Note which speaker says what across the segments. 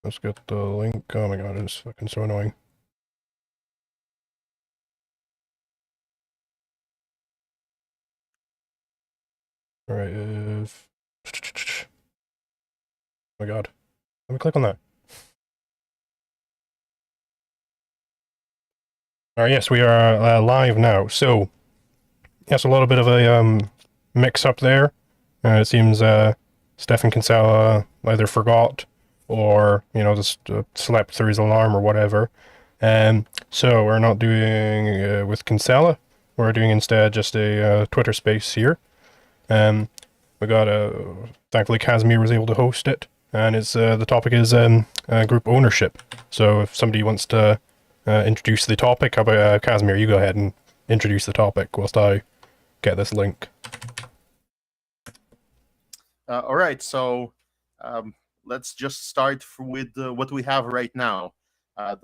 Speaker 1: Let's get the link. Oh my god, it's fucking so annoying. Alright, oh my god. Let me click on that. Alright, yes, we are live now. So, yes, a little bit of a mix-up there. It seems Stefan Kinsella either forgot or, just slept through his alarm or whatever. So we're not doing with Kinsella. We're doing instead just a Twitter space here. We got thankfully Casimir was able to host it, and it's the topic is group ownership. So if somebody wants to introduce the topic, how about Casimir? You go ahead and introduce the topic whilst I get this link.
Speaker 2: All right, so let's just start with what we have right now.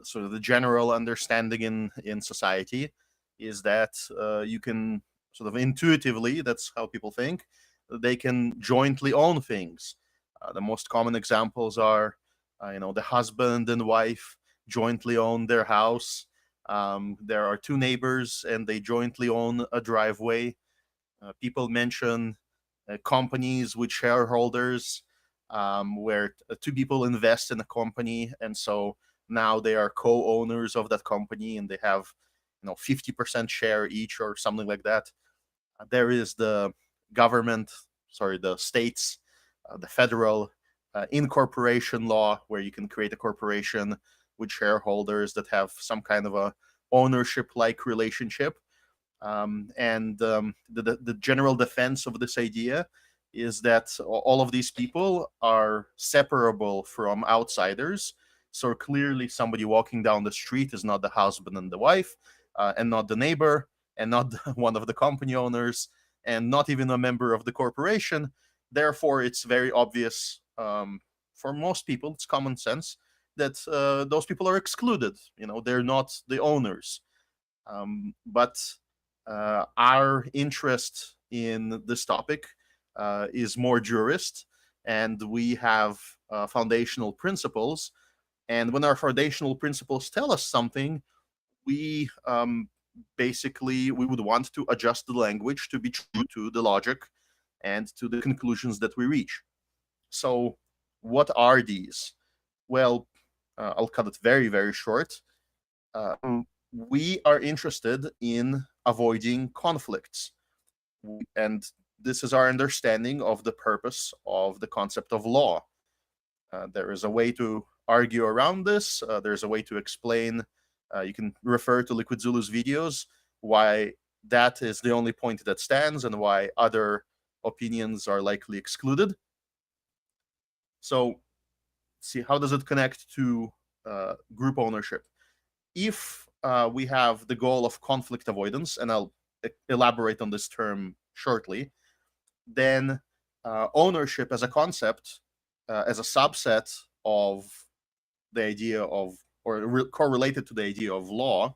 Speaker 2: Sort of the general understanding in society is that you can sort of intuitively, that's how people think, they can jointly own things. The most common examples are, the husband and wife jointly own their house. There are two neighbors and they jointly own a driveway. People mention companies with shareholders where two people invest in a company, and so now they are co-owners of that company and they have 50% share each or something like that. There is the the states, the federal incorporation law, where you can create a corporation with shareholders that have some kind of a ownership-like relationship. The general defense of this idea is that all of these people are separable from outsiders. So clearly somebody walking down the street is not the husband and the wife, and not the neighbor, and not one of the company owners, and not even a member of the corporation. Therefore, it's very obvious, for most people, it's common sense, that those people are excluded. They're not the owners. But our interest in this topic is more jurist, and we have foundational principles. And when our foundational principles tell us something, we basically we would want to adjust the language to be true to the logic and to the conclusions that we reach. So, what are these? Well, I'll cut it very, very short. We are interested in avoiding conflicts. And this is our understanding of the purpose of the concept of law. There is a way to argue around this. There's a way to explain. You can refer to Liquid Zulu's videos why that is the only point that stands and why other opinions are likely excluded. So, see, how does it connect to group ownership? If we have the goal of conflict avoidance, and I'll elaborate on this term shortly, then ownership as a concept, as a subset of the idea of, or correlated to the idea of law,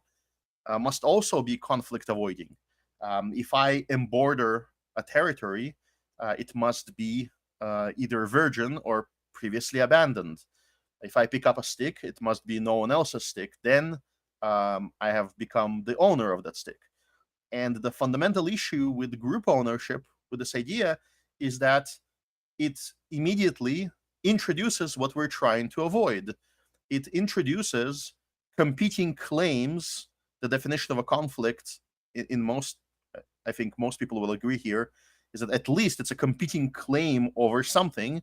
Speaker 2: must also be conflict avoiding. If I border a territory, it must be either virgin or previously abandoned. If I pick up a stick, it must be no one else's stick. Then I have become the owner of that stick. And the fundamental issue with group ownership, with this idea, is that it immediately introduces what we're trying to avoid. It introduces competing claims. The definition of a conflict, in most, I think most people will agree here, is that at least it's a competing claim over something,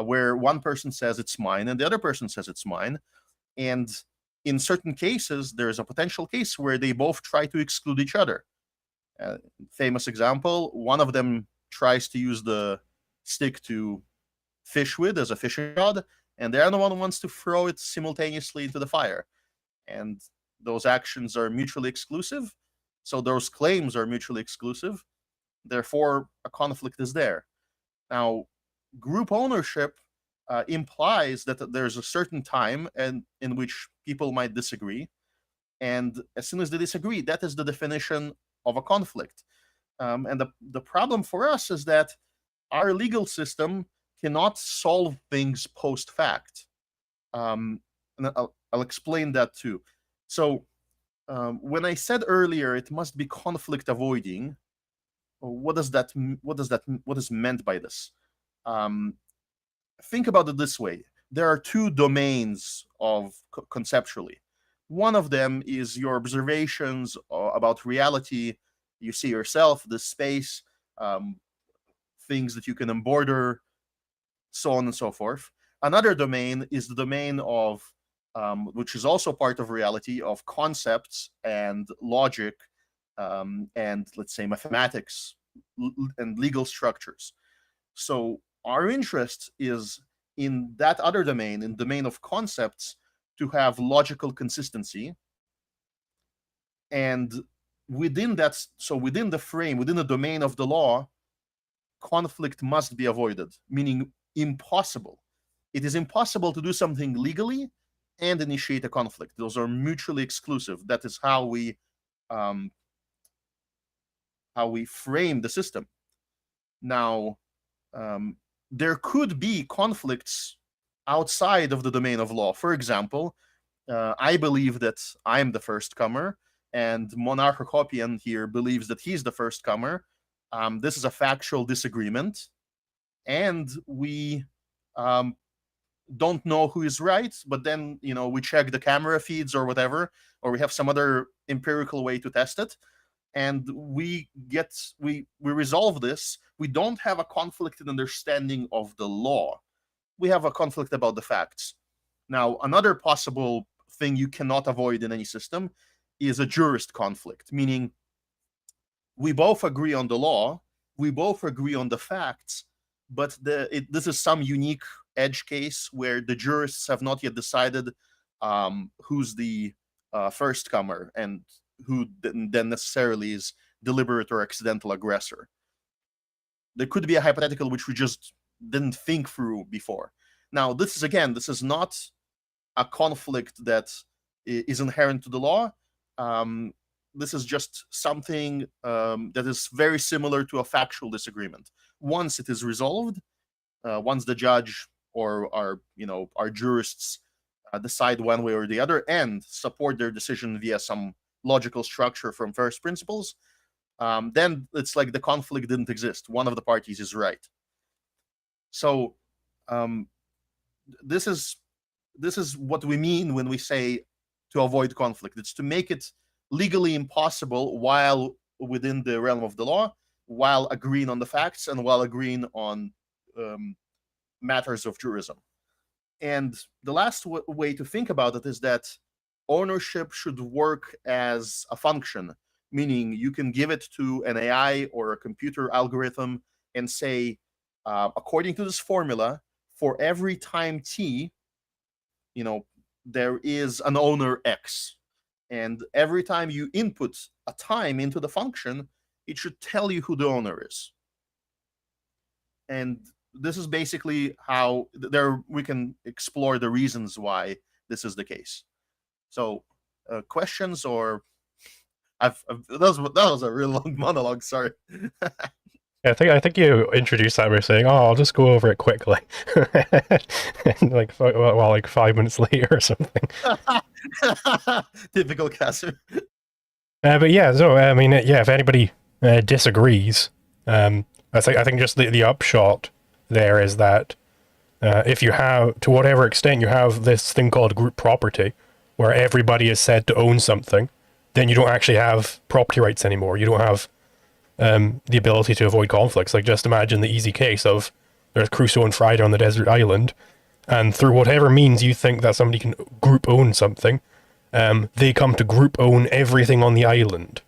Speaker 2: where one person says it's mine and the other person says it's mine. And in certain cases, there's a potential case where they both try to exclude each other. Famous example, one of them tries to use the stick to fish with as a fishing rod, and the other one wants to throw it simultaneously into the fire. And those actions are mutually exclusive, so those claims are mutually exclusive. Therefore, a conflict is there. Now, group ownership implies that there's a certain time in which people might disagree, and as soon as they disagree, that is the definition of a conflict. And the problem for us is that our legal system cannot solve things post fact. And I'll explain that too. So when I said earlier it must be conflict avoiding, what is meant by this? Um, think about it this way: there are two domains of conceptually. One of them is your observations about reality. You see yourself, the space, um, things that you can embroider, so on and so forth. Another domain is the domain of, which is also part of reality, of concepts and logic, and let's say mathematics and legal structures. So our interest is in that other domain, in the domain of concepts, to have logical consistency. And within that, so within the frame, within the domain of the law, conflict must be avoided, meaning impossible. It is impossible to do something legally and initiate a conflict. Those are mutually exclusive. That is um, how we frame the system. Now, there could be conflicts outside of the domain of law. For example, I believe that I'm the first comer, and Monarch Hopian here believes that he's the first comer. This is a factual disagreement, and we um, don't know who is right. But then, we check the camera feeds or whatever, or we have some other empirical way to test it, and we resolve this. We don't have a conflicted understanding of the law. We have a conflict about the facts. Now, another possible thing you cannot avoid in any system is a jurist conflict, meaning we both agree on the law, we both agree on the facts, but this is some unique edge case where the jurists have not yet decided who's the first comer and who then necessarily is deliberate or accidental aggressor. There could be a hypothetical which we just didn't think through before. Now, this is not a conflict that is inherent to the law. This is just something that is very similar to a factual disagreement. Once it is resolved, once the judge or our jurists decide one way or the other and support their decision via some logical structure from first principles, then it's like the conflict didn't exist. One of the parties is right. So um, this is what we mean when we say to avoid conflict. It's to make it legally impossible while within the realm of the law, while agreeing on the facts and while agreeing on matters of jurism. And the last way to think about it is that ownership should work as a function, meaning you can give it to an AI or a computer algorithm and say, according to this formula, for every time t, there is an owner x. And every time you input a time into the function, it should tell you who the owner is. And this is basically how we can explore the reasons why this is the case. So, questions or that was a real long monologue. Sorry.
Speaker 1: Yeah, I think you introduced that by saying, "Oh, I'll just go over it quickly," and like 5 minutes later or something.
Speaker 2: Typical Casser.
Speaker 1: But yeah, so I mean, yeah, if anybody disagrees, I think just the upshot there is that if you have, to whatever extent you have this thing called group property, where everybody is said to own something, then you don't actually have property rights anymore. You don't have the ability to avoid conflicts. Like, just imagine the easy case of there's Crusoe and Friday on the desert island, and through whatever means you think that somebody can group own something, they come to group own everything on the island.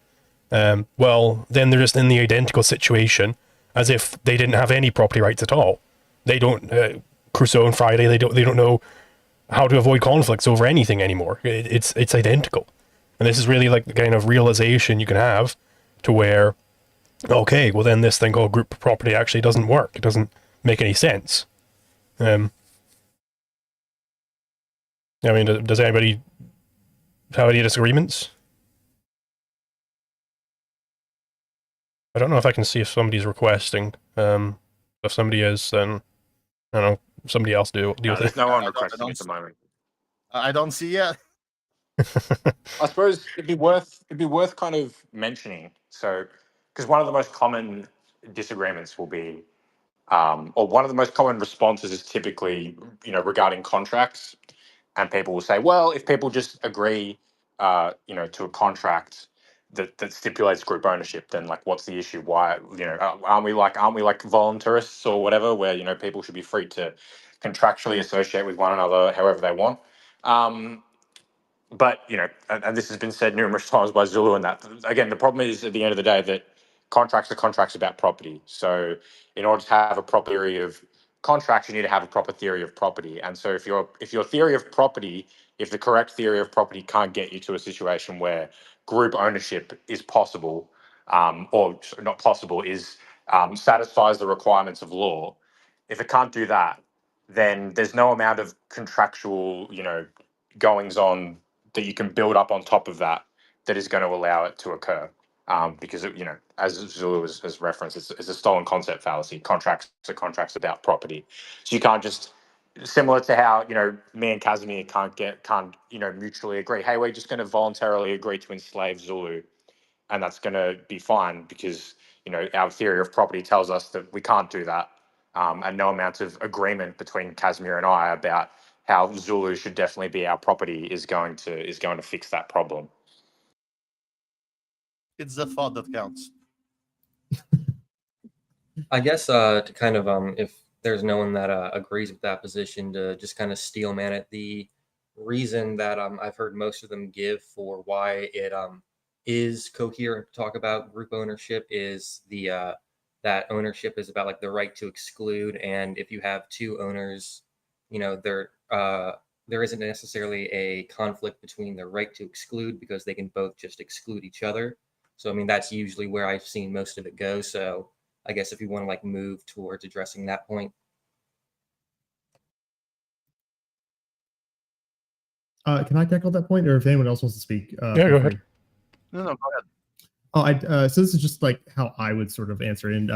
Speaker 1: Well, then they're just in the identical situation as if they didn't have any property rights at all. They don't, Crusoe and Friday, they don't know how to avoid conflicts over anything anymore. It's identical. And this is really like the kind of realization you can have to where, okay, well then this thing called group property actually doesn't work. It doesn't make any sense. I mean, does anybody have any disagreements? I don't know if I can see if somebody's requesting. If somebody is, then I don't know. Somebody else deal with
Speaker 3: There's
Speaker 1: it.
Speaker 3: no one
Speaker 2: I
Speaker 3: requesting
Speaker 2: don't
Speaker 3: at the moment.
Speaker 2: I don't see yet.
Speaker 3: I suppose it'd be worth kind of mentioning. So, because one of the most common disagreements will be, or one of the most common responses is typically, regarding contracts, and people will say, well, if people just agree, to a contract that stipulates group ownership, then like, what's the issue? Why, aren't we like voluntarists or whatever, where people should be free to contractually associate with one another however they want. Um, but and this has been said numerous times by Zulu, and that again, the problem is at the end of the day that contracts are contracts about property. So in order to have a proper theory of contracts, you need to have a proper theory of property. And so if your theory of property, if the correct theory of property can't get you to a situation where group ownership is possible, or not possible, is satisfies the requirements of law. If it can't do that, then there's no amount of contractual, goings on that you can build up on top of that that is going to allow it to occur. Because as Zulu has referenced, it's a stolen concept fallacy. Contracts are contracts about property, so you can't just, similar to how me and Casimir can't mutually agree. Hey, we're just going to voluntarily agree to enslave Zulu, and that's going to be fine because our theory of property tells us that we can't do that, and no amount of agreement between Casimir and I about how Zulu should definitely be our property is going to fix that problem.
Speaker 2: It's the thought that counts.
Speaker 4: I guess to kind of if there's no one that agrees with that position, to just kind of steel man it, the reason that I've heard most of them give for why it is coherent to talk about group ownership is the that ownership is about like the right to exclude, and if you have two owners, there isn't necessarily a conflict between the right to exclude because they can both just exclude each other. So I mean that's usually where I've seen most of it go. So I guess if you want to like move towards addressing that point.
Speaker 5: Can I tackle that point, or if anyone else wants to speak?
Speaker 1: Yeah,
Speaker 5: feel
Speaker 1: go
Speaker 5: free.
Speaker 1: ahead.
Speaker 2: No, go ahead.
Speaker 5: So this is just like how I would sort of answer it, and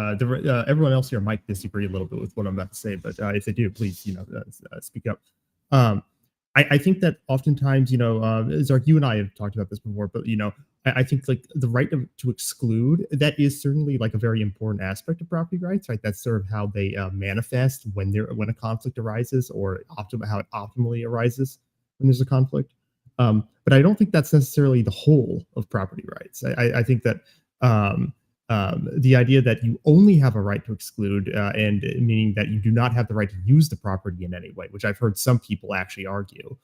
Speaker 5: everyone else here might disagree a little bit with what I'm about to say, but if they do, please, speak up. I think that oftentimes, Zark, you and I have talked about this before, but I think like the right to exclude, that is certainly like a very important aspect of property rights, right? That's sort of how they manifest when a conflict arises, or how it optimally arises when there's a conflict. But I don't think that's necessarily the whole of property rights. I think that the idea that you only have a right to exclude, and meaning that you do not have the right to use the property in any way, which I've heard some people actually argue,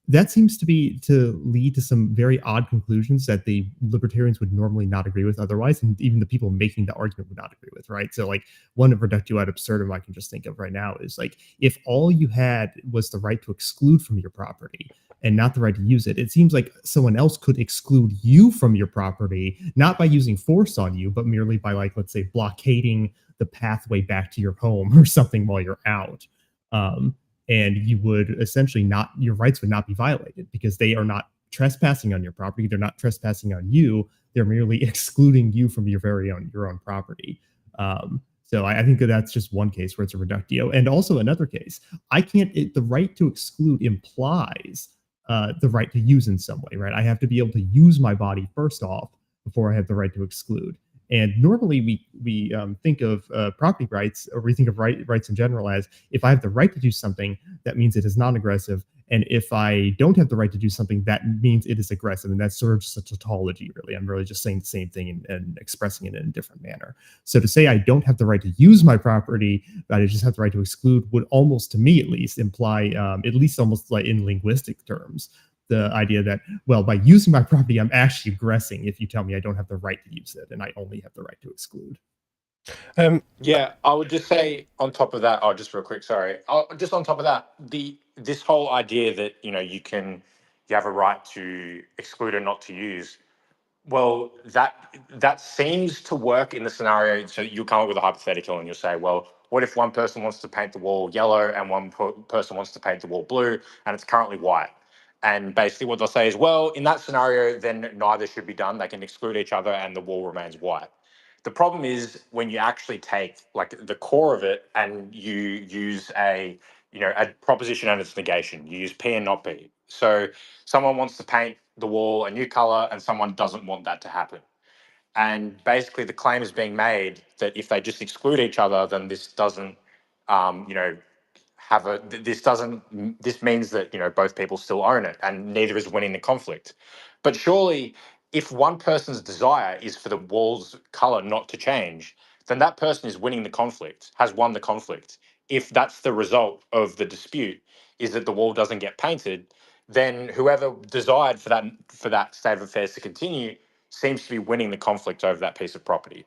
Speaker 5: that seems to lead to some very odd conclusions that the libertarians would normally not agree with otherwise, and even the people making the argument would not agree with, right? So like one reductio ad absurdum I can just think of right now is like, if all you had was the right to exclude from your property and not the right to use it, it seems like someone else could exclude you from your property, not by using force on you, but merely by, like, let's say, blockading the pathway back to your home or something while you're out. And you would essentially your rights would not be violated because they are not trespassing on your property. They're not trespassing on you. They're merely excluding you from your own property. So I think that's just one case where it's a reductio. And also another case, the right to exclude implies the right to use in some way, right? I have to be able to use my body first off before I have the right to exclude. And normally we think of property rights, or we think of rights in general as, if I have the right to do something, that means it is non-aggressive. And if I don't have the right to do something, that means it is aggressive. And that's sort of just a tautology, really. I'm really just saying the same thing and expressing it in a different manner. So to say I don't have the right to use my property, but I just have the right to exclude, would almost, to me at least, imply, at least almost like in linguistic terms, the idea that, well, by using my property, I'm actually aggressing if you tell me I don't have the right to use it and I only have the right to exclude.
Speaker 3: Yeah, I would just say on top of that, just real quick, sorry. Just on top of that, this whole idea that you have a right to exclude and not to use. Well, that seems to work in the scenario. So you come up with a hypothetical and you'll say, well, what if one person wants to paint the wall yellow and one person wants to paint the wall blue, and it's currently white? And basically what they'll say is, well, in that scenario, then neither should be done. They can exclude each other and the wall remains white. The problem is when you actually take like the core of it and you use a a proposition and its negation. You use P and not B. So someone wants to paint the wall a new color and someone doesn't want that to happen. And basically the claim is being made that if they just exclude each other, then this doesn't, you know, this means that, both people still own it and neither is winning the conflict. But surely if one person's desire is for the wall's color not to change, then that person is winning the conflict, has won the conflict. If that's the result of the dispute, is that the wall doesn't get painted, then whoever desired for that state of affairs to continue seems to be winning the conflict over that piece of property.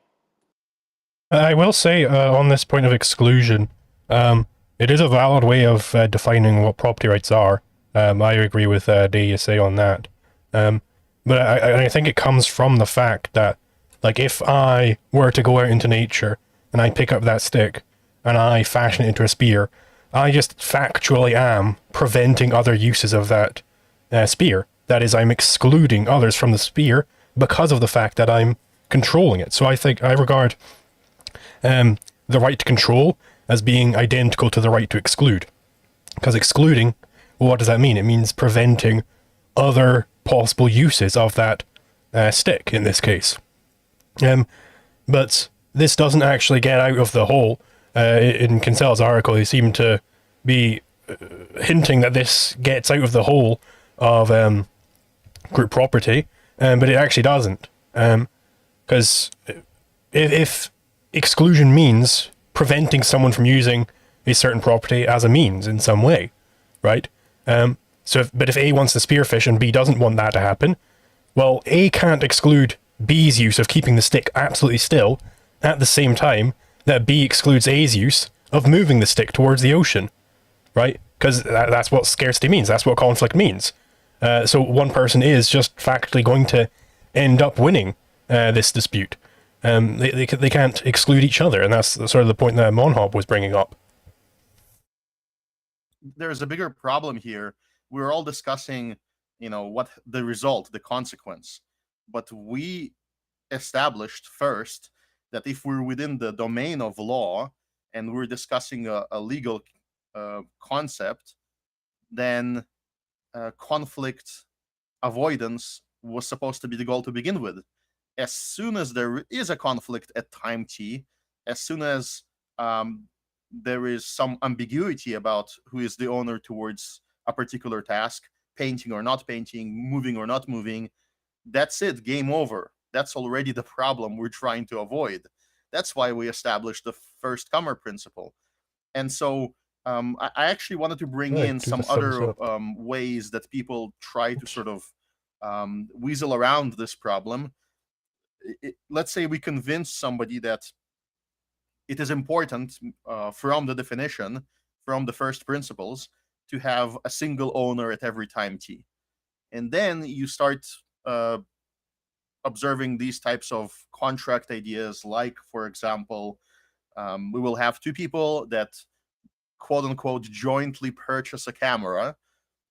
Speaker 1: I will say on this point of exclusion, it is a valid way of defining what property rights are. I agree with DSA on that. But I think it comes from the fact that, like, if I were to go out into nature and I pick up that stick and I fashion it into a spear, I just factually am preventing other uses of that spear. That is, I'm excluding others from the spear because of the fact that I'm controlling it. So I regard the right to control as being identical to the right to exclude. Because excluding, well, what does that mean? It means preventing other possible uses of that stick, in this case. But this doesn't actually get out of the hole. In Kinsella's article, they seem to be hinting that this gets out of the hole of group property, but it actually doesn't. Because if exclusion means preventing someone from using a certain property as a means in some way, right? But if A wants to spearfish and B doesn't want that to happen, well, A can't exclude B's use of keeping the stick absolutely still at the same time that B excludes A's use of moving the stick towards the ocean, right? Because that's what scarcity means. That's what conflict means. So one person is just factually going to end up winning this dispute. They can't exclude each other, and that's sort of the point that Monhob was bringing up.
Speaker 2: There's a bigger problem here. We're all discussing, what the result, the consequence. But we established first that if we're within the domain of law and we're discussing a legal concept, then conflict avoidance was supposed to be the goal to begin with. As soon as there is a conflict at time t, as soon as there is some ambiguity about who is the owner towards a particular task, painting or not painting, moving or not moving, that's it, game over. That's already the problem we're trying to avoid. That's why we established the first comer principle. And so I actually wanted to bring in some other ways that people try to sort of weasel around this problem. Let's say we convince somebody that it is important from the definition, from the first principles, to have a single owner at every time t. And then you start observing these types of contract ideas, like, for example, we will have two people that, quote unquote, jointly purchase a camera,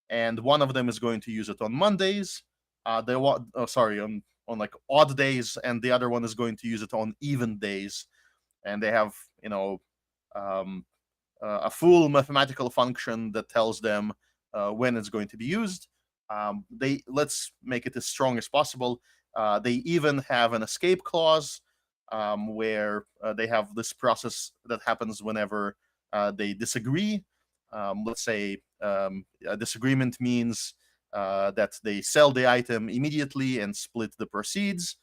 Speaker 2: and one of them is going to use it on Mondays, on like odd days, and the other one is going to use it on even days. And they have, a full mathematical function that tells them when it's going to be used. Let's make it as strong as possible. They even have an escape clause where they have this process that happens whenever they disagree. Let's say a disagreement means that they sell the item immediately and split the proceeds.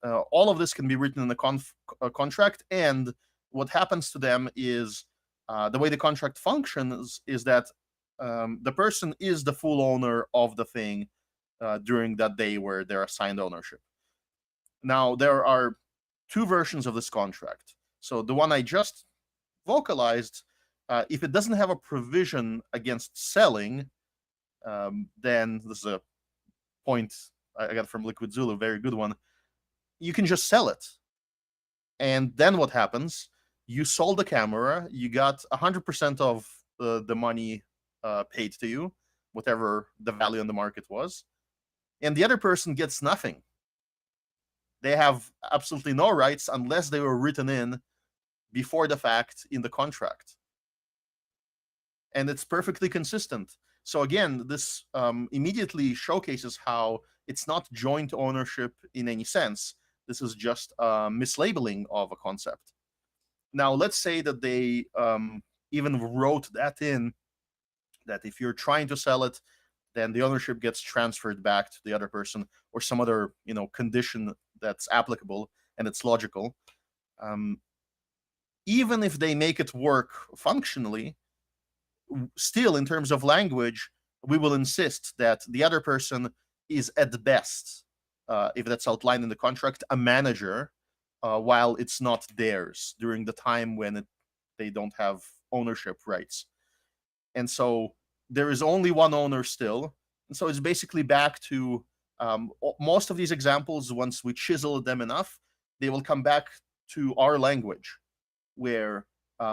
Speaker 2: All of this can be written in a contract, and what happens to them is the way the contract functions is that the person is the full owner of the thing during that day where they're assigned ownership. Now, there are two versions of this contract. So the one I just vocalized, if it doesn't have a provision against selling, then this is a point I got from Liquid Zulu, very good one. You can just sell it. And then what happens? You sold the camera, you got 100% of the money paid to you, whatever the value on the market was, and the other person gets nothing. They have absolutely no rights unless they were written in before the fact in the contract. and it's perfectly consistent. So again, this immediately showcases how it's not joint ownership in any sense. This is just mislabeling of a concept. Now, let's say that they even wrote that in, that if you're trying to sell it, then the ownership gets transferred back to the other person, or some other condition that's applicable and it's logical. Even if they make it work functionally, still in terms of language, we will insist that the other person is at best, if that's outlined in the contract, a manager, while it's not theirs during the time when they don't have ownership rights. And so there is only one owner still. And so it's basically back to most of these examples, once we chisel them enough, they will come back to our language, where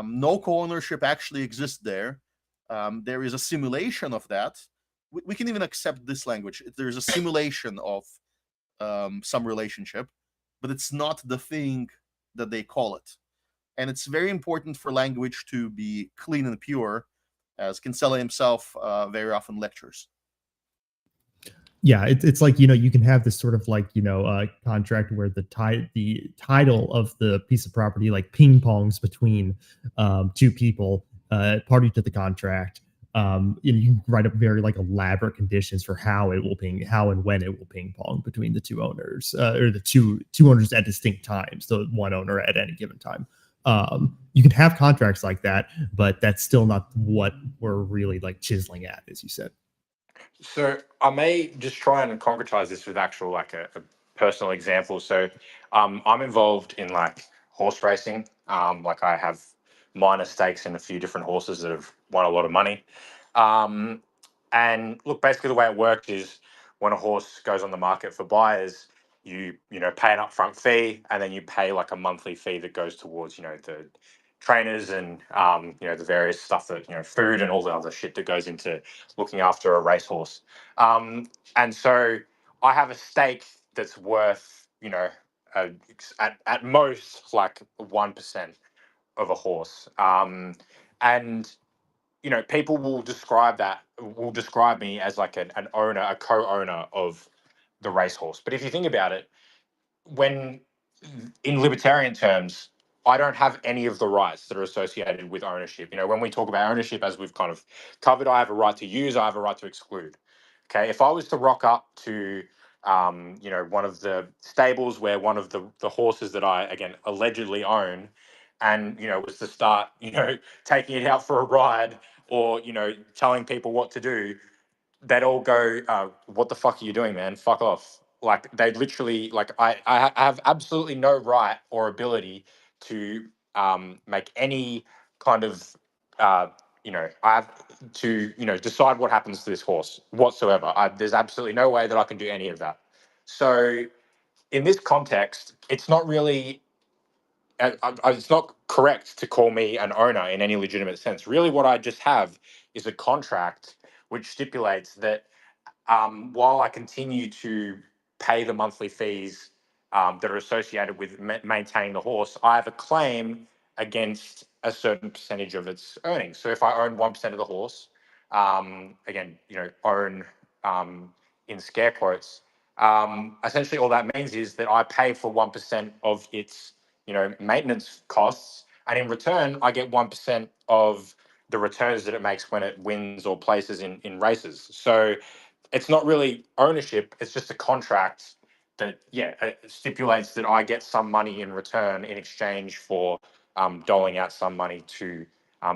Speaker 2: no co-ownership actually exists there. There is a simulation of that. We can even accept this language. There's a simulation of some relationship, but it's not the thing that they call it. And it's very important for language to be clean and pure, as Kinsella himself very often lectures.
Speaker 5: Yeah, it's like, you can have this sort of like, contract where the title of the piece of property like ping pongs between two people party to the contract. And you can write up very like elaborate conditions for how and when it will ping pong between the two owners, or the two owners at distinct times, the one owner at any given time. You can have contracts like that, but that's still not what we're really like chiseling at, as you said.
Speaker 3: So I may just try and concretize this with actual like a personal example. So I'm involved in like horse racing. Like I have minor stakes in a few different horses that have won a lot of money. And look, basically the way it works is when a horse goes on the market for buyers, you pay an upfront fee, and then you pay like a monthly fee that goes towards the trainers and the various stuff that food and all the other shit that goes into looking after a racehorse. And so I have a stake that's worth at most like 1% of a horse. And people will describe me as like an owner, a co-owner of the racehorse. But if you think about it, when in libertarian terms, I don't have any of the rights that are associated with ownership. When we talk about ownership, as we've kind of covered, I have a right to use, I have a right to exclude. Okay, if I was to rock up to one of the stables where one of the horses that I again allegedly own, and was to start taking it out for a ride, or telling people what to do, they'd all go, what the fuck are you doing, man? Fuck off. Like they literally, like I have absolutely no right or ability to make any kind of I have to decide what happens to this horse whatsoever. There's absolutely no way that I can do any of that. So in this context, it's not really it's not correct to call me an owner in any legitimate sense. Really, what I just have is a contract which stipulates that while I continue to pay the monthly fees that are associated with maintaining the horse, I have a claim against a certain percentage of its earnings. So if I own 1% of the horse, again, own in scare quotes, essentially all that means is that I pay for 1% of its maintenance costs, and in return, I get 1% of the returns that it makes when it wins or places in races. So it's not really ownership, it's just a contract that stipulates that I get some money in return in exchange for doling out some money to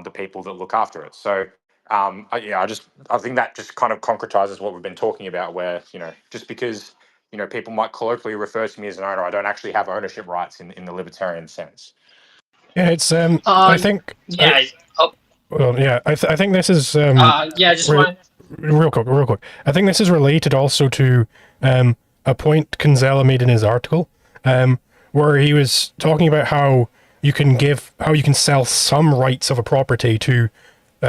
Speaker 3: the people that look after it. So I think that just kind of concretizes what we've been talking about, where just because people might colloquially refer to me as an owner, I don't actually have ownership rights in the libertarian sense.
Speaker 1: Yeah, it's I think
Speaker 6: Yeah.
Speaker 1: well, yeah, I think this is
Speaker 6: Yeah. Just
Speaker 1: re-
Speaker 6: want.
Speaker 1: real quick. I think this is related also to a point Kinsella made in his article, where he was talking about how you can sell some rights of a property to,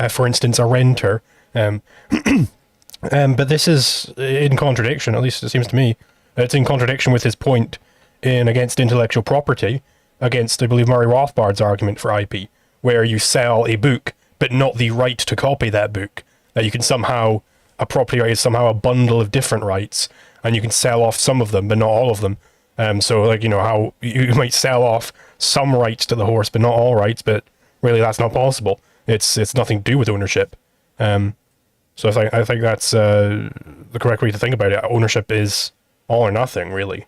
Speaker 1: for instance, a renter. But this is in contradiction, at least it seems to me. It's in contradiction with his point in against intellectual property, against, I believe, Murray Rothbard's argument for IP, where you sell a book but not the right to copy that book. That you can somehow, a property right is somehow a bundle of different rights, and you can sell off some of them, but not all of them. So like, how you might sell off some rights to the horse, but not all rights, but really that's not possible. It's nothing to do with ownership. So I think that's the correct way to think about it. Ownership is all or nothing, really.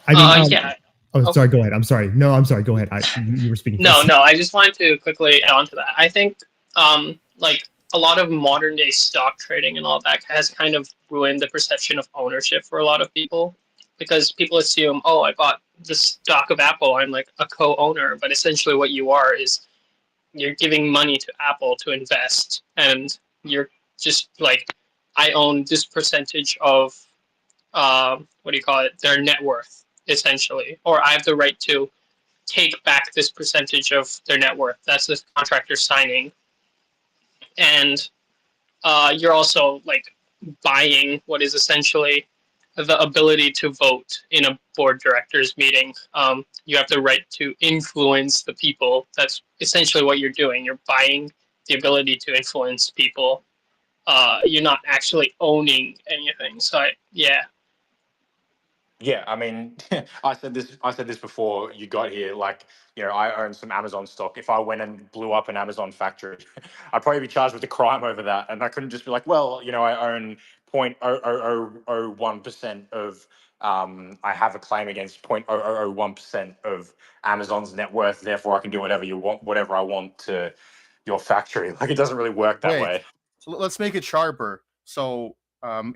Speaker 5: I mean,
Speaker 6: Yeah.
Speaker 5: Oh, sorry. Go ahead. I'm sorry. No, I'm sorry. Go ahead. You were speaking.
Speaker 6: No,
Speaker 5: first.
Speaker 6: no. I just wanted to quickly add on to that. I think, like a lot of modern day stock trading and all that has kind of ruined the perception of ownership for a lot of people, because people assume, oh, I bought the stock of Apple, I'm like a co-owner, but essentially what you are is you're giving money to Apple to invest, and you're just like, I own this percentage of, what do you call it, their net worth, essentially, or I have the right to take back this percentage of their net worth. That's the contract you're signing. And you're also like buying what is essentially the ability to vote in a board directors meeting. You have the right to influence the people. That's essentially what you're doing. You're buying the ability to influence people. You're not actually owning anything. So yeah.
Speaker 3: Yeah, I mean, I said this before you got here. Like, I own some Amazon stock. If I went and blew up an Amazon factory, I'd probably be charged with a crime over that. And I couldn't just be like, well, I own 0.0001% of. I have a claim against 0.0001% of Amazon's net worth. Therefore, I can do whatever I want to your factory. Like, it doesn't really work that
Speaker 2: Wait,
Speaker 3: way.
Speaker 2: so let's make it sharper. So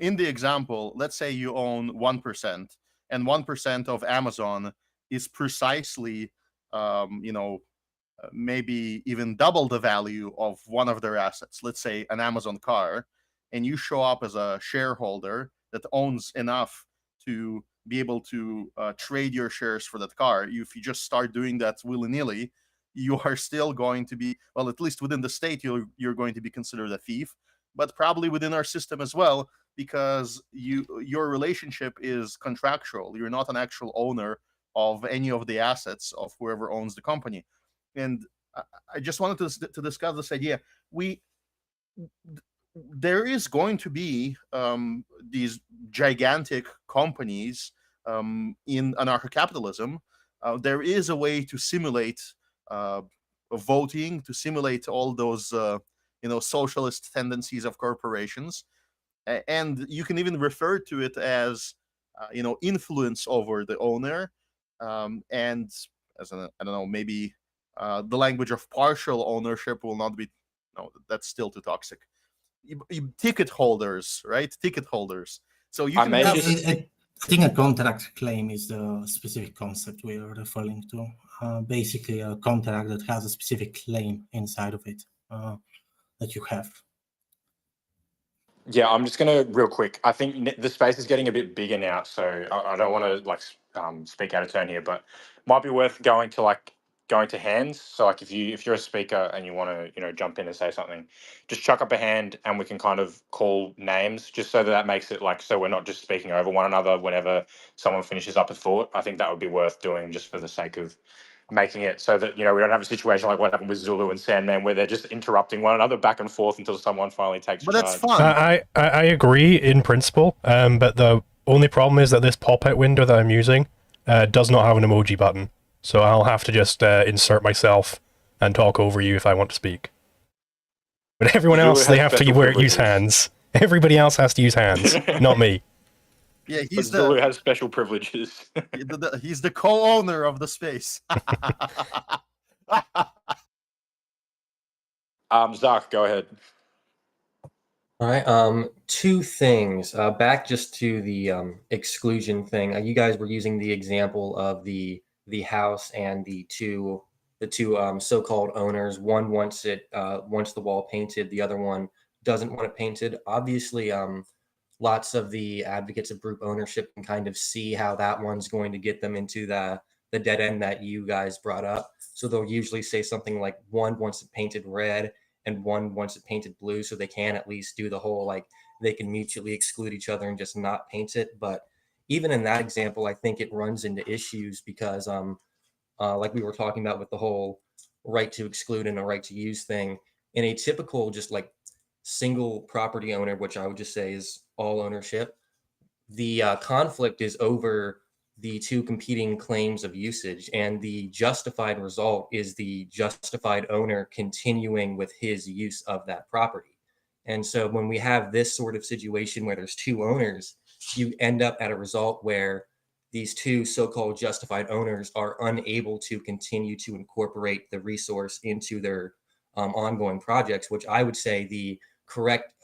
Speaker 2: in the example, let's say you own 1%, and 1% of Amazon is precisely, maybe even double the value of one of their assets. Let's say an Amazon car, and you show up as a shareholder that owns enough to be able to trade your shares for that car. If you just start doing that willy-nilly, you are still going to be, well, at least within the state, you're going to be considered a thief, but probably within our system as well, because your relationship is contractual. You're not an actual owner of any of the assets of whoever owns the company. And I just wanted to discuss this idea. There is going to be these gigantic companies in anarcho-capitalism. There is a way to simulate voting, to simulate all those socialist tendencies of corporations, and you can even refer to it as influence over the owner, and as I don't know, maybe the language of partial ownership will not be. No, that's still too toxic. Ticket holders, right? Ticket holders. So you can have.
Speaker 7: I think a contract claim is the specific concept we are referring to. Basically, a contract that has a specific claim inside of it that you have.
Speaker 3: Yeah, I'm just gonna real quick. I think the space is getting a bit bigger now, so I don't want to speak out of turn here, but might be worth going to hands. So like if you're a speaker and you want to jump in and say something, just chuck up a hand and we can kind of call names, just so that makes it so we're not just speaking over one another whenever someone finishes up a thought. I think that would be worth doing just for the sake of making it so that we don't have a situation like what happened with Zulu and Sandman, where they're just interrupting one another back and forth until someone finally takes charge.
Speaker 2: But that's fun.
Speaker 1: I agree in principle, but the only problem is that this pop-out window that I'm using does not have an emoji button, so I'll have to just insert myself and talk over you if I want to speak. But everyone
Speaker 3: Zulu
Speaker 1: else, they
Speaker 3: has
Speaker 1: have to
Speaker 3: special
Speaker 1: use
Speaker 3: privileges.
Speaker 1: hands. Everybody else has to use hands, not me.
Speaker 2: Yeah,
Speaker 3: But Zulu has special privileges.
Speaker 2: he's the co-owner of the space.
Speaker 3: Zach, go ahead.
Speaker 4: All right. Two things. Back just to the exclusion thing. You guys were using the example of the house and the two so-called owners. One wants the wall painted. The other one doesn't want it painted. Obviously, lots of the advocates of group ownership can kind of see how that one's going to get them into the dead end that you guys brought up. So they'll usually say something like one wants it painted red and one wants it painted blue, so they can at least do the whole they can mutually exclude each other and just not paint it. But even in that example, I think it runs into issues because like we were talking about with the whole right to exclude and a right to use thing. In a typical just like single property owner, which I would just say is all ownership, the conflict is over the two competing claims of usage, and the justified result is the justified owner continuing with his use of that property. And so when we have this sort of situation where there's two owners, you end up at a result where these two so-called justified owners are unable to continue to incorporate the resource into their ongoing projects, which I would say the correct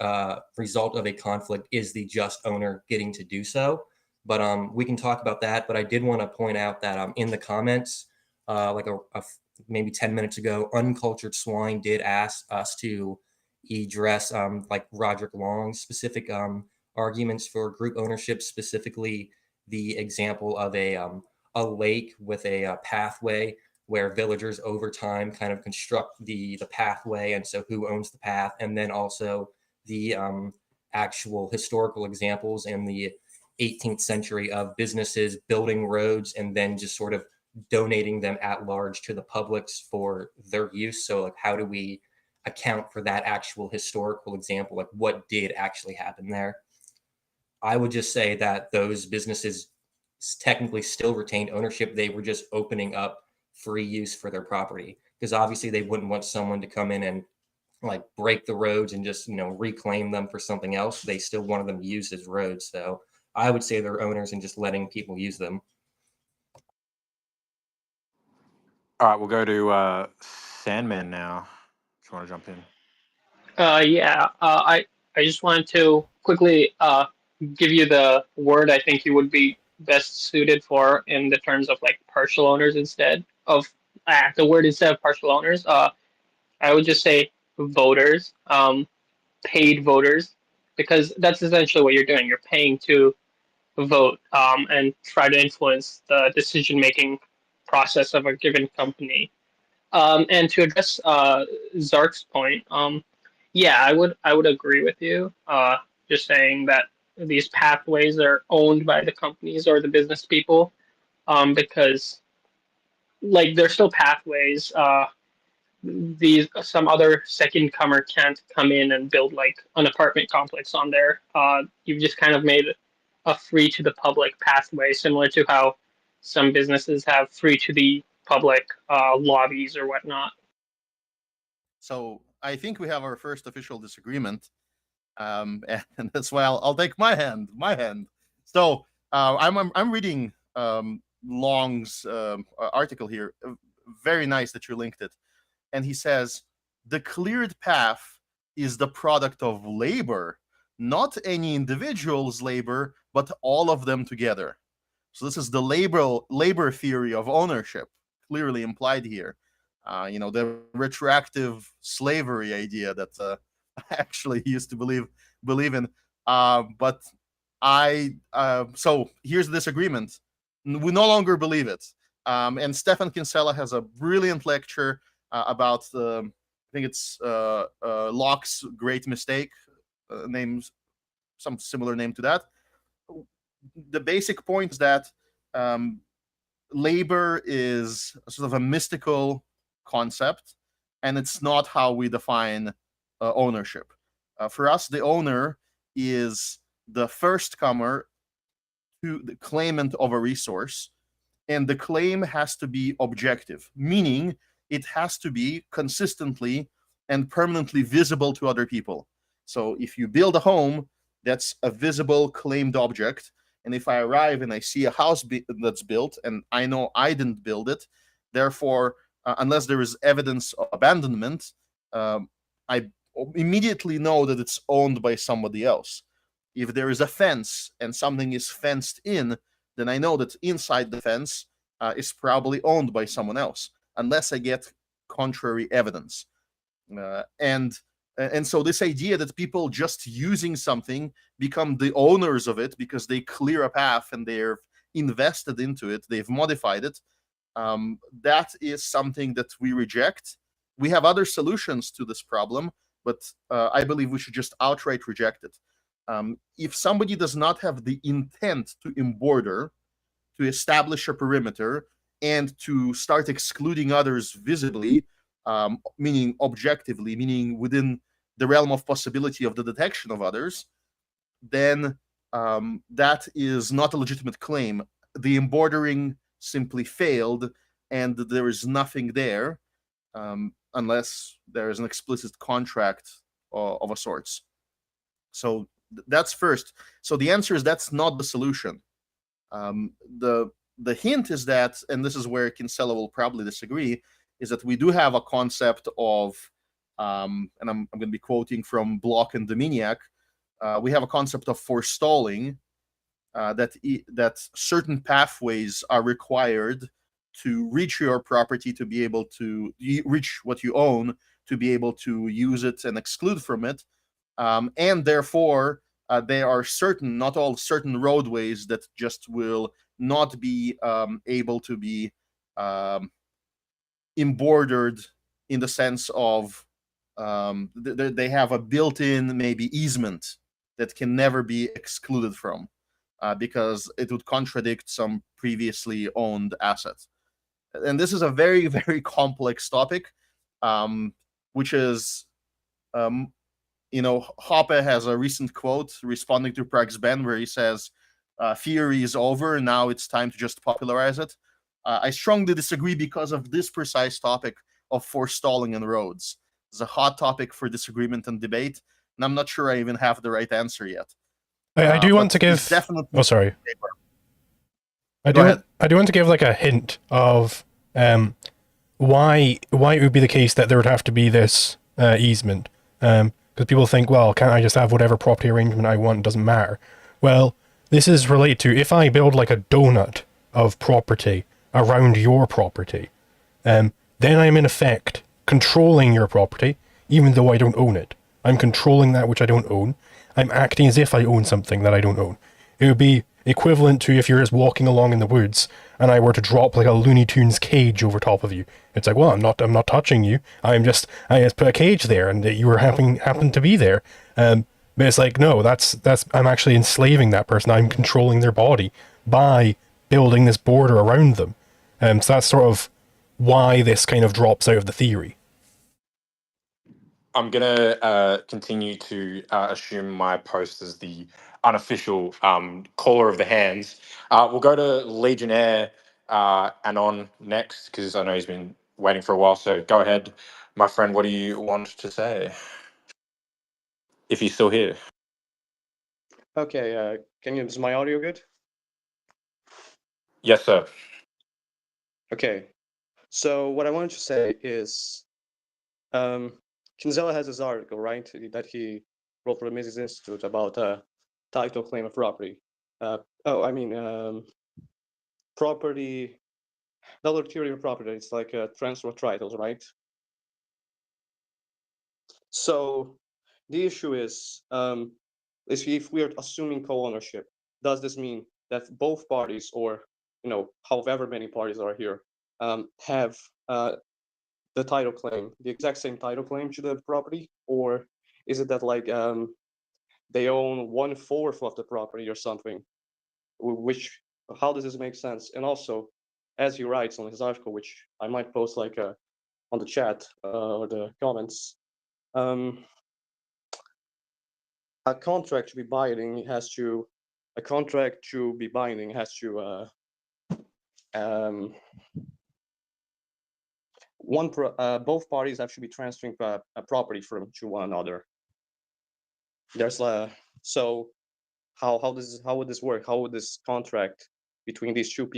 Speaker 4: result of a conflict is the just owner getting to do so. But we can talk about that. But I did want to point out that in the comments, like maybe 10 minutes ago, Uncultured Swine did ask us to address like Roderick Long's specific arguments for group ownership, specifically the example of a lake with a pathway where villagers over time kind of construct the pathway, and so who owns the path, and then also the actual historical examples in the 18th century of businesses building roads and then just sort of donating them at large to the publics for their use. So like, how do we account for that actual historical example? Like, what did actually happen there? I would just say that those businesses technically still retained ownership. They were just opening up free use for their property, because obviously they wouldn't want someone to come in and like break the roads and just, reclaim them for something else. They still wanted them used as roads. So I would say they're owners and just letting people use them.
Speaker 3: All right, we'll go to Sandman now. If you want to jump in.
Speaker 6: I just wanted to quickly give you the word I think you would be best suited for in the terms of like partial owners instead of the word instead of partial owners. I would just say voters, paid voters, because that's essentially what you're doing. You're paying to vote and try to influence the decision making process of a given company. And to address Zark's point, yeah, I would agree with you. Just saying that these pathways are owned by the companies or the business people, because like they're still pathways. These some other second comer can't come in and build like an apartment complex on there. You've just kind of made a free to the public pathway, similar to how some businesses have free to the public lobbies or whatnot.
Speaker 2: So I think we have our first official disagreement, and that's why I'll take my hand. So I'm reading Long's article here. Very nice that you linked it. And he says the cleared path is the product of labor, not any individual's labor, but all of them together. So this is the labor theory of ownership, clearly implied here. The retroactive slavery idea that I actually used to believe in. But so here's the disagreement. We no longer believe it. And Stefan Kinsella has a brilliant lecture about I think it's Locke's great mistake, names some similar name to that. The basic point is that labor is sort of a mystical concept, and it's not how we define ownership. For us, the owner is the first comer to the claimant of a resource, and the claim has to be objective, meaning it has to be consistently and permanently visible to other people. So if you build a home, that's a visible claimed object. And if I arrive and I see a house that's built and I know I didn't build it, therefore, unless there is evidence of abandonment, I immediately know that it's owned by somebody else. If there is a fence and something is fenced in, then I know that inside the fence is probably owned by someone else, unless I get contrary evidence. And so this idea that people just using something become the owners of it because they clear a path and they're invested into it, they've modified it, that is something that we reject. We have other solutions to this problem, but I believe we should just outright reject it. If somebody does not have the intent to emborder, to establish a perimeter, and to start excluding others visibly, meaning objectively, meaning within the realm of possibility of the detection of others, then that is not a legitimate claim. The embordering simply failed, and there is nothing there unless there is an explicit contract of a sorts. So that's first. So the answer is that's not the solution. The hint is that, and this is where Kinsella will probably disagree, is that we do have a concept of, and I'm going to be quoting from Bloch and Dominiak, we have a concept of forestalling, that certain pathways are required to reach your property, to be able to reach what you own, to be able to use it and exclude from it. And therefore, there are not all certain roadways that just will not be able to be embordered in the sense of they have a built-in maybe easement that can never be excluded from, because it would contradict some previously owned assets. And this is a very, very complex topic, which is, Hoppe has a recent quote responding to Prague's Ben where he says, theory is over, now it's time to just popularize it. I strongly disagree because of this precise topic of forestalling in roads. It's a hot topic for disagreement and debate, and I'm not sure I even have the right answer yet.
Speaker 1: I do want to give.
Speaker 2: Definitely.
Speaker 1: Oh, sorry. I do want to give like a hint of why it would be the case that there would have to be this easement. Because people think, well, can't I just have whatever property arrangement I want? It doesn't matter. Well, this is related to if I build like a donut of property around your property, then I'm in effect controlling your property, even though I don't own it. I'm controlling that which I don't own. I'm acting as if I own something that I don't own. It would be equivalent to if you're just walking along in the woods and I were to drop like a Looney Tunes cage over top of you. It's like, well, I'm not touching you. I just put a cage there and you were happen to be there. But it's like, no, that's I'm actually enslaving that person. I'm controlling their body by building this border around them. So that's sort of why this kind of drops out of the theory.
Speaker 3: I'm going to continue to assume my post as the unofficial caller of the hands. We'll go to Legionnaire Anon next, because I know he's been waiting for a while. So go ahead, my friend. What do you want to say? If he's still here.
Speaker 8: Okay, is my audio good?
Speaker 3: Yes, sir.
Speaker 8: Okay, so what I wanted to say is, Kinsella has this article, right, that he wrote for the Mises Institute about title claim of property. Property, the other theory of property, it's like a transfer of titles, right? So the issue is if we are assuming co-ownership, does this mean that both parties, or however many parties are here, have the title claim, the exact same title claim to the property, or is it that like they own 1/4 of the property or something? How does this make sense? And also, as he writes on his article, which I might post like on the chat or the comments, a contract to be binding has to both parties have to be transferring a property to one another. There's so how would this work? How would this contract between these two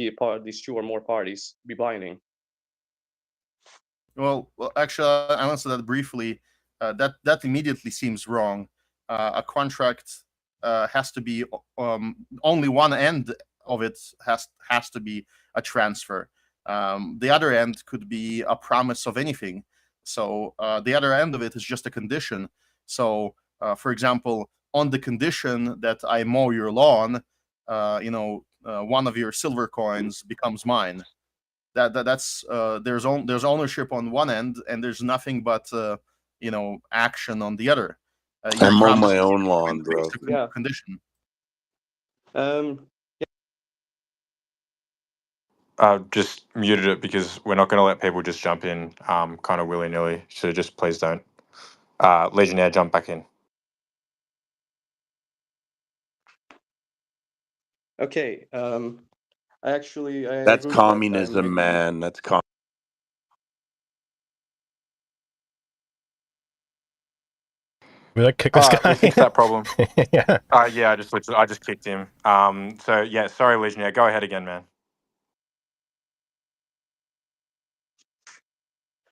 Speaker 8: or more parties be binding?
Speaker 2: Well, actually, I'll answer that briefly. That immediately seems wrong. A contract has to be only one end of it has to be a transfer. The other end could be a promise of anything. So the other end of it is just a condition. So, for example, on the condition that I mow your lawn, one of your silver coins becomes mine. That's there's ownership on one end, and there's nothing but action on the other.
Speaker 9: I mow my own lawn, bro.
Speaker 8: Yeah.
Speaker 2: Condition.
Speaker 3: Just muted it because we're not going to let people just jump in kind of willy-nilly. So just please don't. Legionnaire, jump back in.
Speaker 8: Okay. I
Speaker 9: That's
Speaker 8: agree with that.
Speaker 9: communism, man. That's
Speaker 1: Did I kick this guy?
Speaker 3: We'll fix that problem.
Speaker 1: Yeah.
Speaker 3: Yeah, I just kicked him. So yeah, sorry, Legionnaire. Go ahead again, man.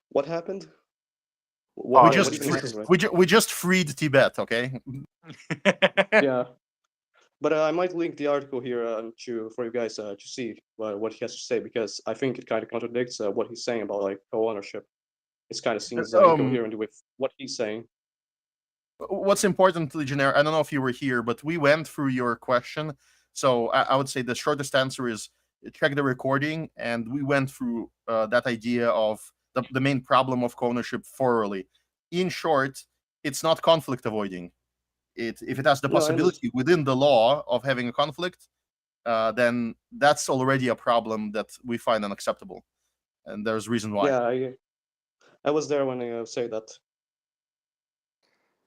Speaker 8: What happened?
Speaker 3: Oh,
Speaker 2: We
Speaker 3: it
Speaker 2: just
Speaker 3: was
Speaker 8: even
Speaker 3: just-
Speaker 8: happened, right?
Speaker 2: we just freed Tibet, okay?
Speaker 8: Yeah. But I might link the article here for you guys to see what he has to say, because I think it kind of contradicts what he's saying about like co-ownership. It kind of seems incoherent with what he's saying.
Speaker 2: What's important, Legionnaire, I don't know if you were here, but we went through your question. So I would say the shortest answer is check the recording, and we went through that idea of the main problem of co-ownership thoroughly. In short, it's not conflict avoiding. If it has the
Speaker 8: No, I
Speaker 2: possibility within the law of having a conflict, then that's already a problem that we find unacceptable, and there's reason why.
Speaker 8: Yeah, I was there when I say that.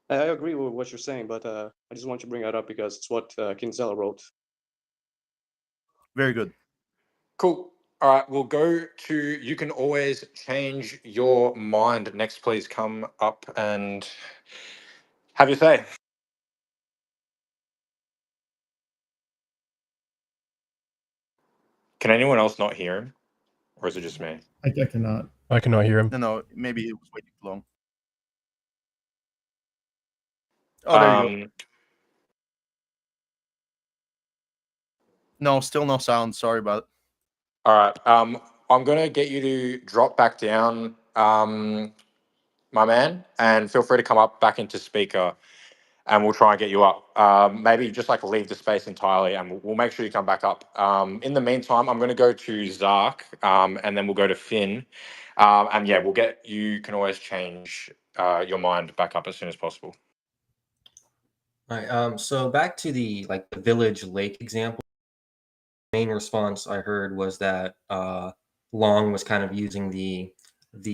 Speaker 8: I agree with what you're saying, but I just want to bring that up because it's what Kinsella wrote.
Speaker 2: Very good.
Speaker 3: Cool. All right, we'll go to you can always change your mind. Next, please come up and have your say. Can anyone else not hear him? Or is it just me?
Speaker 5: I cannot.
Speaker 1: I cannot hear him.
Speaker 2: No, maybe it was waiting too long. Oh, there you go. No, still no sound. Sorry about it.
Speaker 3: All right. I'm gonna get you to drop back down, my man, and feel free to come up back into speaker, and we'll try and get you up. Maybe just like leave the space entirely, and we'll make sure you come back up. In the meantime, I'm gonna go to Zark, and then we'll go to Finn, and yeah, we'll get you can always change your mind back up as soon as possible.
Speaker 4: All right. So back to the village lake example. Main response I heard was that Long was kind of using the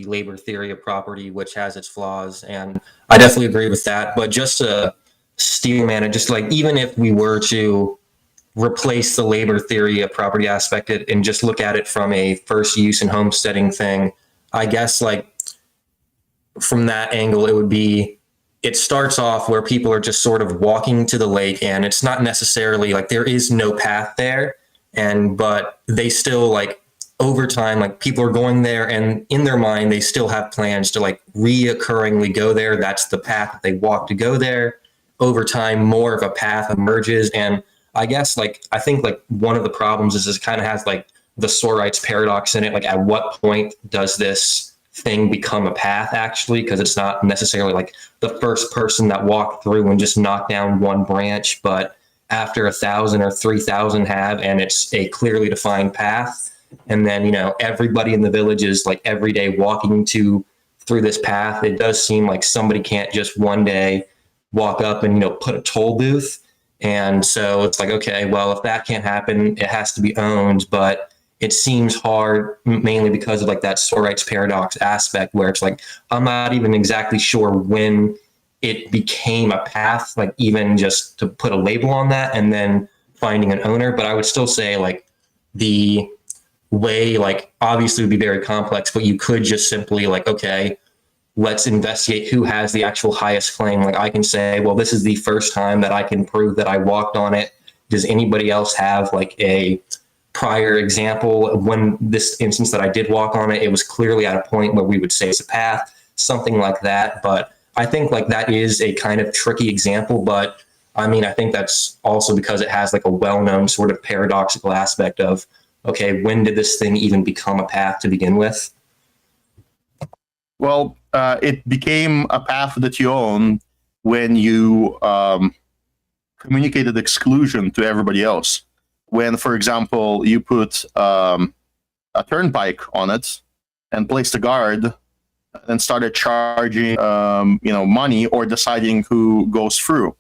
Speaker 4: labor theory of property, which has its flaws, and I definitely agree with that. But just to steel man it, just like even if we were to replace the labor theory of property aspect and just look at it from a first use and homesteading thing, I guess like from that angle, it would be it starts off where people are just sort of walking to the lake, and it's not necessarily like there is no path there, but they still like over time, like people are going there, and in their mind they still have plans to like reoccurringly go there. That's the path that they walk to go there. Over time, more of a path emerges, and I guess like I think like one of the problems is it kind of has like the Sorite's paradox in it. Like at what point does this thing become a path actually? Because it's not necessarily like the first person that walked through and just knocked down one branch, but after 1,000 or 3,000 have, and it's a clearly defined path. And then, everybody in the village is like every day walking through this path. It does seem like somebody can't just one day walk up and, put a toll booth. And so it's like, okay, well, if that can't happen, it has to be owned. But it seems hard mainly because of like that Sorite's paradox aspect where it's like, I'm not even exactly sure when it became a path, like even just to put a label on that and then finding an owner. But I would still say like the way, like obviously would be very complex, but you could just simply like, okay, let's investigate who has the actual highest claim. Like I can say, well, this is the first time that I can prove that I walked on it. Does anybody else have like a prior example of when this instance that I did walk on it, it was clearly at a point where we would say it's a path, something like that. But I think like that is a kind of tricky example, but I mean, I think that's also because it has like a well-known sort of paradoxical aspect of, okay, when did this thing even become a path to begin with?
Speaker 2: Well, it became a path that you own when you communicated exclusion to everybody else. When, for example, you put a turnpike on it and placed a guard and started charging, money or deciding who goes through.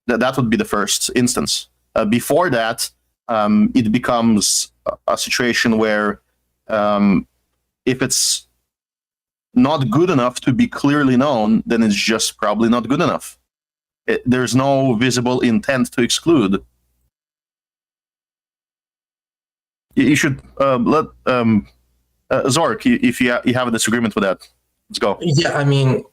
Speaker 2: That would be the first instance. Before that, it becomes a situation where if it's not good enough to be clearly known, then it's just probably not good enough. There's no visible intent to exclude. You should let Zork, if you have a disagreement with that, let's go.
Speaker 4: Yeah, I mean,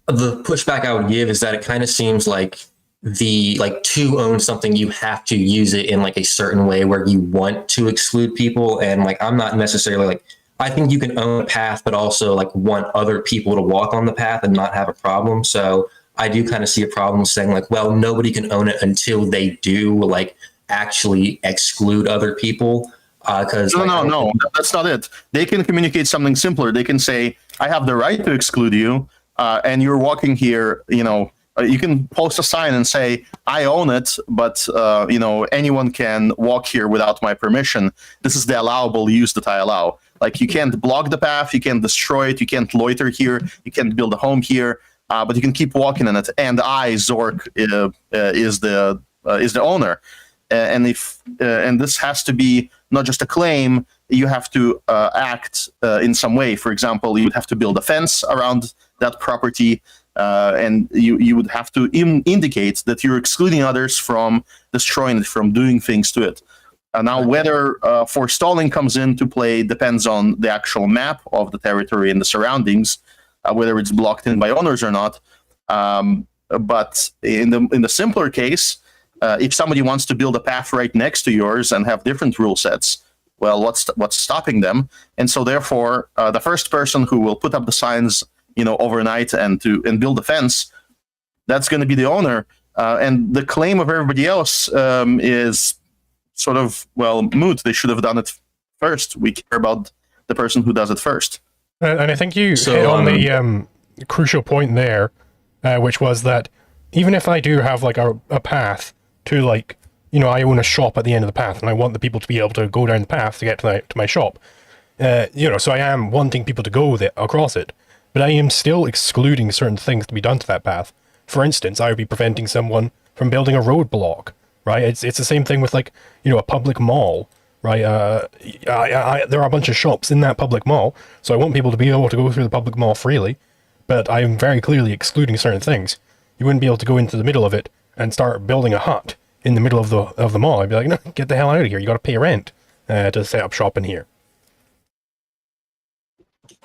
Speaker 4: the pushback I would give is that it kind of seems like to own something, you have to use it in like a certain way where you want to exclude people. And like, I'm not necessarily like, I think you can own a path, but also like want other people to walk on the path and not have a problem. So I do kind of see a problem saying like, well, nobody can own it until they do like actually exclude other people. Because
Speaker 2: no, that's not it. They can communicate something simpler. They can say, I have the right to exclude you, and you're walking here, you can post a sign and say, I own it, but anyone can walk here without my permission. This is the allowable use that I allow. Like, you can't block the path, you can't destroy it, you can't loiter here, you can't build a home here, but you can keep walking in it. And I, Zork, is the owner. And this has to be not just a claim. You have to act in some way. For example, you would have to build a fence around that property, and you would have to indicate that you're excluding others from destroying it, from doing things to it. Now, whether forestalling comes into play depends on the actual map of the territory and the surroundings, whether it's blocked in by owners or not. But in the simpler case, if somebody wants to build a path right next to yours and have different rule sets, well, what's stopping them? And so therefore, the first person who will put up the signs, overnight and build a fence, that's going to be the owner. And the claim of everybody else is sort of, moot. They should have done it first. We care about the person who does it first.
Speaker 1: And I think you hit on the crucial point there, which was that even if I do have like a path to like, I own a shop at the end of the path and I want the people to be able to go down the path to get to my shop, so I am wanting people to go across it, but I am still excluding certain things to be done to that path. For instance, I would be preventing someone from building a roadblock, right? It's the same thing with like, a public mall, right? There are a bunch of shops in that public mall, so I want people to be able to go through the public mall freely, but I am very clearly excluding certain things. You wouldn't be able to go into the middle of it and start building a hut in the middle of the mall. I'd be like, no, get the hell out of here. You got to pay rent to set up shop in here.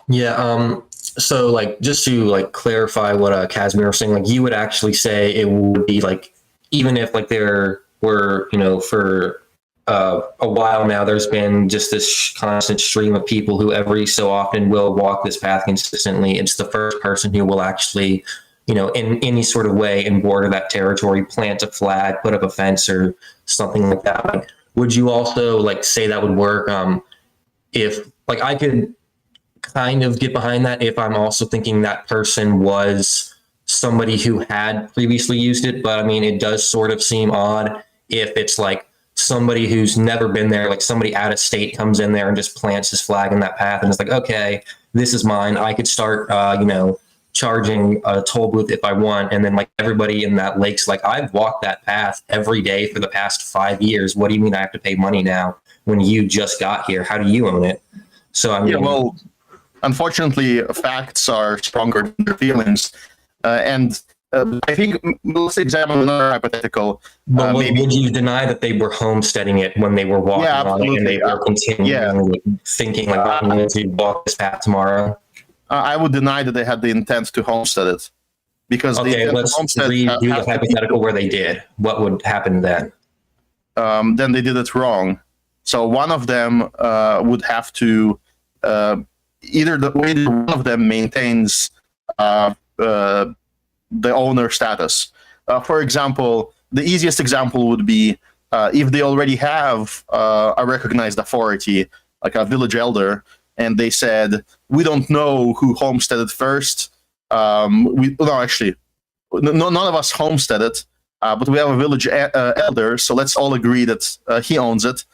Speaker 4: Yeah. So like, just to like clarify what Casimir was saying, like you would actually say it would be like, even if like there were, for a while now, there's been just this constant stream of people who every so often will walk this path consistently. It's the first person who will actually, in any sort of way and border that territory, plant a flag, put up a fence or something like that. Like, would you also like say that would work? If like I could kind of get behind that if I'm also thinking that person was somebody who had previously used it, but I mean, it does sort of seem odd if it's like somebody who's never been there, like somebody out of state comes in there and just plants his flag in that path and it's like, okay, this is mine. I could start, charging a toll booth if I want. And then like everybody in that lake's like, I've walked that path every day for the past 5 years. What do you mean I have to pay money now when you just got here? How do you own it? So I mean,
Speaker 2: unfortunately, facts are stronger than their feelings. And I think let's examine another hypothetical.
Speaker 4: But would you deny that they were homesteading it when they were walking on it and they were continuing thinking like, I'm going to walk this path tomorrow?
Speaker 2: I would deny that they had the intent to homestead it, because
Speaker 4: let's redo the hypothetical where they did. What would happen then?
Speaker 2: Then they did it wrong. So one of them would have to either the way that one of them maintains the owner status. For example, the easiest example would be if they already have a recognized authority, like a village elder, and they said, we don't know who homesteaded first. None of us homesteaded, but we have a village elder, so let's all agree that he owns it.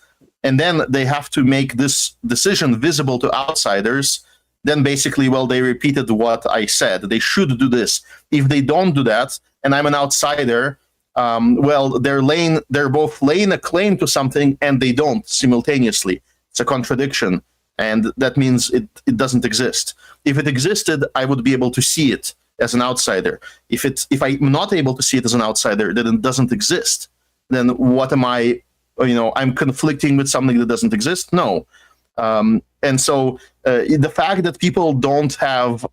Speaker 2: And then they have to make this decision visible to outsiders. Then basically, they repeated what I said. They should do this. If they don't do that, and I'm an outsider, well, they're both laying a claim to something and they don't simultaneously. It's a contradiction, and that means it doesn't exist. If it existed, I would be able to see it as an outsider. If I'm not able to see it as an outsider, then it doesn't exist. Then what am I? I'm conflicting with something that doesn't exist? No. And so the fact that people don't have,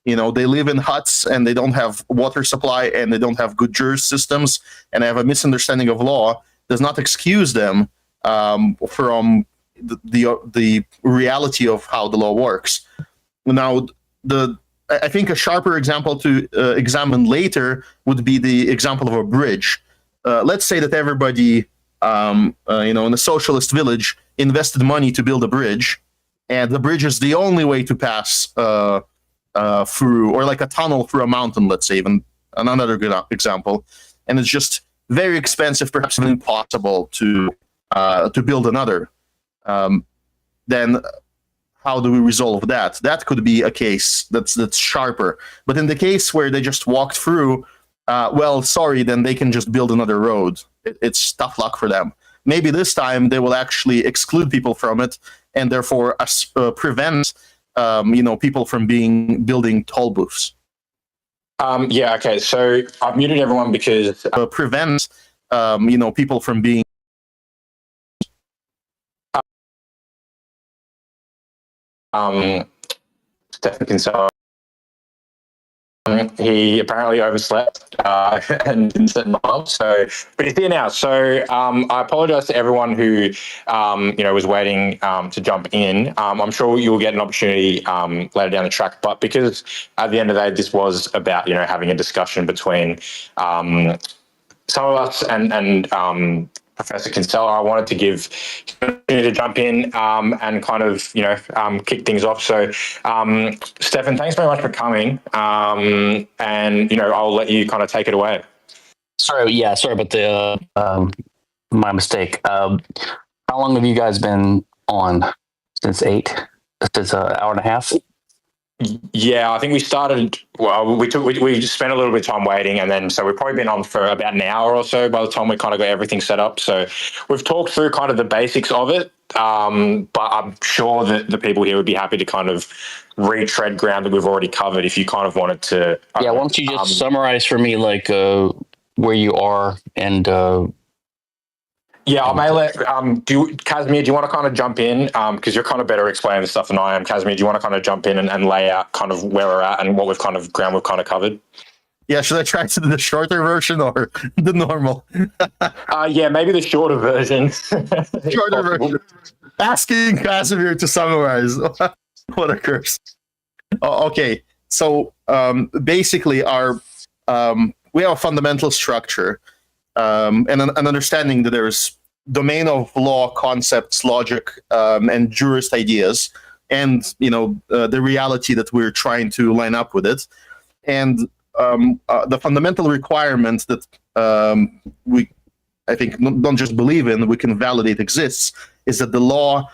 Speaker 2: they live in huts and they don't have water supply and they don't have good juris systems and have a misunderstanding of law does not excuse them from the reality of how the law works. Now, I think a sharper example to examine later would be the example of a bridge. Let's say that everybody, in a socialist village, invested money to build a bridge, and the bridge is the only way to pass through, or like a tunnel through a mountain, let's say, even another good example, and it's just very expensive, perhaps even impossible to build another. Then how do we resolve that? That could be a case that's sharper. But in the case where they just walked through, well, sorry, then they can just build another road. It's tough luck for them. Maybe this time they will actually exclude people from it and therefore prevent people from building toll booths.
Speaker 3: Yeah, okay. So I've muted everyone because
Speaker 2: prevent people from being
Speaker 3: Stefan Kinsella. He apparently overslept and didn't set an alarm. But he's here now. So I apologise to everyone who was waiting to jump in. I'm sure you'll get an opportunity later down the track. But because at the end of the day, this was about having a discussion between some of us and Professor Kinsella, I wanted to give to jump in and kind of kick things off. So Stefan, thanks very much for coming, and I'll let you kind of take it away.
Speaker 10: Sorry about the my mistake. How long have you guys been on? Since an hour and a half?
Speaker 3: Yeah, I think we started. Well, we just spent a little bit of time waiting, and then so we've probably been on for about an hour or so by the time we kind of got everything set up. So we've talked through kind of the basics of it, but I'm sure that the people here would be happy to kind of retread ground that we've already covered. If you kind of wanted to,
Speaker 10: why don't you just summarize for me, like where you are and.
Speaker 3: Yeah, I may let Casimir, do you want to kind of jump in? Because you're kind of better explaining the stuff than I am. Casimir, do you want to kind of jump in and lay out kind of where we're at and what we've kind of covered?
Speaker 2: Yeah, should I try to do the shorter version or the normal?
Speaker 3: Yeah, maybe the shorter version.
Speaker 2: Shorter version. Asking Casimir to summarize. What a curse. Okay, so basically we have a fundamental structure and an understanding that there's domain of law concepts, logic, and jurist ideas, and the reality that we're trying to line up with it. And the fundamental requirement that we, I think, don't just believe in, we can validate exists, is that the law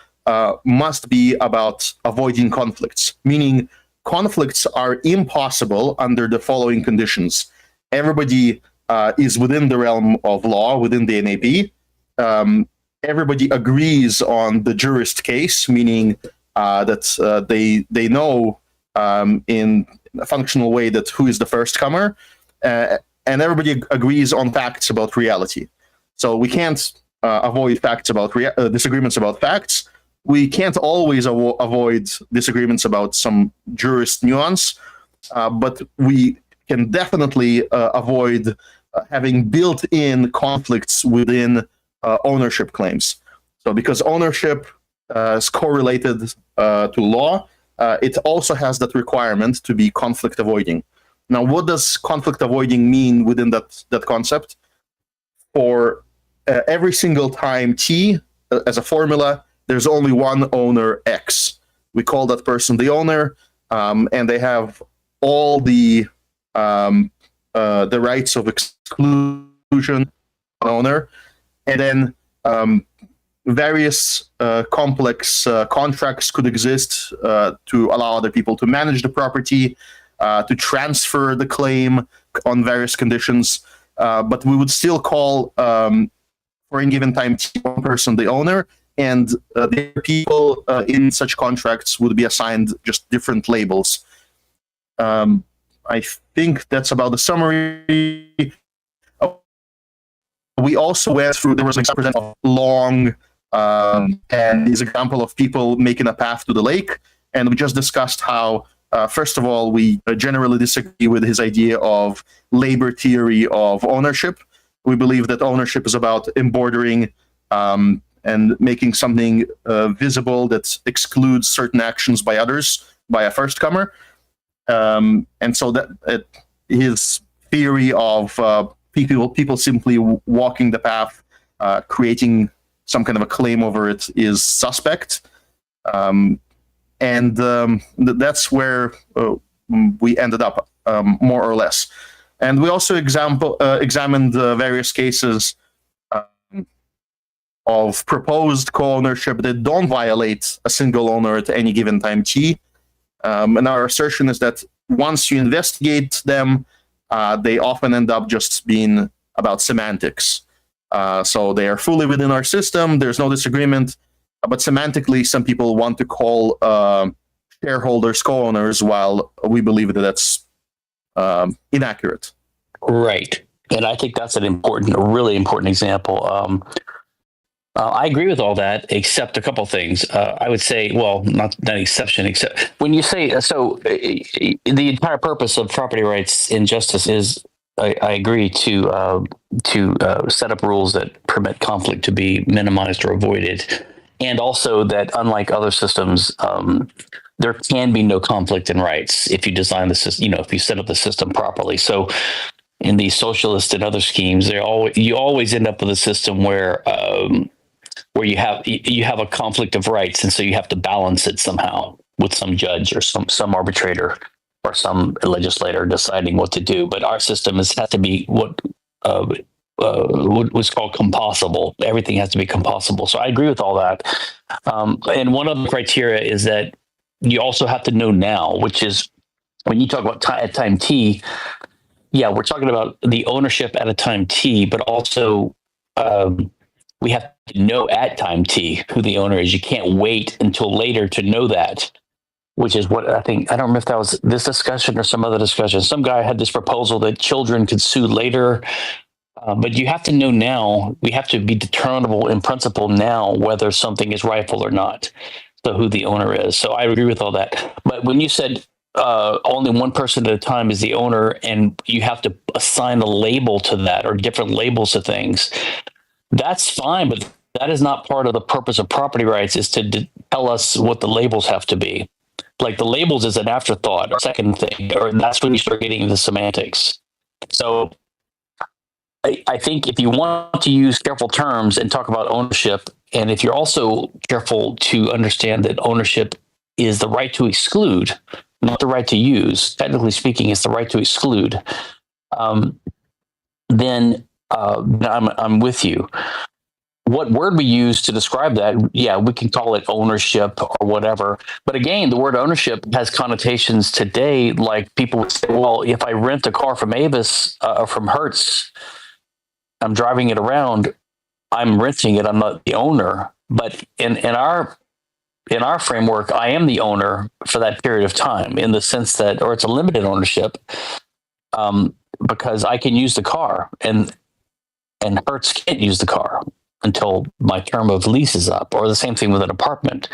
Speaker 2: must be about avoiding conflicts, meaning conflicts are impossible under the following conditions. Everybody is within the realm of law, within the NAP. Everybody agrees on the jurist case, meaning that they know in a functional way that who is the first comer, and everybody agrees on facts about reality. So we can't avoid facts about disagreements about facts. We can't always avoid disagreements about some jurist nuance, but we can definitely avoid having built-in conflicts within ownership claims. So because ownership is correlated to law, it also has that requirement to be conflict avoiding. Now, what does conflict avoiding mean within that concept? For every single time T, as a formula, there's only one owner X. We call that person the owner, and they have all the rights of exclusion owner, and then various complex contracts could exist to allow other people to manage the property, to transfer the claim on various conditions. but we would still call for any given time one person the owner, and the people in such contracts would be assigned just different labels. I think that's about the summary. We also went through, there was an example of long and his example of people making a path to the lake, and we just discussed how first of all, we generally disagree with his idea of labor theory of ownership. We believe that ownership is about embordering and making something visible that excludes certain actions by others, by a first comer. And so that his theory of people simply walking the path, creating some kind of a claim over it, is suspect. And that's where we ended up, more or less. And we also examined various cases of proposed co-ownership that don't violate a single owner at any given time t. And our assertion is that once you investigate them, they often end up just being about semantics. So they are fully within our system. There's no disagreement. But semantically, some people want to call shareholders co-owners, while we believe that that's inaccurate.
Speaker 10: Right. And I think that's a really important example. I agree with all that, except a couple things. I would say, well, not exception, except when you say, the entire purpose of property rights in justice is, I agree, to set up rules that permit conflict to be minimized or avoided. And also that, unlike other systems, there can be no conflict in rights if you design the system, if you set up the system properly. So in the socialist and other schemes, you always end up with a system where you have a conflict of rights, and so you have to balance it somehow with some judge or some arbitrator or some legislator deciding what to do. But our system has to be what was called compossible. Everything has to be compossible. So I agree with all that. And one of the criteria is that you also have to know now, which is when you talk about at time t. Yeah, we're talking about the ownership at a time t, but also we have to know at time t who the owner is. You can't wait until later to know that, which is what I think. I don't remember if that was this discussion or some other discussion. Some guy had this proposal that children could sue later. But you have to know now. We have to be determinable in principle now whether something is rightful or not. So who the owner is. So I agree with all that. But when you said only one person at a time is the owner, and you have to assign a label to that or different labels to things, that's fine. But that is not part of the purpose of property rights, is to tell us what the labels have to be. Like the labels is an afterthought or second thing, or that's when you start getting into semantics. So I think if you want to use careful terms and talk about ownership, and if you're also careful to understand that ownership is the right to exclude, not the right to use, technically speaking, it's the right to exclude, then I'm with you. What word we use to describe that, yeah, we can call it ownership or whatever. But again, the word ownership has connotations today, like people would say, well, if I rent a car from Avis or from Hertz, I'm driving it around, I'm renting it, I'm not the owner. But in our framework, I am the owner for that period of time, in the sense that, or it's a limited ownership, because I can use the car and Hertz can't use the car until my term of lease is up, or the same thing with an apartment.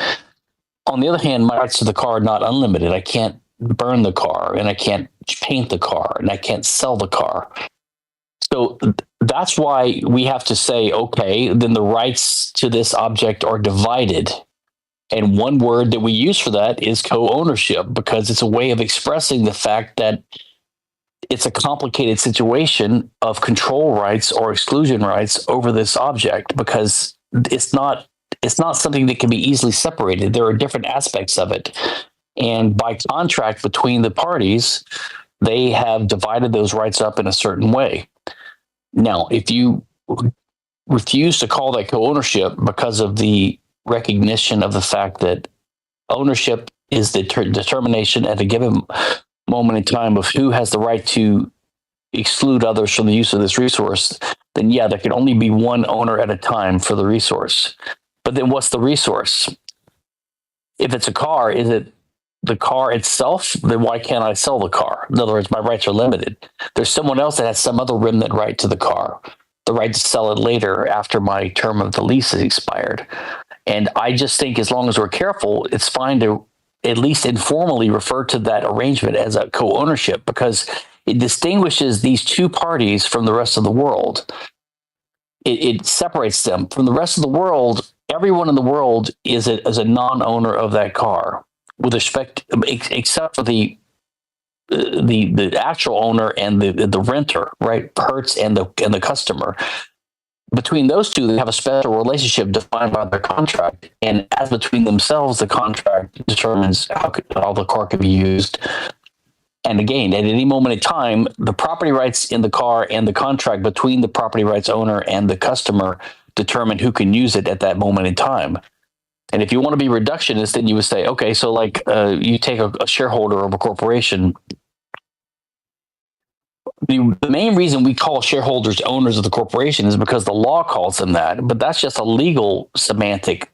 Speaker 10: On the other hand, my rights to the car are not unlimited. I can't burn the car, and I can't paint the car, and I can't sell the car. So that's why we have to say, okay, then the rights to this object are divided. And one word that we use for that is co-ownership, because it's a way of expressing the fact that it's a complicated situation of control rights or exclusion rights over this object, because it's not something that can be easily separated. There are different aspects of it. And by contract between the parties, they have divided those rights up in a certain way. Now, if you refuse to call that co-ownership because of the recognition of the fact that ownership is the determination at a given moment in time of who has the right to exclude others from the use of this resource, then yeah, there can only be one owner at a time for the resource. But then what's the resource? If it's a car, is it the car itself? Then why can't I sell the car? In other words, my rights are limited. There's someone else that has some other remnant right to the car, the right to sell it later after my term of the lease is expired. And I just think as long as we're careful, it's fine to at least informally refer to that arrangement as a co-ownership, because it distinguishes these two parties from the rest of the world. It separates them from the rest of the world. Everyone in the world is a non-owner of that car, with respect, except for the actual owner and the renter, right? Hertz and the customer. Between those two, they have a special relationship defined by their contract, and as between themselves, the contract determines how the car can be used. And again, at any moment in time, the property rights in the car and the contract between the property rights owner and the customer determine who can use it at that moment in time. And if you want to be reductionist, then you would say, okay, so like you take a shareholder of a corporation. The main reason we call shareholders owners of the corporation is because the law calls them that, but that's just a legal semantic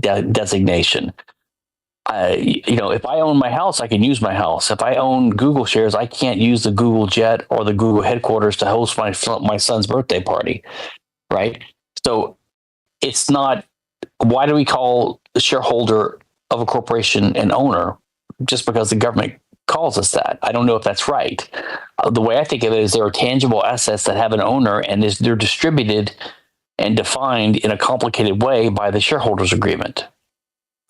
Speaker 10: designation. If I own my house, I can use my house. If I own Google shares, I can't use the Google jet or the Google headquarters to host my son's birthday party, right? So it's not. Why do we call the shareholder of a corporation an owner? Just because the government calls us that. I don't know if that's right. The way I think of it is there are tangible assets that have an owner, and they're distributed and defined in a complicated way by the shareholders agreement.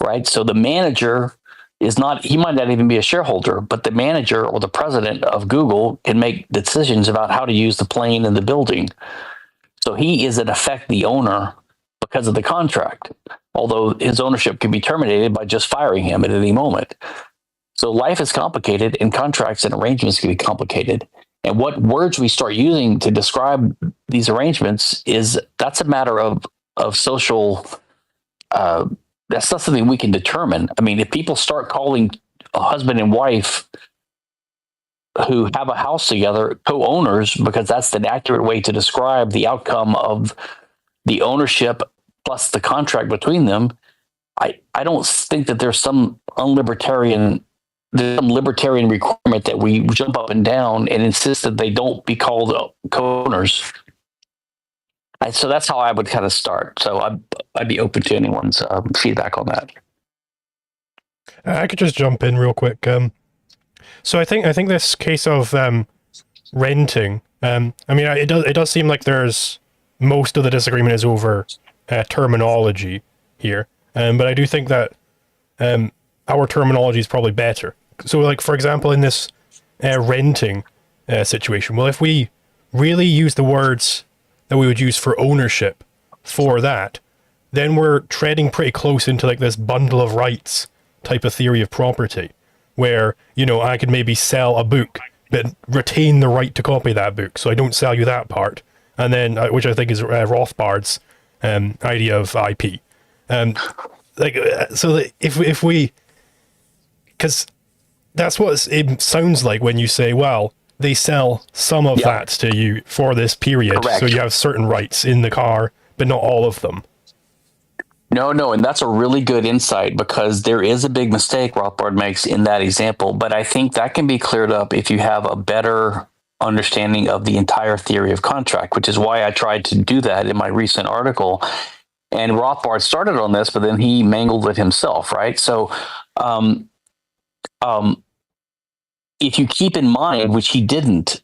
Speaker 10: Right. So the manager is not, he might not even be a shareholder, but the manager or the president of Google can make decisions about how to use the plane and the building. So he is in effect the owner because of the contract, although his ownership can be terminated by just firing him at any moment. So life is complicated, and contracts and arrangements can be complicated. And what words we start using to describe these arrangements that's a matter of social that's not something we can determine. I mean, if people start calling a husband and wife who have a house together co-owners, because that's the accurate way to describe the outcome of the ownership plus the contract between them, I don't think that there's some libertarian requirement that we jump up and down and insist that they don't be called co-owners. So that's how I would kind of start. So I'd be open to anyone's feedback on that.
Speaker 1: I could just jump in real quick. So I think this case of renting. I mean, it does seem like there's most of the disagreement is over terminology here, but I do think that our terminology is probably better. So, like for example, in this renting situation, well, if we really use the words that we would use for ownership for that, then we're treading pretty close into like this bundle of rights type of theory of property, where, I could maybe sell a book, but retain the right to copy that book, so I don't sell you that part. And then, which I think is Rothbard's idea of IP. So if we, because that's what it sounds like when you say, well, they sell some of that to you for this period.
Speaker 10: Correct.
Speaker 1: So you have certain rights in the car, but not all of them.
Speaker 10: No, and that's a really good insight, because there is a big mistake Rothbard makes in that example, but I think that can be cleared up if you have a better understanding of the entire theory of contract, which is why I tried to do that in my recent article. And Rothbard started on this, but then he mangled it himself, right? So if you keep in mind, which he didn't,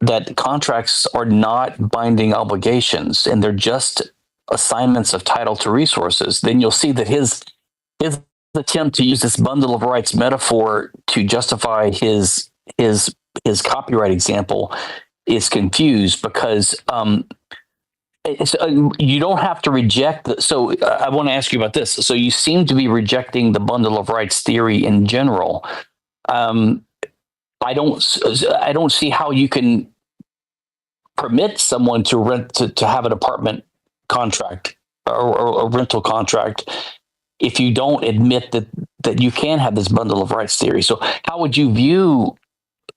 Speaker 10: that contracts are not binding obligations and they're just assignments of title to resources, then you'll see that his attempt to use this bundle of rights metaphor to justify his copyright example is confused, because you don't have to reject. So I want to ask you about this. So you seem to be rejecting the bundle of rights theory in general. I don't see how you can permit someone to rent to have an apartment contract or a rental contract if you don't admit that you can have this bundle of rights theory. So how would you view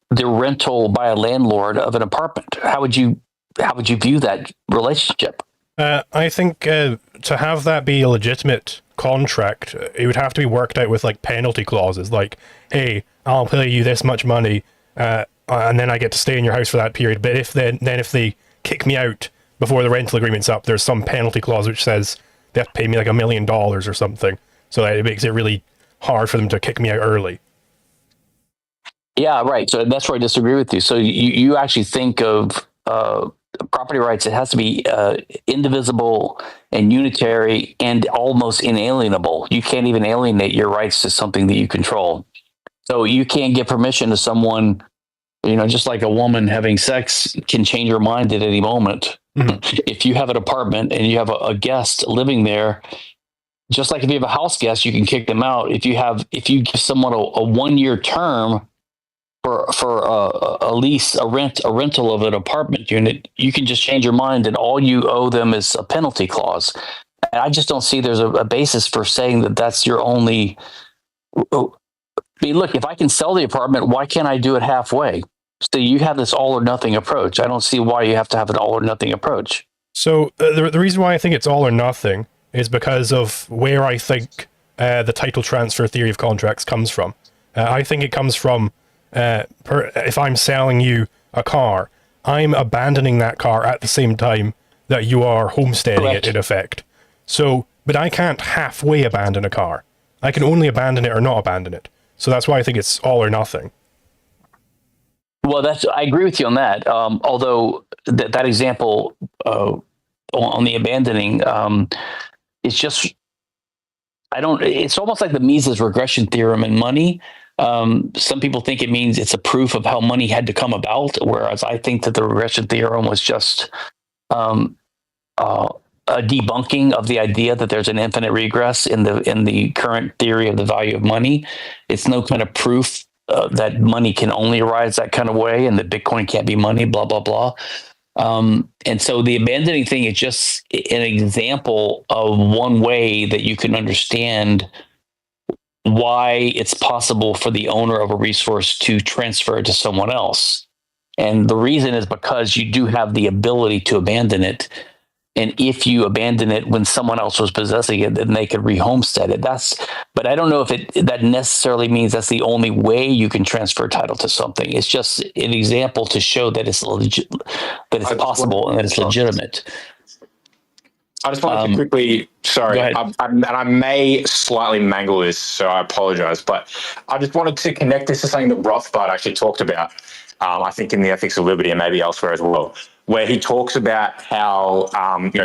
Speaker 10: the rental by a landlord of an apartment. How would you view that relationship?
Speaker 1: I think to have that be a legitimate contract, it would have to be worked out with like penalty clauses, like, hey, I'll pay you this much money, and then I get to stay in your house for that period. But if if they kick me out before the rental agreement's up, there's some penalty clause which says they have to pay me like $1 million or something. So that it makes it really hard for them to kick me out early.
Speaker 10: Yeah, right. So that's where I disagree with you. So you actually think of property rights, it has to be indivisible and unitary and almost inalienable. You can't even alienate your rights to something that you control. So you can't give permission to someone, just like a woman having sex can change her mind at any moment.
Speaker 1: Mm-hmm.
Speaker 10: If you have an apartment and you have a guest living there, just like if you have a house guest, you can kick them out. If you give someone a 1-year term for a lease, a rental of an apartment unit, you can just change your mind, and all you owe them is a penalty clause. And I just don't see there's a basis for saying that that's your only. I mean, look, if I can sell the apartment, why can't I do it halfway? So you have this all or nothing approach. I don't see why you have to have an all or nothing approach.
Speaker 1: So the reason why I think it's all or nothing is because of where I think the title transfer theory of contracts comes from. I think it comes from if I'm selling you a car, I'm abandoning that car at the same time that you are homesteading
Speaker 10: Correct.
Speaker 1: it, in effect. So, but I can't halfway abandon a car. I can only abandon it or not abandon it. So that's why I think it's all or nothing.
Speaker 10: Well, I agree with you on that. Although that example on the abandoning, it's just, it's almost like the Mises regression theorem in money. Some people think it means it's a proof of how money had to come about, whereas I think that the regression theorem was just a debunking of the idea that there's an infinite regress in the current theory of the value of money. It's no kind of proof that money can only arise that kind of way, and that Bitcoin can't be money, blah, blah, blah. And so the abandoning thing is just an example of one way that you can understand why it's possible for the owner of a resource to transfer it to someone else. And the reason is because you do have the ability to abandon it. And if you abandon it when someone else was possessing it, then they could re-homestead it. But I don't know if that necessarily means that's the only way you can transfer title to something. It's just an example to show that it's possible and that it's legitimate.
Speaker 3: I just wanted to quickly, sorry, and I may slightly mangle this, so I apologize, but I just wanted to connect this to something that Rothbard actually talked about, I think in the Ethics of Liberty and maybe elsewhere as well, where he talks about how,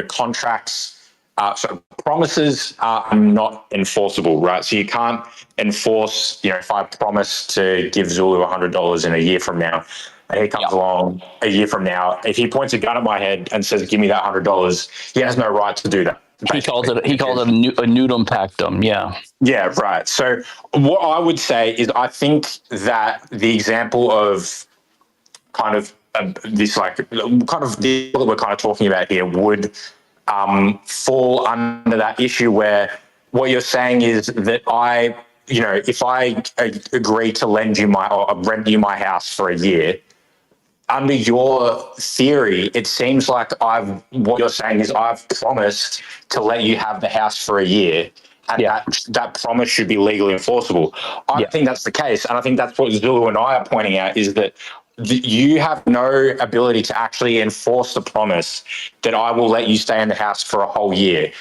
Speaker 3: contracts, so promises are not enforceable, right? So you can't enforce, if I promise to give Zulu $100 in a year from now, and he comes along a year from now, if he points a gun at my head and says, give me that $100, he has no right to do that.
Speaker 10: He called it a nudum pactum. Yeah.
Speaker 3: Yeah, right. So what I would say is I think that the example of kind of this, like, kind of the that we're kind of talking about here would fall under that issue where what you're saying is that if I agree to lend you or rent you my house for a year, under your theory, it seems like what you're saying is I've promised to let you have the house for a year, and that promise should be legally enforceable. I don't think that's the case, and I think that's what Zulu and I are pointing out, is that you have no ability to actually enforce the promise that I will let you stay in the house for a whole year.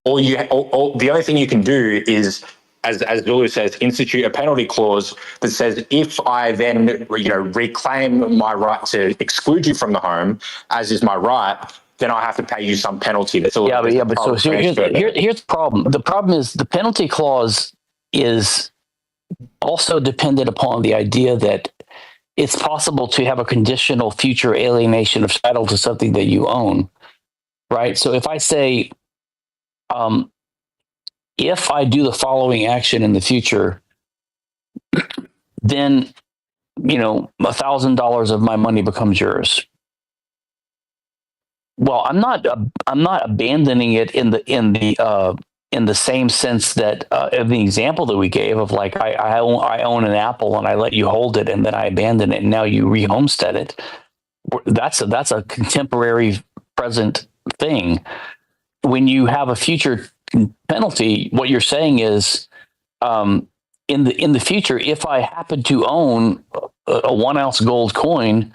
Speaker 3: The only thing you can do is, as Zulu says, institute a penalty clause that says if I then reclaim my right to exclude you from the home, as is my right, then I have to pay you some penalty. But so here's
Speaker 10: the problem. The problem is the penalty clause is also dependent upon the idea that it's possible to have a conditional future alienation of title to something that you own, right? So if I say, if I do the following action in the future, then $1,000 of my money becomes yours. Well, I'm not abandoning it in the in the same sense that of the example that we gave of like I own an apple and I let you hold it and then I abandon it and now you re-homestead it. That's a contemporary present thing. When you have a future penalty, what you're saying is in the future, if I happen to own a 1 ounce gold coin,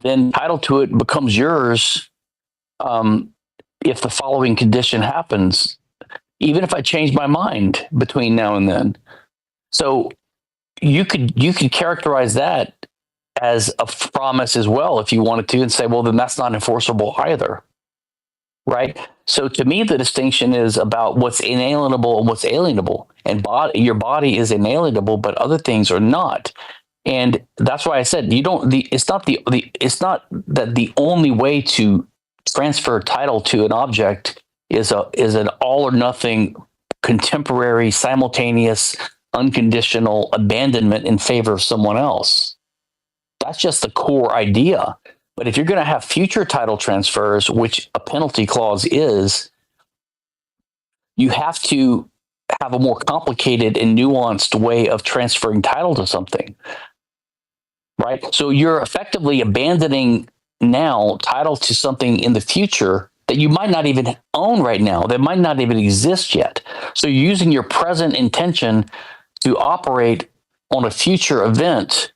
Speaker 10: then title to it becomes yours if the following condition happens, even if I change my mind between now and then. So you could characterize that as a promise as well if you wanted to, and say, well, then that's not enforceable either, right? So to me, the distinction is about what's inalienable and what's alienable, and your body is inalienable, but other things are not. And that's why I said it's not that the only way to transfer title to an object is an all or nothing, contemporary, simultaneous, unconditional abandonment in favor of someone else. That's just the core idea. But if you're going to have future title transfers, which a penalty clause is, you have to have a more complicated and nuanced way of transferring title to something. Right? So you're effectively abandoning now title to something in the future that you might not even own right now, that might not even exist yet. So you're using your present intention to operate on a future event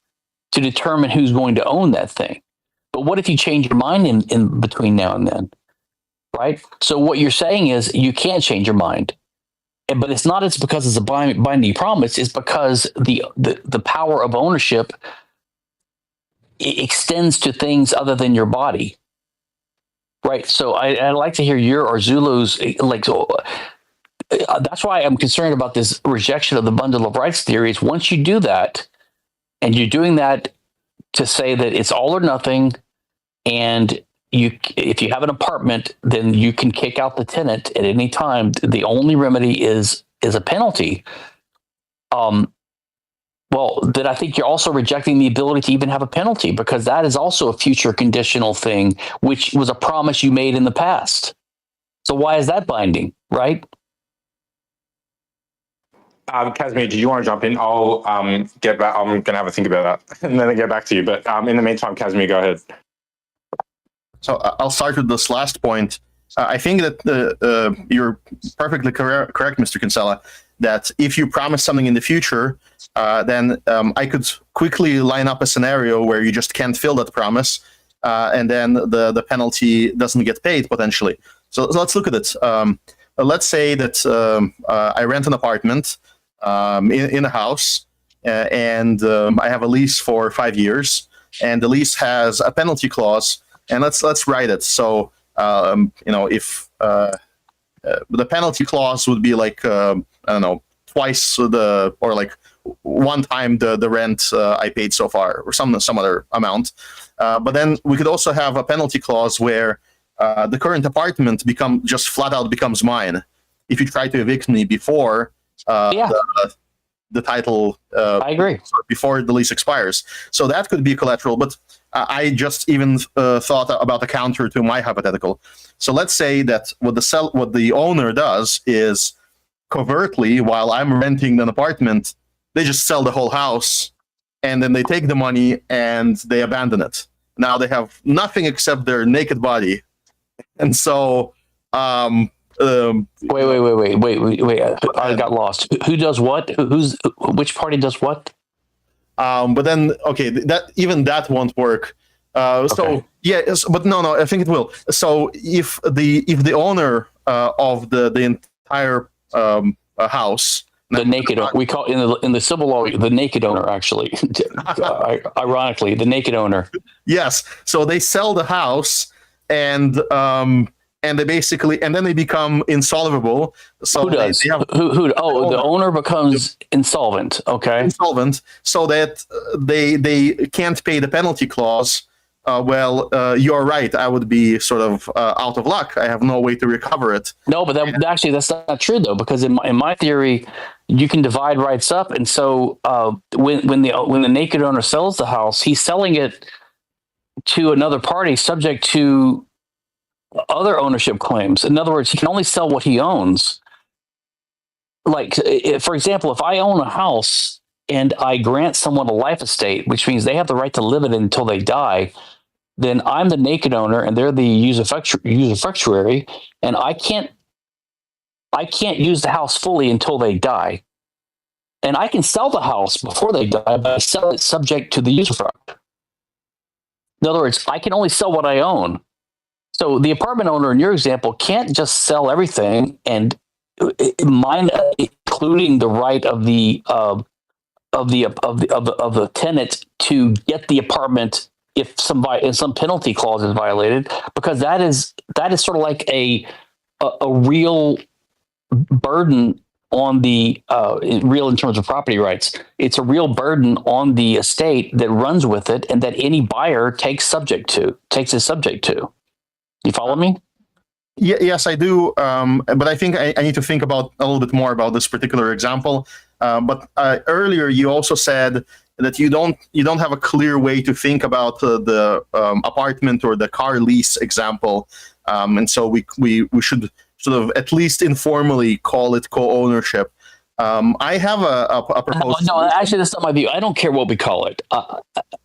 Speaker 10: to determine who's going to own that thing. But what if you change your mind in between now and then? Right? So what you're saying is you can't change your mind. But it's not because it's a binding promise, it's because the power of ownership extends to things other than your body, right? So I'd like to hear your or Zulu's that's why I'm concerned about this rejection of the bundle of rights theories. Once you do that, and you're doing that to say that it's all or nothing, and if you have an apartment, then you can kick out the tenant at any time. The only remedy is a penalty. Well, then I think you're also rejecting the ability to even have a penalty, because that is also a future conditional thing, which was a promise you made in the past. So why is that binding, right?
Speaker 3: Casimir, do you want to jump in? I'll get back. I'm going to have a think about that and then I'll get back to you. But in the meantime, Casimir, go ahead.
Speaker 2: So I'll start with this last point. I think that you're perfectly correct, Mr. Kinsella, that if you promise something in the future, then I could quickly line up a scenario where you just can't fill that promise, and then the penalty doesn't get paid potentially. So let's look at it. Let's say that I rent an apartment in a house, and I have a lease for 5 years, and the lease has a penalty clause, and let's write it. So if the penalty clause would be like I don't know, twice or like one time the rent I paid so far, or some other amount. But then we could also have a penalty clause where the current apartment just flat out becomes mine if you try to evict me before the title.
Speaker 10: I agree.
Speaker 2: Before the lease expires. So that could be collateral, but I just even thought about the counter to my hypothetical. So let's say that what the owner does is covertly, while I'm renting an apartment, they just sell the whole house, and then they take the money and they abandon it. Now they have nothing except their naked body, and so
Speaker 10: wait! I got lost. Who does what? Which party does what?
Speaker 2: But then, okay, that won't work. So yeah, but no, I think it will. So if the owner of the entire house,
Speaker 10: the naked owner, we call in the civil law the naked owner, actually. Ironically, the naked owner.
Speaker 2: Yes. So they sell the house, and they basically, and then they become insolvable. So
Speaker 10: who does? Who? Oh, the owner becomes insolvent. Okay.
Speaker 2: Insolvent, so that they can't pay the penalty clause. You're right. I would be sort of out of luck. I have no way to recover it.
Speaker 10: No, but that's not true though, because in my theory, you can divide rights up, and so when the naked owner sells the house, he's selling it to another party, subject to other ownership claims. In other words, he can only sell what he owns. like, for example, if I own a house and I grant someone a life estate, which means they have the right to live in it until they die, then I'm the naked owner and they're the usufructuary, and I can't use the house fully until they die. And I can sell the house before they die, but I sell it subject to the usufruct. In other words, I can only sell what I own. So the apartment owner in your example can't just sell everything and mine, including the right of the tenant to get the apartment if some penalty clause is violated, because that is sort of like a real burden on the real in terms of property rights. It's a real burden on the estate that runs with it, and that any buyer takes it subject to. You follow me?
Speaker 2: Yes, I do. But I think I need to think about a little bit more about this particular example. But earlier you also said that you don't have a clear way to think about the apartment or the car lease example, and so we should sort of at least informally call it co-ownership. I have a proposal.
Speaker 10: No, actually, that's not my view. I don't care what we call it.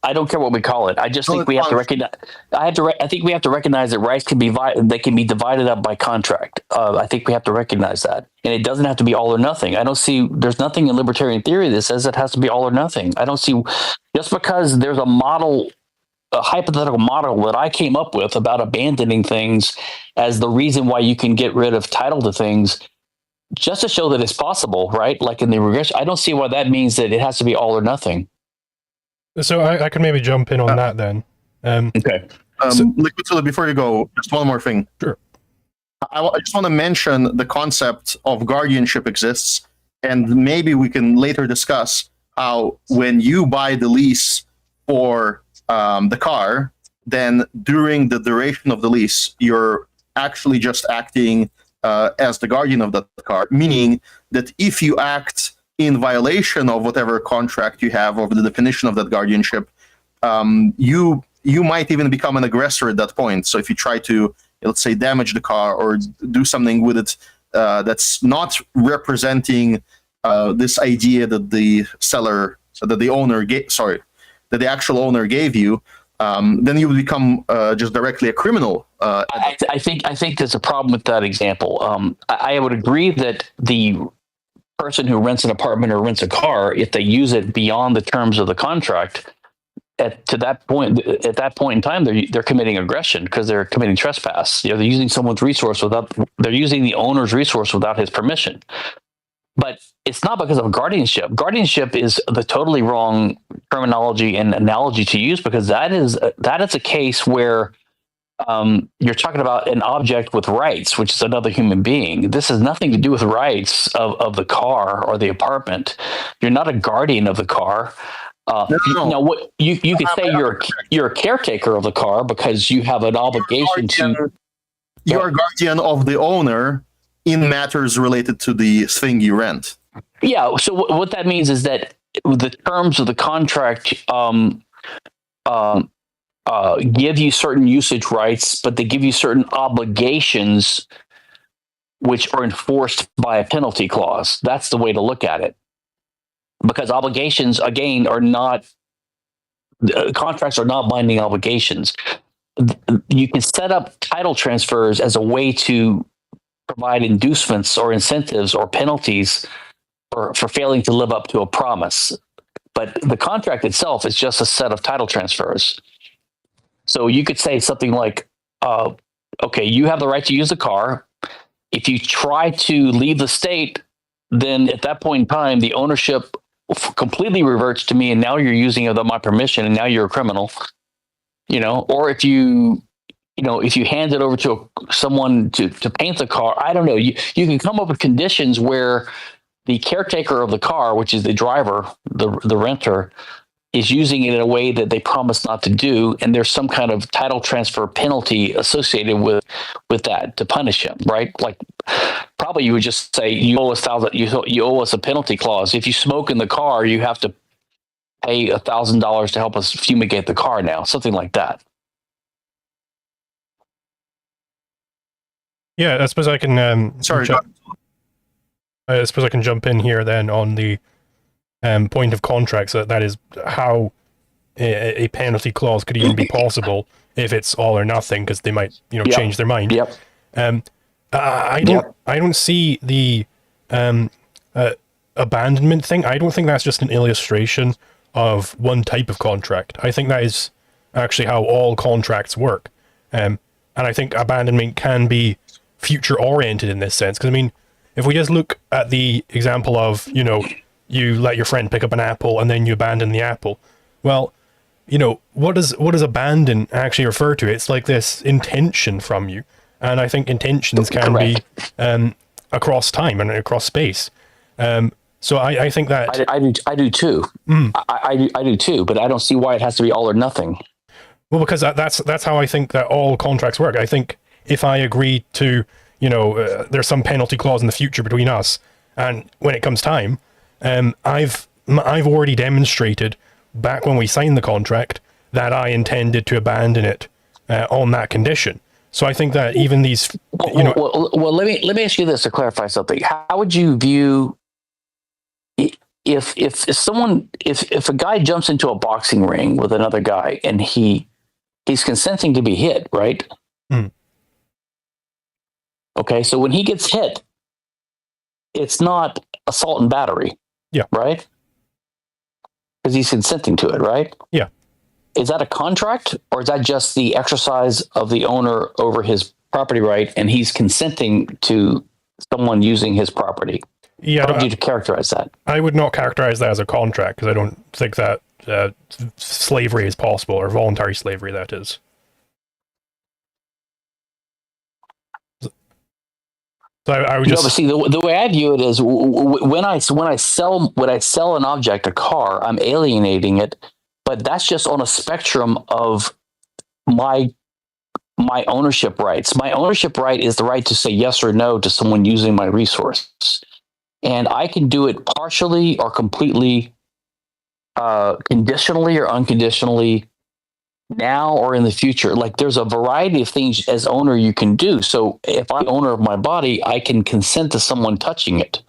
Speaker 10: I don't care what we call it. I just think we have to recognize. I think we have to recognize that rights can be divided up by contract. I think we have to recognize that, and it doesn't have to be all or nothing. I don't see. There's nothing in libertarian theory that says it has to be all or nothing. I don't see, just because there's a hypothetical model that I came up with about abandoning things as the reason why you can get rid of title to things, just to show that it's possible, right? Like in the regression, I don't see why that means that it has to be all or nothing.
Speaker 1: So I could maybe jump in on that then.
Speaker 10: Okay.
Speaker 2: Liquid Solid, before you go, just one more thing.
Speaker 1: Sure.
Speaker 2: I just want to mention the concept of guardianship exists, and maybe we can later discuss how when you buy the lease for the car, then during the duration of the lease, you're actually just acting as the guardian of that car, meaning that if you act in violation of whatever contract you have or the definition of that guardianship, you might even become an aggressor at that point. So if you try to, let's say, damage the car or do something with it that's not representing this idea that the actual owner gave you, then you would become just directly a criminal.
Speaker 10: I think there's a problem with that example. I would agree that the person who rents an apartment or rents a car, if they use it beyond the terms of the contract, at that point in time, they're committing aggression because they're committing trespass. They're using someone's resource they're using the owner's resource without his permission. But it's not because of guardianship. Guardianship is the totally wrong terminology and analogy to use, because that is a case where you're talking about an object with rights, which is another human being. This has nothing to do with rights of the car or the apartment. You're not a guardian of the car.
Speaker 2: No.
Speaker 10: What you could say you're a caretaker of the car because you have an obligation to.
Speaker 2: You're a guardian of the owner in matters related to the thing you rent.
Speaker 10: Yeah. So what that means is that the terms of the contract give you certain usage rights, but they give you certain obligations which are enforced by a penalty clause. That's the way to look at it. Because obligations, again, contracts are not binding obligations. You can set up title transfers as a way to provide inducements or incentives or penalties for failing to live up to a promise. But the contract itself is just a set of title transfers. So you could say something like, okay, you have the right to use the car. If you try to leave the state, then at that point in time, the ownership completely reverts to me, and now you're using it without my permission, and now you're a criminal. Or if you hand it over to someone to paint the car, I don't know. You can come up with conditions where the caretaker of the car, which is the driver, the renter, is using it in a way that they promise not to do, and there's some kind of title transfer penalty associated with that to punish him, right? Like, probably you would just say you owe us you owe us a penalty clause. If you smoke in the car, you have to pay $1,000 to help us fumigate the car now, something like that.
Speaker 1: Yeah, I suppose I can.
Speaker 2: Sorry.
Speaker 1: I suppose I can jump in here then on the point of contracts. That is how a penalty clause could even be possible if it's all or nothing, because they might, change their mind.
Speaker 10: Yep.
Speaker 1: I don't see the abandonment thing. I don't think that's just an illustration of one type of contract. I think that is actually how all contracts work. And I think abandonment can be future oriented in this sense. Because, I mean, if we just look at the example of, you let your friend pick up an apple and then you abandon the apple. Well, what does abandon actually refer to? It's like this intention from you. And I think intentions can be across time and across space. So I think that
Speaker 10: I do too. I do too, but I don't see why it has to be all or nothing.
Speaker 1: Well, because that's how I think that all contracts work. I think if I agree to, there's some penalty clause in the future between us, and when it comes time, I've already demonstrated back when we signed the contract that I intended to abandon it on that condition. So I think that even these,
Speaker 10: well, let me ask you this to clarify something. How would you view if a guy jumps into a boxing ring with another guy and he's consenting to be hit, right? Okay, so when he gets hit, it's not assault and battery.
Speaker 1: Yeah.
Speaker 10: Right? Because he's consenting to it, right?
Speaker 1: Yeah.
Speaker 10: Is that a contract, or is that just the exercise of the owner over his property right, and he's consenting to someone using his property?
Speaker 1: Yeah.
Speaker 10: How would you characterize that?
Speaker 1: I would not characterize that as a contract, because I don't think that slavery is possible, or voluntary slavery, that is. So I would just...
Speaker 10: No, but see, the way I view it is when I sell an object, a car, I'm alienating it, but that's just on a spectrum of my ownership rights. My ownership right is the right to say yes or no to someone using my resource, and I can do it partially or completely, conditionally or unconditionally, now or in the future. Like, there's a variety of things as owner you can do. So if I'm owner of my body, I can consent to someone touching it,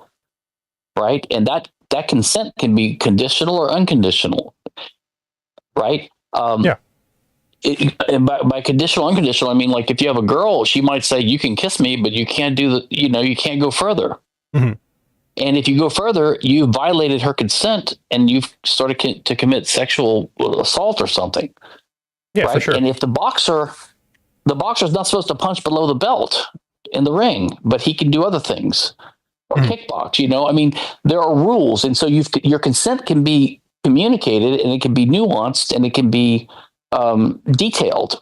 Speaker 10: right? And that consent can be conditional or unconditional, right?
Speaker 1: Yeah.
Speaker 10: And by conditional, unconditional, I mean, like, if you have a girl, she might say, you can kiss me, but you can't do you can't go further.
Speaker 1: Mm-hmm.
Speaker 10: And if you go further, you violated her consent and you've started to commit sexual assault or something.
Speaker 1: Yeah,
Speaker 10: right?
Speaker 1: for sure.
Speaker 10: And if the boxer's not supposed to punch below the belt in the ring, but he can do other things, or kickbox. I mean, there are rules, and so your consent can be communicated, and it can be nuanced, and it can be detailed.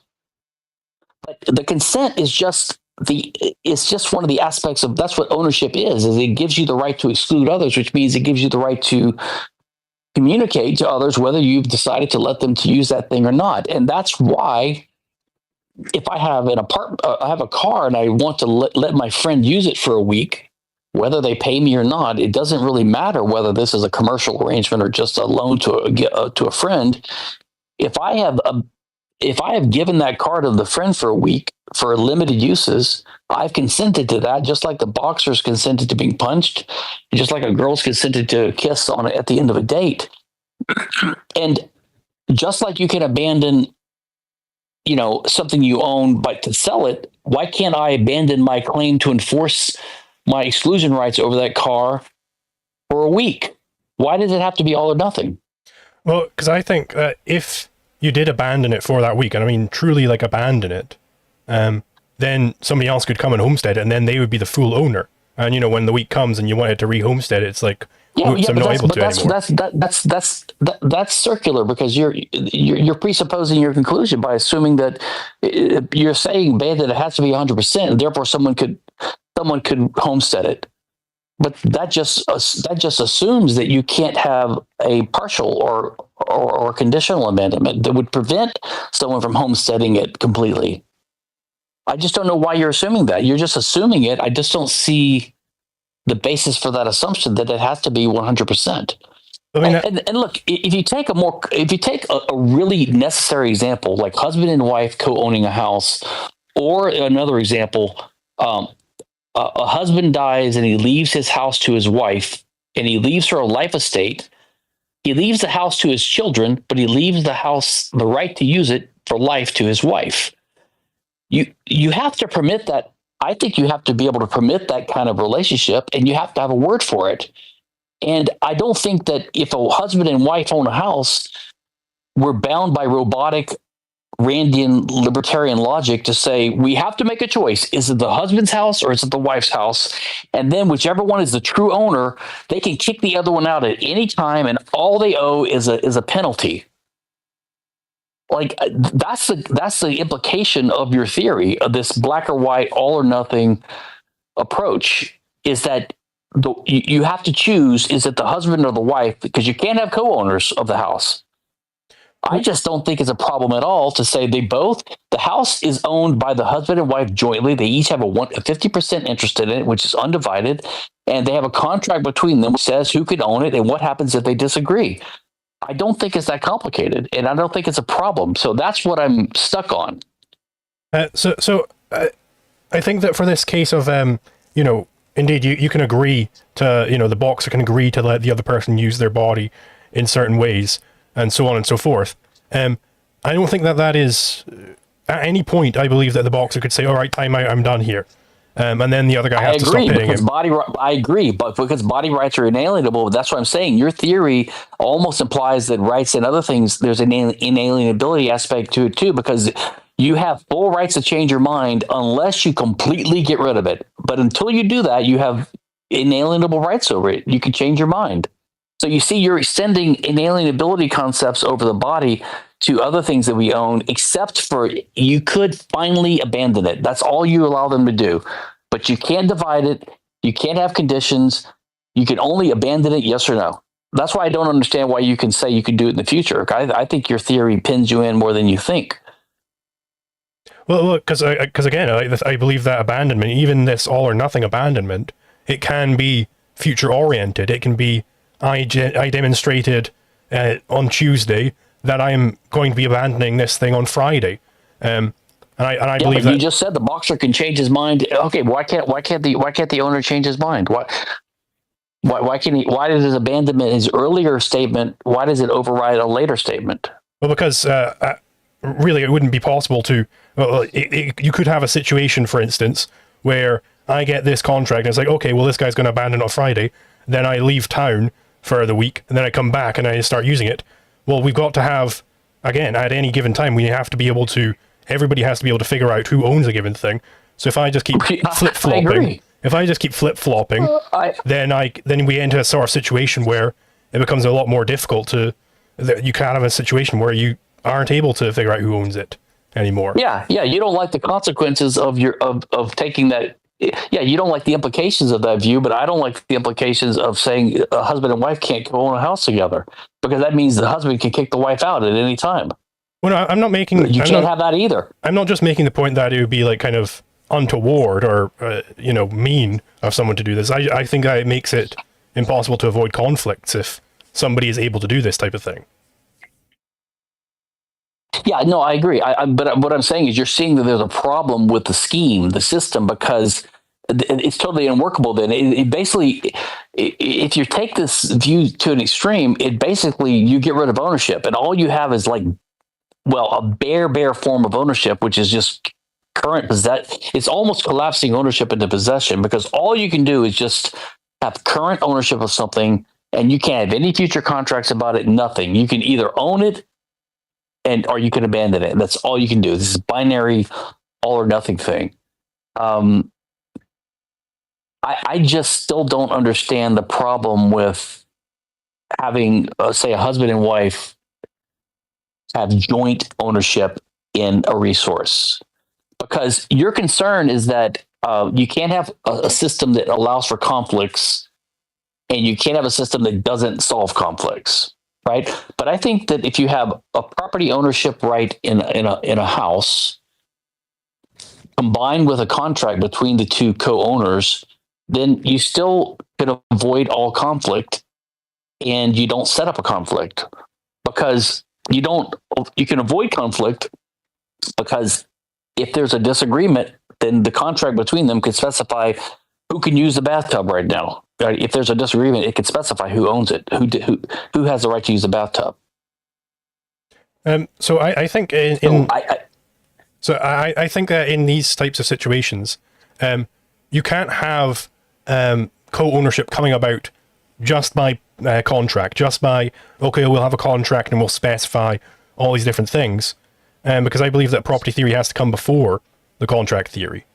Speaker 10: But the consent is just one of the aspects of that's what ownership is it gives you the right to exclude others, which means it gives you the right to communicate to others whether you've decided to let them to use that thing or not. And that's why if I have an apartment, I have a car, and I want to let my friend use it for a week, whether they pay me or not, it doesn't really matter whether this is a commercial arrangement or just a loan to a friend. If I have given that car to the friend for a week for limited uses, I've consented to that, just like the boxer's consented to being punched, just like a girl's consented to a kiss at the end of a date. And just like you can abandon, something you own, but to sell it, why can't I abandon my claim to enforce my exclusion rights over that car for a week? Why does it have to be all or nothing?
Speaker 1: Well, because I think that if you did abandon it for that week, and I mean truly like abandon it, then somebody else could come and homestead it, and then they would be the full owner. And when the week comes and you wanted to re-homestead it, it's like, oops, I'm not able to anymore.
Speaker 10: That's circular, because you're presupposing your conclusion by assuming that you're saying, that it has to be 100%, and therefore someone could homestead it. But that just assumes that you can't have a partial or conditional abandonment that would prevent someone from homesteading it completely. I just don't know why you're assuming that. You're just assuming it. I just don't see the basis for that assumption that it has to be 100%. I mean, and look, if you take a really necessary example, like husband and wife co-owning a house, or another example, a husband dies and he leaves his house to his wife, and he leaves her a life estate. He leaves the house to his children, but he leaves the house, the right to use it for life, to his wife. You have to permit that. I think you have to be able to permit that kind of relationship, and you have to have a word for it. And I don't think that if a husband and wife own a house, we're bound by robotic Randian libertarian logic to say we have to make a choice. Is it the husband's house or is it the wife's house? And then whichever one is the true owner, they can kick the other one out at any time, and all they owe is a penalty. Like that's the implication of your theory of this black or white, all or nothing approach, is that you have to choose, is it the husband or the wife, because you can't have co-owners of the house. I just don't think it's a problem at all to say the house is owned by the husband and wife jointly. They each have a 50% interest in it, which is undivided. And they have a contract between them which says who can own it and what happens if they disagree. I don't think it's that complicated, and I don't think it's a problem. So that's what I'm stuck on.
Speaker 1: So I think that for this case of, indeed, you can agree to, the boxer can agree to let the other person use their body in certain ways, and so on and so forth. I don't think that is, at any point, I believe that the boxer could say, all right, time out, I'm done here. And then the other guy has to stop hitting him.
Speaker 10: I agree, but because body rights are inalienable, that's what I'm saying. Your theory almost implies that rights and other things, there's an inalienability aspect to it too, because you have full rights to change your mind unless you completely get rid of it. But until you do that, you have inalienable rights over it. You can change your mind. So you see, you're extending inalienability concepts over the body to other things that we own, except for you could finally abandon it. That's all you allow them to do. But you can't divide it. You can't have conditions. You can only abandon it, yes or no. That's why I don't understand why you can say you can do it in the future. I think your theory pins you in more than you think.
Speaker 1: Well, look, because again, I believe that abandonment, even this all or nothing abandonment, it can be future oriented. It can be, I demonstrated on Tuesday that I am going to be abandoning this thing on Friday, and I believe that
Speaker 10: you just said the boxer can change his mind. Okay, why can't the owner change his mind? Why can he? Why does his abandonment, his earlier statement, why does it override a later statement?
Speaker 1: Well, because really, it wouldn't be possible to. You could have a situation, for instance, where I get this contract and it's like, okay, well, this guy's going to abandon on Friday. Then I leave town for the week, and then I come back and I start using it. Well, we've got to have, again, at any given time, we have to be able to. Everybody has to be able to figure out who owns a given thing. So if I just keep flip-flopping, then we enter a sort of situation where it becomes a lot more difficult to. You can't have a situation where you aren't able to figure out who owns it anymore.
Speaker 10: Yeah. You don't like the consequences of taking that. Yeah, you don't like the implications of that view, but I don't like the implications of saying a husband and wife can't own a house together, because that means the husband can kick the wife out at any time.
Speaker 1: Well, no, I'm not making.
Speaker 10: You can't have that either.
Speaker 1: I'm not just making the point that it would be like kind of untoward or mean of someone to do this. I think that it makes it impossible to avoid conflicts if somebody is able to do this type of thing.
Speaker 10: Yeah, no, I agree. But what I'm saying is you're seeing that there's a problem with the scheme, the system, because it's totally unworkable then. It basically, if you take this view to an extreme, it basically, you get rid of ownership, and all you have is a bare form of ownership, which is just current possession. It's almost collapsing ownership into possession, because all you can do is just have current ownership of something, and you can't have any future contracts about it, nothing. You can either own it or you can abandon it. That's all you can do. This is binary, all or nothing thing. I just still don't understand the problem with having, say, a husband and wife have joint ownership in a resource. Because your concern is that you can't have a system that allows for conflicts, and you can't have a system that doesn't solve conflicts. Right, but I think that if you have a property ownership right in a house, combined with a contract between the two co-owners, then you still can avoid all conflict, and you don't set up a conflict, because you can avoid conflict, because if there's a disagreement, then the contract between them could specify who can use the bathtub right now. If there's a disagreement, it can specify who owns it, who has the right to use the bathtub.
Speaker 1: So I think I think that in these types of situations, you can't have co-ownership coming about just by contract, just by, okay, we'll have a contract and we'll specify all these different things, because I believe that property theory has to come before the contract theory.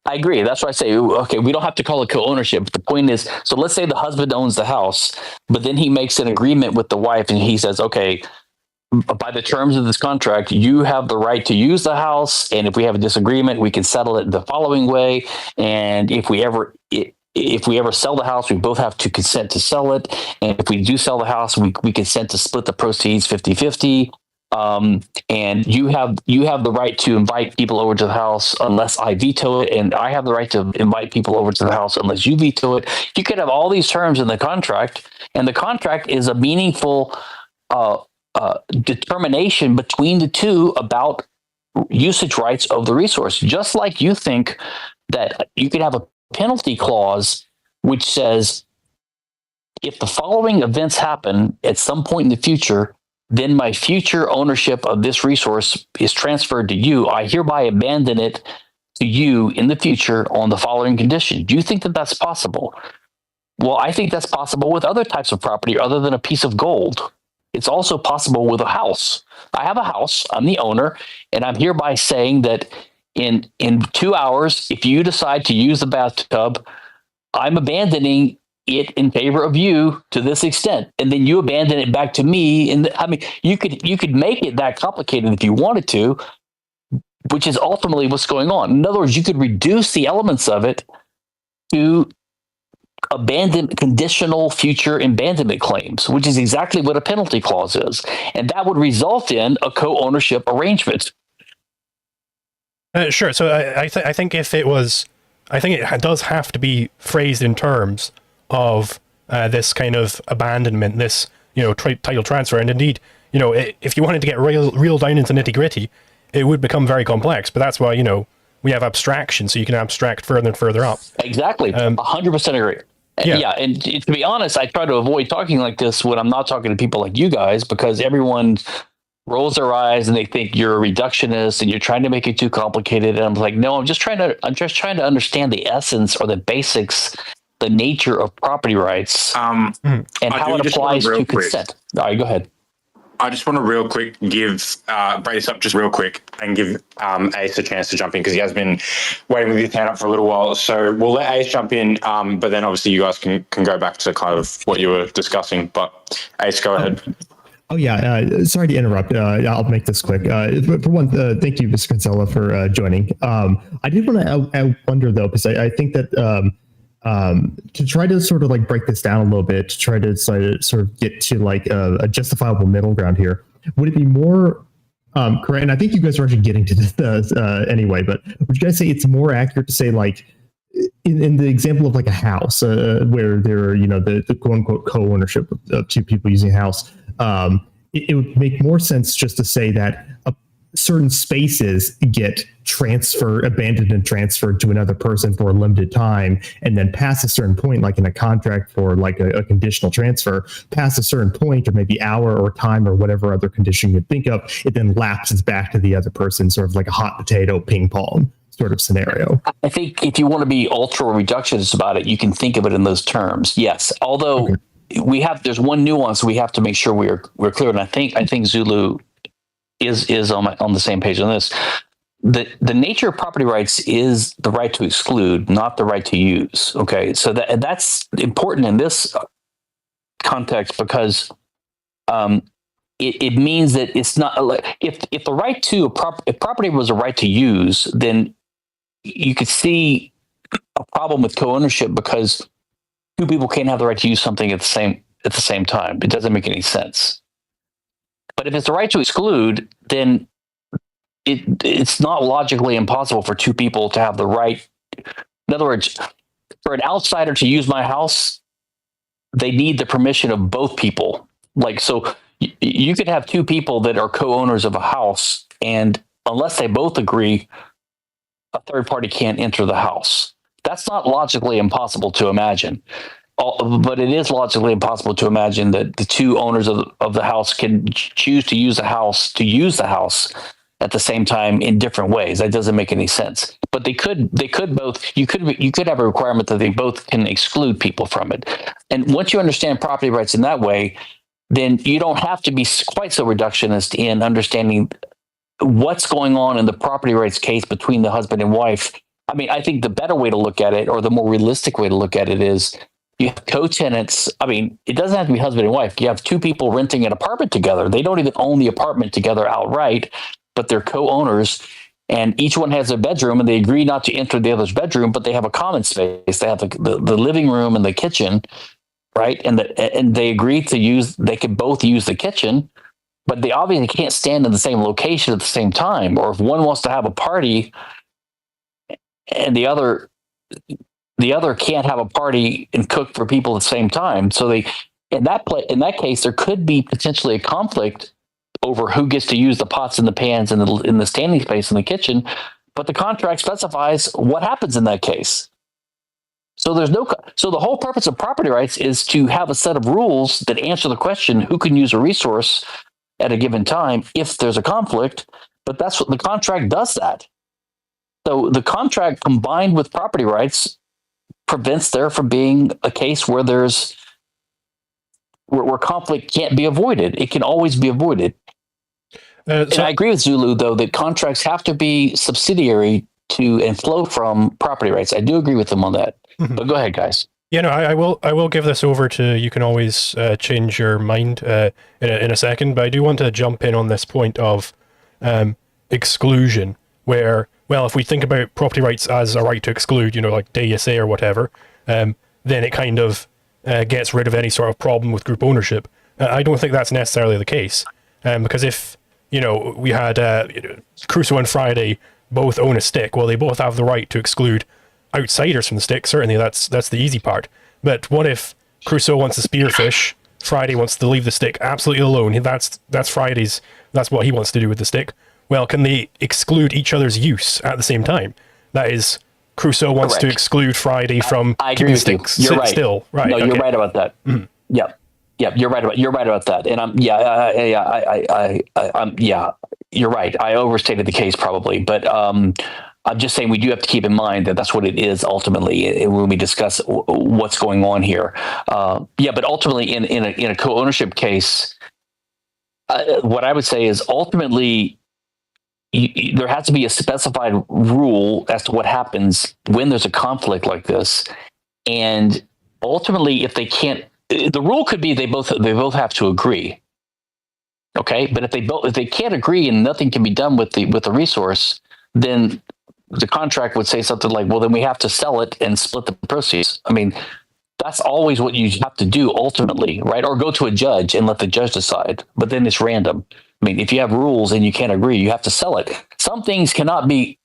Speaker 10: I agree. That's why I say, okay, we don't have to call it co-ownership. But the point is, so let's say the husband owns the house, but then he makes an agreement with the wife and he says, okay, by the terms of this contract, you have the right to use the house. And if we have a disagreement, we can settle it the following way. And if we ever sell the house, we both have to consent to sell it. And if we do sell the house, we consent to split the proceeds 50-50. And you have the right to invite people over to the house unless I veto it, and I have the right to invite people over to the house unless you veto it. You could have all these terms in the contract, and the contract is a meaningful determination between the two about usage rights of the resource. Just like you think that you could have a penalty clause which says, if the following events happen at some point in the future, then my future ownership of this resource is transferred to you. I hereby abandon it to you in the future on the following condition. Do you think that that's possible? Well, I think that's possible with other types of property other than a piece of gold. It's also possible with a house. I have a house, I'm the owner, and I'm hereby saying that in 2 hours, if you decide to use the bathtub, I'm abandoning it in favor of you to this extent, and then you abandon it back to me. And I mean, you could make it that complicated if you wanted to, which is ultimately what's going on. In other words, you could reduce the elements of it to abandon conditional future abandonment claims, which is exactly what a penalty clause is, and that would result in a co-ownership arrangement.
Speaker 1: Sure. So I think if it was, I think it does have to be phrased in terms of this kind of abandonment, this title transfer, and indeed, if you wanted to get real down into nitty gritty, it would become very complex. But that's why we have abstraction, so you can abstract further and further up.
Speaker 10: Exactly, 100% agree. Yeah, and to be honest, I try to avoid talking like this when I'm not talking to people like you guys, because everyone rolls their eyes and they think you're a reductionist and you're trying to make it too complicated. And I'm like, no, I'm just trying to understand the essence or the basics, the nature of property rights, and how it applies to consent. All right, go ahead.
Speaker 3: I just want to real quick break this up just real quick and give Ace a chance to jump in, because he has been waiting with his hand up for a little while. So we'll let Ace jump in, but then obviously you guys can go back to kind of what you were discussing. But Ace, go ahead.
Speaker 5: Oh yeah, sorry to interrupt. I'll make this quick. For one, thank you, Mr. Kinsella, for joining. I did want to wonder though, because I think that to try to sort of like break this down a little bit, to try to sort of get to like a justifiable middle ground here, would it be more correct? And I think you guys are actually getting to this anyway, but would you guys say it's more accurate to say, like, in the example of like a house where there are, the quote unquote co-ownership of two people using a house, it would make more sense just to say that certain spaces get abandoned and transferred to another person for a limited time, and then past a certain point, like in a contract for like a conditional transfer, past a certain point, or maybe hour or time or whatever other condition you think of, it then lapses back to the other person, sort of like a hot potato ping pong sort of scenario.
Speaker 10: I think if you want to be ultra reductionist about it, you can think of it in those terms. Yes, although there's one nuance we have to make sure we're clear, and I think Zulu is on the same page on this. The nature of property rights is the right to exclude, not the right to use. Okay, so that's important in this context, because it means that it's not like if the right to if property was a right to use, then you could see a problem with co-ownership, because two people can't have the right to use something at the same time. It doesn't make any sense. But if it's the right to exclude, then it's not logically impossible for two people to have the right. In other words, for an outsider to use my house, they need the permission of both people. Like, so you could have two people that are co-owners of a house, and unless they both agree, a third party can't enter the house. That's not logically impossible to imagine. But it is logically impossible to imagine that the two owners of the house can choose to use the house at the same time in different ways. That doesn't make any sense. But they could both. You could have a requirement that they both can exclude people from it. And once you understand property rights in that way, then you don't have to be quite so reductionist in understanding what's going on in the property rights case between the husband and wife. I mean, I think the better way to look at it, or the more realistic way to look at it, is you have co-tenants. I mean, it doesn't have to be husband and wife. You have two people renting an apartment together. They don't even own the apartment together outright, but they're co-owners, and each one has a bedroom, and they agree not to enter the other's bedroom, but they have a common space. They have the living room and the kitchen, right? And they agree to use. They can both use the kitchen, but they obviously can't stand in the same location at the same time. Or if one wants to have a party and the other can't have a party and cook for people at the same time. So in that case, there could be potentially a conflict over who gets to use the pots and the pans in the standing space in the kitchen, but the contract specifies what happens in that case. So the whole purpose of property rights is to have a set of rules that answer the question who can use a resource at a given time if there's a conflict. But that's what the contract does. That. So the contract combined with property rights prevents there from being a case where where conflict can't be avoided. It can always be avoided. And I agree with Zulu, though, that contracts have to be subsidiary to and flow from property rights. I do agree with them on that. Mm-hmm. But go ahead, guys.
Speaker 1: Yeah, no, I will give this over to, you can always change your mind in a second, but I do want to jump in on this point of exclusion, where, well, if we think about property rights as a right to exclude, like DSA or whatever, then it kind of gets rid of any sort of problem with group ownership. I don't think that's necessarily the case, because if, we had Crusoe and Friday both own a stick, well, they both have the right to exclude outsiders from the stick. Certainly that's the easy part. But what if Crusoe wants to spearfish, Friday wants to leave the stick absolutely alone? That's Friday's, that's what he wants to do with the stick. Well, can they exclude each other's use at the same time? That is, Crusoe wants to exclude Friday from keeping the stick still. Right.
Speaker 10: No, you're right about that. Mm-hmm. Yep. You're right about that. And you're right. I overstated the case probably, but I'm just saying we do have to keep in mind that that's what it is ultimately when we discuss what's going on here. But ultimately in a co-ownership case, what I would say is ultimately there has to be a specified rule as to what happens when there's a conflict like this. And ultimately, if they can't, the rule could be they both have to agree. Okay, but if they can't agree and nothing can be done with the resource, then the contract would say something like, well, then we have to sell it and split the proceeds. I mean, that's always what you have to do ultimately, right? Or go to a judge and let the judge decide. But then it's random. I mean, if you have rules and you can't agree, you have to sell it. Some things cannot be.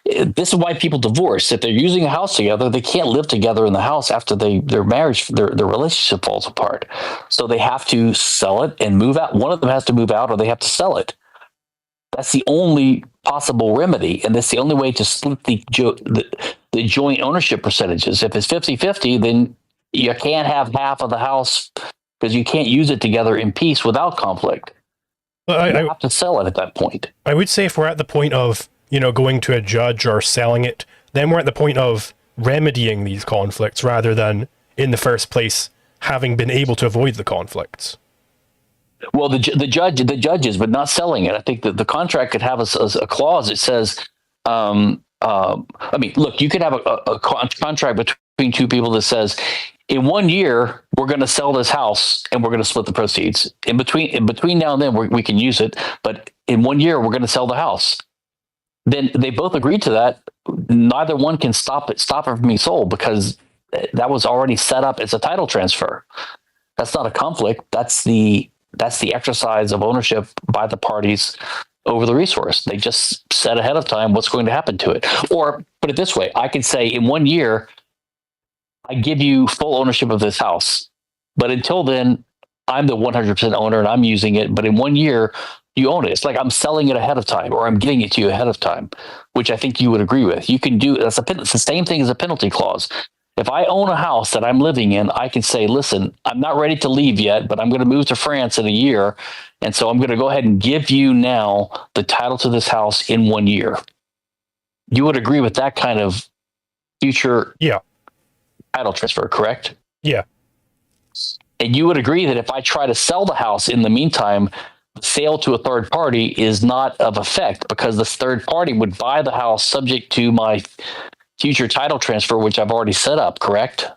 Speaker 10: This is why people divorce. If they're using a house together, they can't live together in the house after their marriage, their relationship falls apart. So they have to sell it and move out. One of them has to move out, or they have to sell it. That's the only possible remedy, and that's the only way to split the joint ownership percentages. If it's 50-50, then you can't have half of the house because you can't use it together in peace without conflict. Well, you have to sell it at that point.
Speaker 1: I would say if we're at the point of going to a judge or selling it, then we're at the point of remedying these conflicts rather than, in the first place, having been able to avoid the conflicts.
Speaker 10: Well, the judges, but not selling it. I think that the contract could have a clause that says, look, you could have a contract between two people that says, in 1 year, we're going to sell this house and we're going to split the proceeds. In between now and then, we can use it, but in 1 year, we're going to sell the house. Then they both agreed to that. Neither one can stop it from being sold because that was already set up as a title transfer. That's not a conflict. That's the exercise of ownership by the parties over the resource. They just said ahead of time what's going to happen to it. Or put it this way, I could say in 1 year, I give you full ownership of this house. But until then, I'm the 100% owner and I'm using it. But in 1 year, You own it. It's like I'm selling it ahead of time, or I'm giving it to you ahead of time, which I think you would agree with. You can do it's the same thing as a penalty clause. If I own a house that I'm living in, I can say, listen, I'm not ready to leave yet, but I'm going to move to France in a year. And so I'm going to go ahead and give you now the title to this house in 1 year. You would agree with that kind of future title transfer, correct?
Speaker 1: Yeah.
Speaker 10: And you would agree that if I try to sell the house in the meantime, the sale to a third party is not of effect because this third party would buy the house subject to my future title transfer, which I've already set up, correct?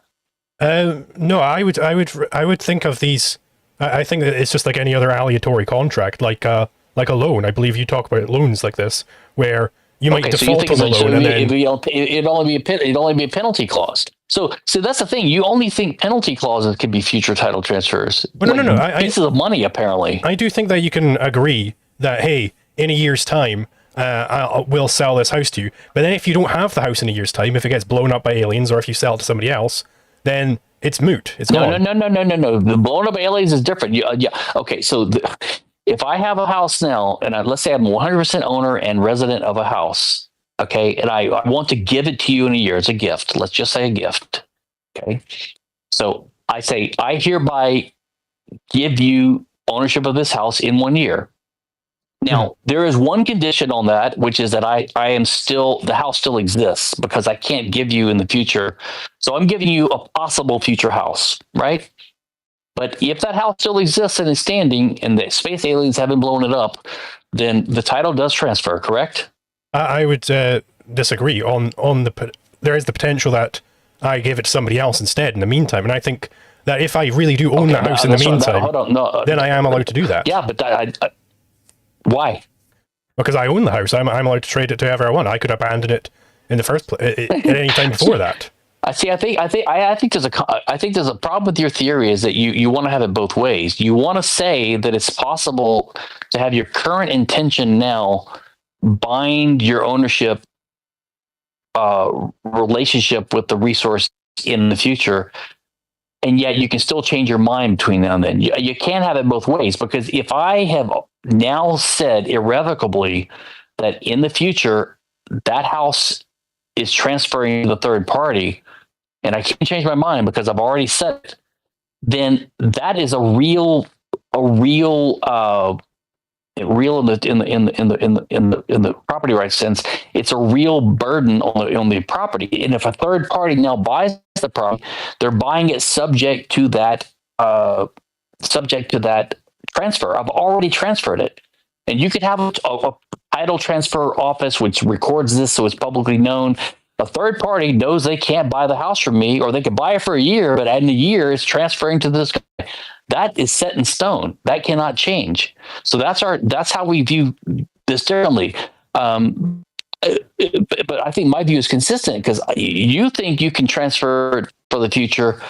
Speaker 1: No, I would think of these. I think that it's just like any other aleatory contract, like a loan. I believe you talk about loans like this, where you might default on the loan, and then
Speaker 10: it'd only be a penalty clause. So that's the thing. You only think penalty clauses could be future title transfers.
Speaker 1: Well, no.
Speaker 10: Pieces of money, apparently.
Speaker 1: I do think that you can agree that, hey, in a year's time, we'll sell this house to you. But then if you don't have the house in a year's time, if it gets blown up by aliens, or if you sell it to somebody else, then it's moot. It's gone.
Speaker 10: No. The blown up aliens is different. Yeah. Okay. So if I have a house now, and let's say I'm 100% owner and resident of a house, okay, and I want to give it to you in a year. It's a gift. Let's just say a gift. Okay. So I say, I hereby give you ownership of this house in 1 year. Now, there is one condition on that, which is that the house still exists because I can't give you in the future. So I'm giving you a possible future house, right? But if that house still exists and is standing and the space aliens haven't blown it up, then the title does transfer, correct?
Speaker 1: I would disagree on there is the potential that I give it to somebody else instead in the meantime. And I think that if I really do own the house in the meantime, then I am allowed to do that.
Speaker 10: Yeah, but why?
Speaker 1: Because I own the house. I'm allowed to trade it to whoever I want. I could abandon it in the first place at any time before that.
Speaker 10: I think there's a problem with your theory is that you want to have it both ways. You want to say that it's possible to have your current intention now bind your ownership relationship with the resource in the future, and yet you can still change your mind between now and then. You can't have it both ways, because if I have now said irrevocably that in the future that house is transferring to the third party, and I can't change my mind because I've already said it, then that is a real in the property rights sense. It's a real burden on the property. And if a third party now buys the property, they're buying it subject to that transfer. I've already transferred it, and you could have a title transfer office which records this so it's publicly known. A third party knows they can't buy the house from me, or they could buy it for a year, but in a year it's transferring to this guy. That is set in stone. That cannot change. So that's how we view this differently. But I think my view is consistent, because you think you can transfer it for the future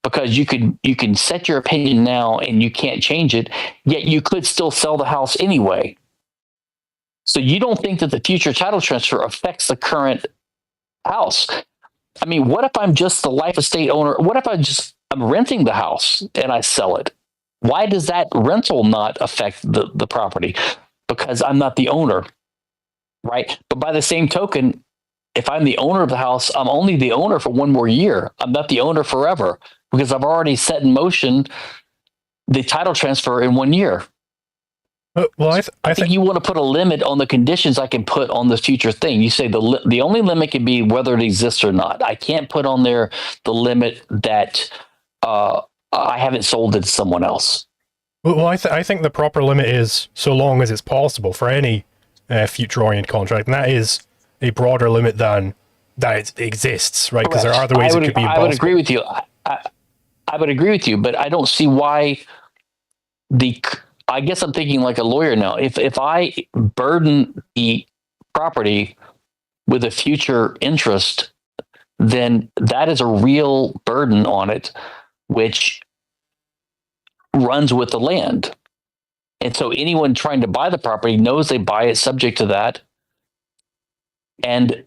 Speaker 10: because you can set your opinion now and you can't change it, yet you could still sell the house anyway. So you don't think that the future title transfer affects the current house. I mean, what if I'm just the life estate owner? What if I'm renting the house and I sell it? Why does that rental not affect the property? Because I'm not the owner, right? But by the same token, if I'm the owner of the house, I'm only the owner for 1 more year. I'm not the owner forever, because I've already set in motion the title transfer in 1 year.
Speaker 1: Well, I think
Speaker 10: you want to put a limit on the conditions I can put on the future thing. You say the only limit can be whether it exists or not. I can't put on there the limit that I haven't sold it to someone else.
Speaker 1: Well, I think the proper limit is so long as it's possible for any future-oriented contract, and that is a broader limit than that it exists, right? Because there are other ways it could be impossible.
Speaker 10: I would agree with you. I would agree with you, but I don't see why I guess I'm thinking like a lawyer now. If I burden the property with a future interest, then that is a real burden on it, which runs with the land. And so anyone trying to buy the property knows they buy it subject to that. And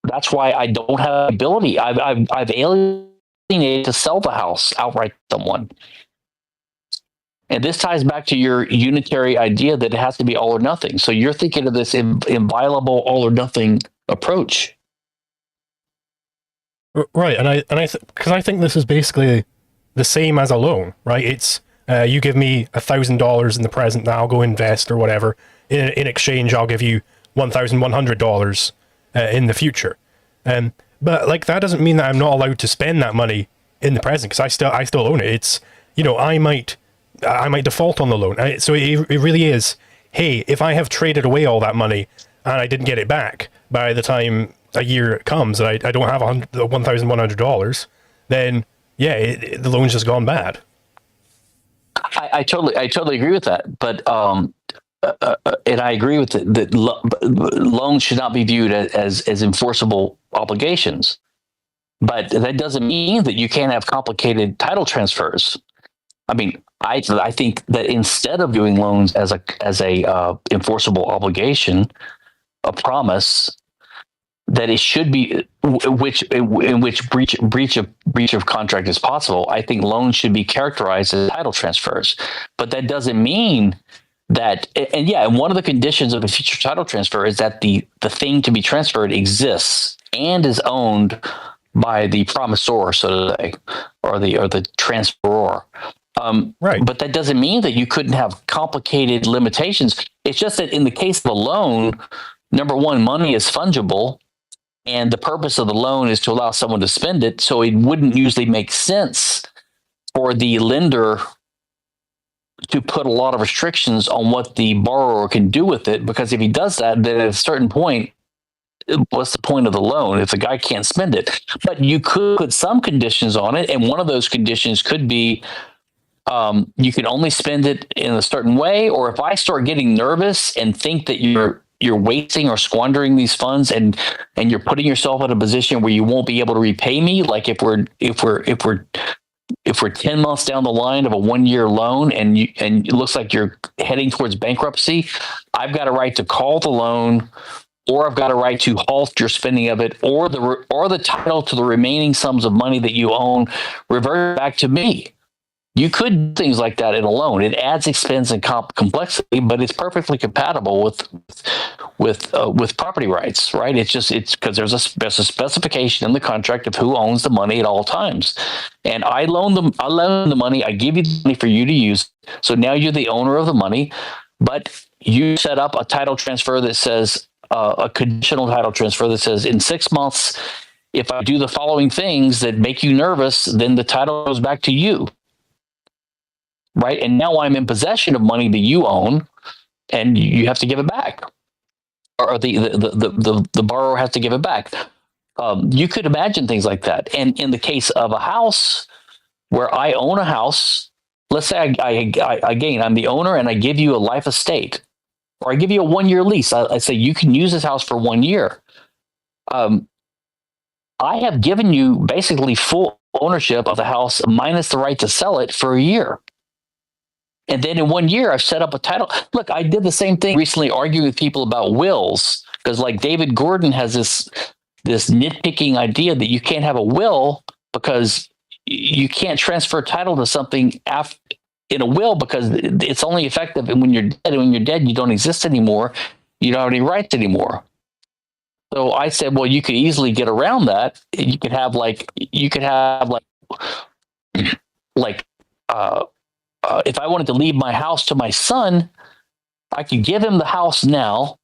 Speaker 10: that's why I don't have ability. I've alienated to sell the house outright to someone. And this ties back to your unitary idea that it has to be all or nothing. So you're thinking of this inviolable all or nothing approach.
Speaker 1: Right, because I think this is basically the same as a loan, right? It's you give me $1,000 in the present that I'll go invest or whatever. In exchange, I'll give you $1,100 in the future. But like that doesn't mean that I'm not allowed to spend that money in the present because I still own it. It's I might default on the loan. So it really is. Hey, if I have traded away all that money and I didn't get it back by the time a year comes and I don't have $1,100, then yeah, the loan's just gone bad.
Speaker 10: I totally agree with that, but and I agree with it that loans should not be viewed as enforceable obligations. But that doesn't mean that you can't have complicated title transfers. I mean, I think that instead of viewing loans as a enforceable obligation, a promise, that it should be in which breach of contract is possible. I think loans should be characterized as title transfers, but that doesn't mean that. And one of the conditions of a future title transfer is that the thing to be transferred exists and is owned by the promisor, so to say, or the transferor.
Speaker 1: Right.
Speaker 10: But that doesn't mean that you couldn't have complicated limitations. It's just that in the case of a loan, number one, money is fungible. And the purpose of the loan is to allow someone to spend it. So it wouldn't usually make sense for the lender to put a lot of restrictions on what the borrower can do with it. Because if he does that, then at a certain point, what's the point of the loan if the guy can't spend it? But you could put some conditions on it. And one of those conditions could be you can only spend it in a certain way. Or if I start getting nervous and think that you're wasting or squandering these funds and you're putting yourself in a position where you won't be able to repay me, like if we're 10 months down the line of a 1-year loan and it looks like you're heading towards bankruptcy, I've got a right to call the loan, or I've got a right to halt your spending of it, or the title to the remaining sums of money that you own revert back to me. You could do things like that in a loan. It adds expense and complexity, but it's perfectly compatible with property rights, right? It's because there's a specification in the contract of who owns the money at all times. And I loan the money. I give you the money for you to use. So now you're the owner of the money, but you set up a title transfer that says a conditional title transfer that says in 6 months, if I do the following things that make you nervous, then the title goes back to you. Right. And now I'm in possession of money that you own and you have to give it back, or the borrower has to give it back. You could imagine things like that. And in the case of a house where I own a house, let's say I'm the owner and I give you a life estate, or I give you a 1-year lease. I say you can use this house for 1 year. I have given you basically full ownership of the house minus the right to sell it for a year. And then in 1 year, I've set up a title. Look, I did the same thing recently, arguing with people about wills, because like David Gordon has this nitpicking idea that you can't have a will because you can't transfer title to something in a will because it's only effective when you're dead. And when you're dead, you don't exist anymore. You don't have any rights anymore. So I said, well, you could easily get around that. You could have if I wanted to leave my house to my son, I could give him the house now,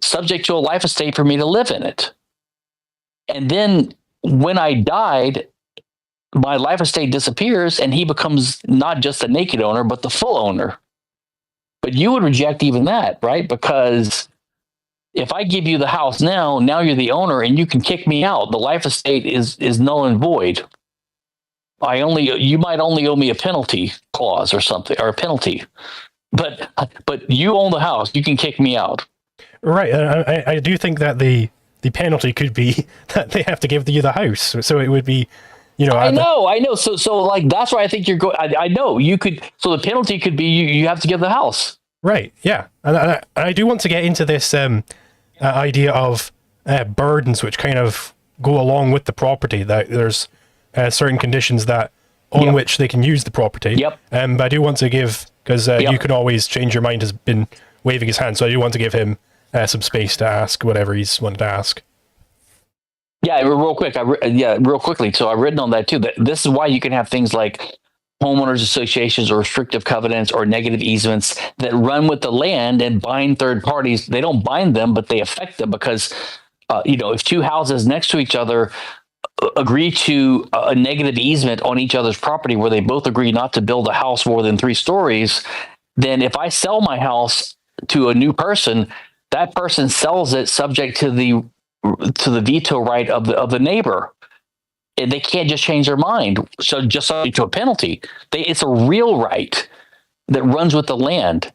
Speaker 10: subject to a life estate for me to live in it. And then when I died, my life estate disappears and he becomes not just the naked owner, but the full owner. But you would reject even that, right? Because if I give you the house now you're the owner and you can kick me out. The life estate is null and void. You might only owe me a penalty clause or something, or a penalty, but you own the house. You can kick me out.
Speaker 1: Right. I do think that the penalty could be that they have to give you the house. So it would be, I
Speaker 10: know. So like, that's why I think you're going, I know you could, so the penalty could be you have to give the house.
Speaker 1: Right. Yeah. And I do want to get into this idea of burdens, which kind of go along with the property, that there's certain conditions that on which they can use the property.
Speaker 10: Yep.
Speaker 1: But I do want to give, because you can always change your mind, has been waving his hand, so I do want to give him some space to ask whatever he's wanted to ask.
Speaker 10: Yeah, real quick. Real quickly. So I've written on that too. That this is why you can have things like homeowners associations or restrictive covenants or negative easements that run with the land and bind third parties. They don't bind them, but they affect them because, if two houses next to each other agree to a negative easement on each other's property where they both agree not to build a house more than 3 stories, then if I sell my house to a new person, that person sells it subject to the veto right of the neighbor. And they can't just change their mind. So just subject to a penalty. It's a real right that runs with the land.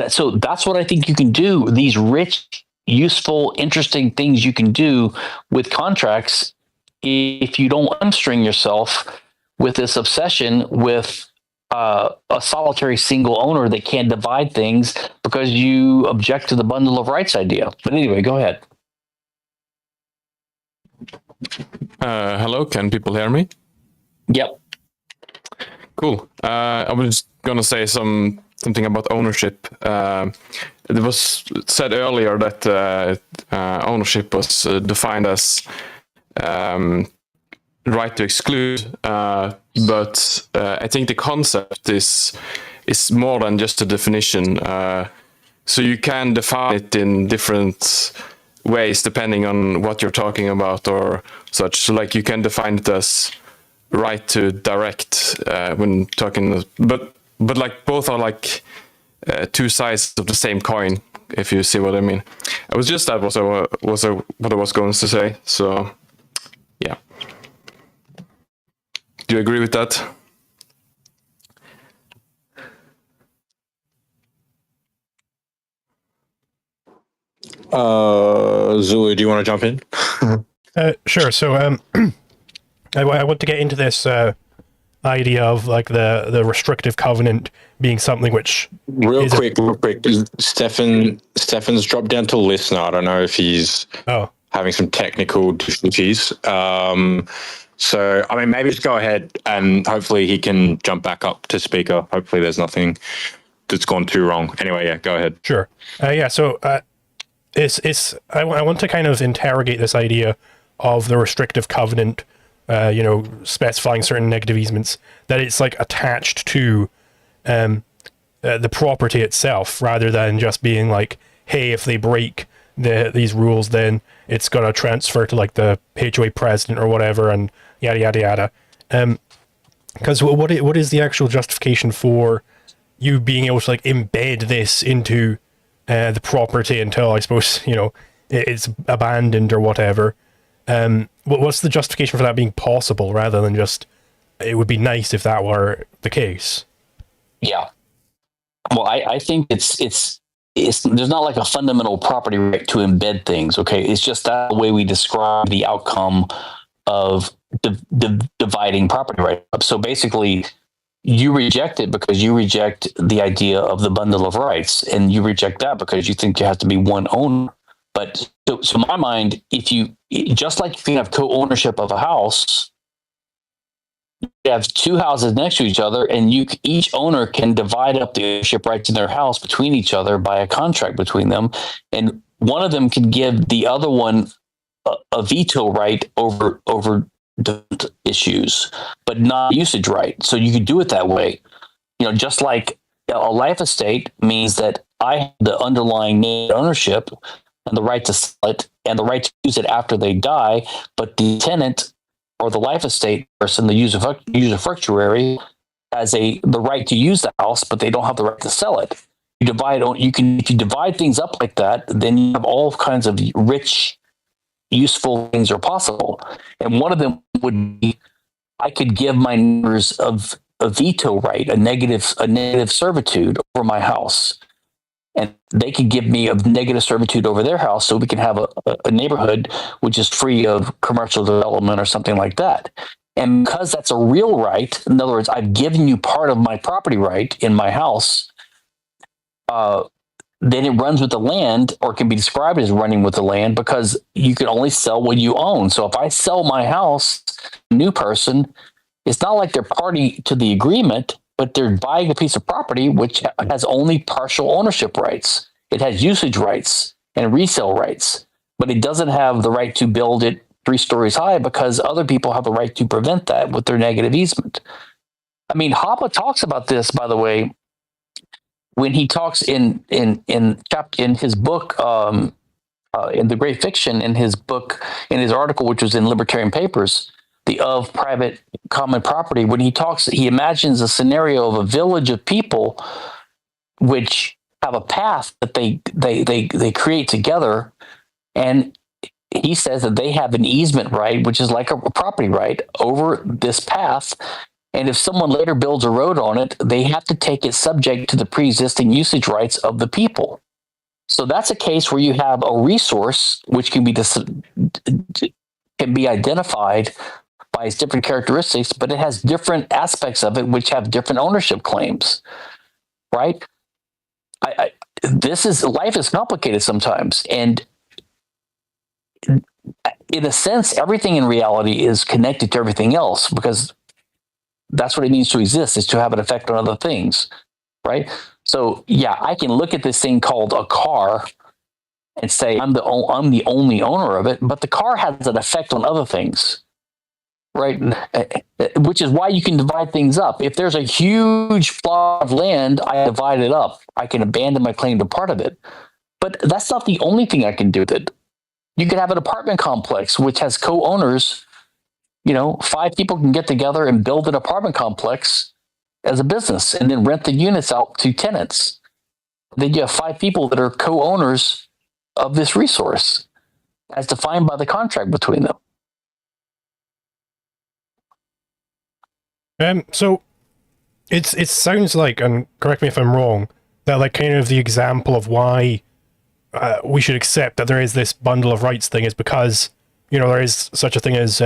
Speaker 10: So that's what I think you can do. These rich, useful, interesting things you can do with contracts if you don't unstring yourself with this obsession with a solitary single owner that can't divide things because you object to the bundle of rights idea. But anyway, go ahead.
Speaker 11: Hello, can people hear me?
Speaker 10: Yep.
Speaker 11: Cool. I was just gonna say something about ownership. It was said earlier that ownership was defined as right to exclude, but I think the concept is more than just a definition. So you can define it in different ways depending on what you're talking about or such. So like you can define it as right to direct when talking, but like both are like two sides of the same coin, if you see what I mean. It was just that what I was going to say. So yeah, do you agree with that?
Speaker 12: Zulu, do you want to jump in?
Speaker 1: Sure. So I want to get into this idea of like the restrictive covenant being something which
Speaker 12: real quick. Stefan's dropped down to listener. I don't know if he's having some technical difficulties. So I mean, maybe just go ahead and hopefully he can jump back up to speaker. Hopefully there's nothing that's gone too wrong. Anyway, yeah, go ahead.
Speaker 1: Sure. So I want to kind of interrogate this idea of the restrictive covenant, specifying certain negative easements, that it's like attached to the property itself, rather than just being like, hey, if they break these rules, then it's got to transfer to like the HOA president or whatever, and yada yada yada. Because what is the actual justification for you being able to like embed this into the property until, I suppose, it's abandoned or whatever? What's the justification for that being possible, rather than just, it would be nice if that were the case?
Speaker 10: Yeah. Well, I think it's there's not like a fundamental property right to embed things. Okay. It's just that the way we describe the outcome of dividing property right up. So basically, you reject it because you reject the idea of the bundle of rights, and you reject that because you think there has to be one owner. But so in my mind, if you, just like you can have co-ownership of a house, you have two houses next to each other, and each owner can divide up the ownership rights in their house between each other by a contract between them, and one of them can give the other one a veto right over issues, but not usage right. So you could do it that way. Just like a life estate means that I have the underlying ownership and the right to sell it and the right to use it after they die, but the tenant or the life estate person, the usufructuary, has the right to use the house, but they don't have the right to sell it. If you divide things up like that, then you have all kinds of rich, useful things are possible. And one of them would be, I could give my neighbors a veto right, a negative servitude over my house. And they could give me a negative servitude over their house, so we can have a neighborhood which is free of commercial development or something like that. And because that's a real right, in other words, I've given you part of my property right in my house, then it runs with the land, or can be described as running with the land, because you can only sell what you own. So if I sell my house, a new person it's not like they're party to the agreement, but they're buying a piece of property which has only partial ownership rights. It has usage rights and resale rights, but it doesn't have the right to build it 3 stories high because other people have the right to prevent that with their negative easement. I mean, Hoppe talks about this, by the way, when he talks in his book, in the Great Fiction, in his book, in his article, which was in Libertarian Papers, the of private common property. When he talks, he imagines a scenario of a village of people which have a path that they create together, and he says that they have an easement right, which is like a property right over this path. And if someone later builds a road on it, they have to take it subject to the pre-existing usage rights of the people. So that's a case where you have a resource which can be identified by its different characteristics, but it has different aspects of it which have different ownership claims, right? Life is complicated sometimes, and in a sense, everything in reality is connected to everything else because that's what it means to exist, is to have an effect on other things, right? So yeah, I can look at this thing called a car and say I'm the only owner of it, but the car has an effect on other things, right? Which is why you can divide things up. If there's a huge plot of land, I divide it up. I can abandon my claim to part of it, but that's not the only thing I can do with it. You could have an apartment complex which has co-owners. 5 people can get together and build an apartment complex as a business and then rent the units out to tenants. Then you have 5 people that are co-owners of this resource as defined by the contract between them.
Speaker 1: So it sounds like, and correct me if I'm wrong, that like kind of the example of why we should accept that there is this bundle of rights thing is because there is such a thing as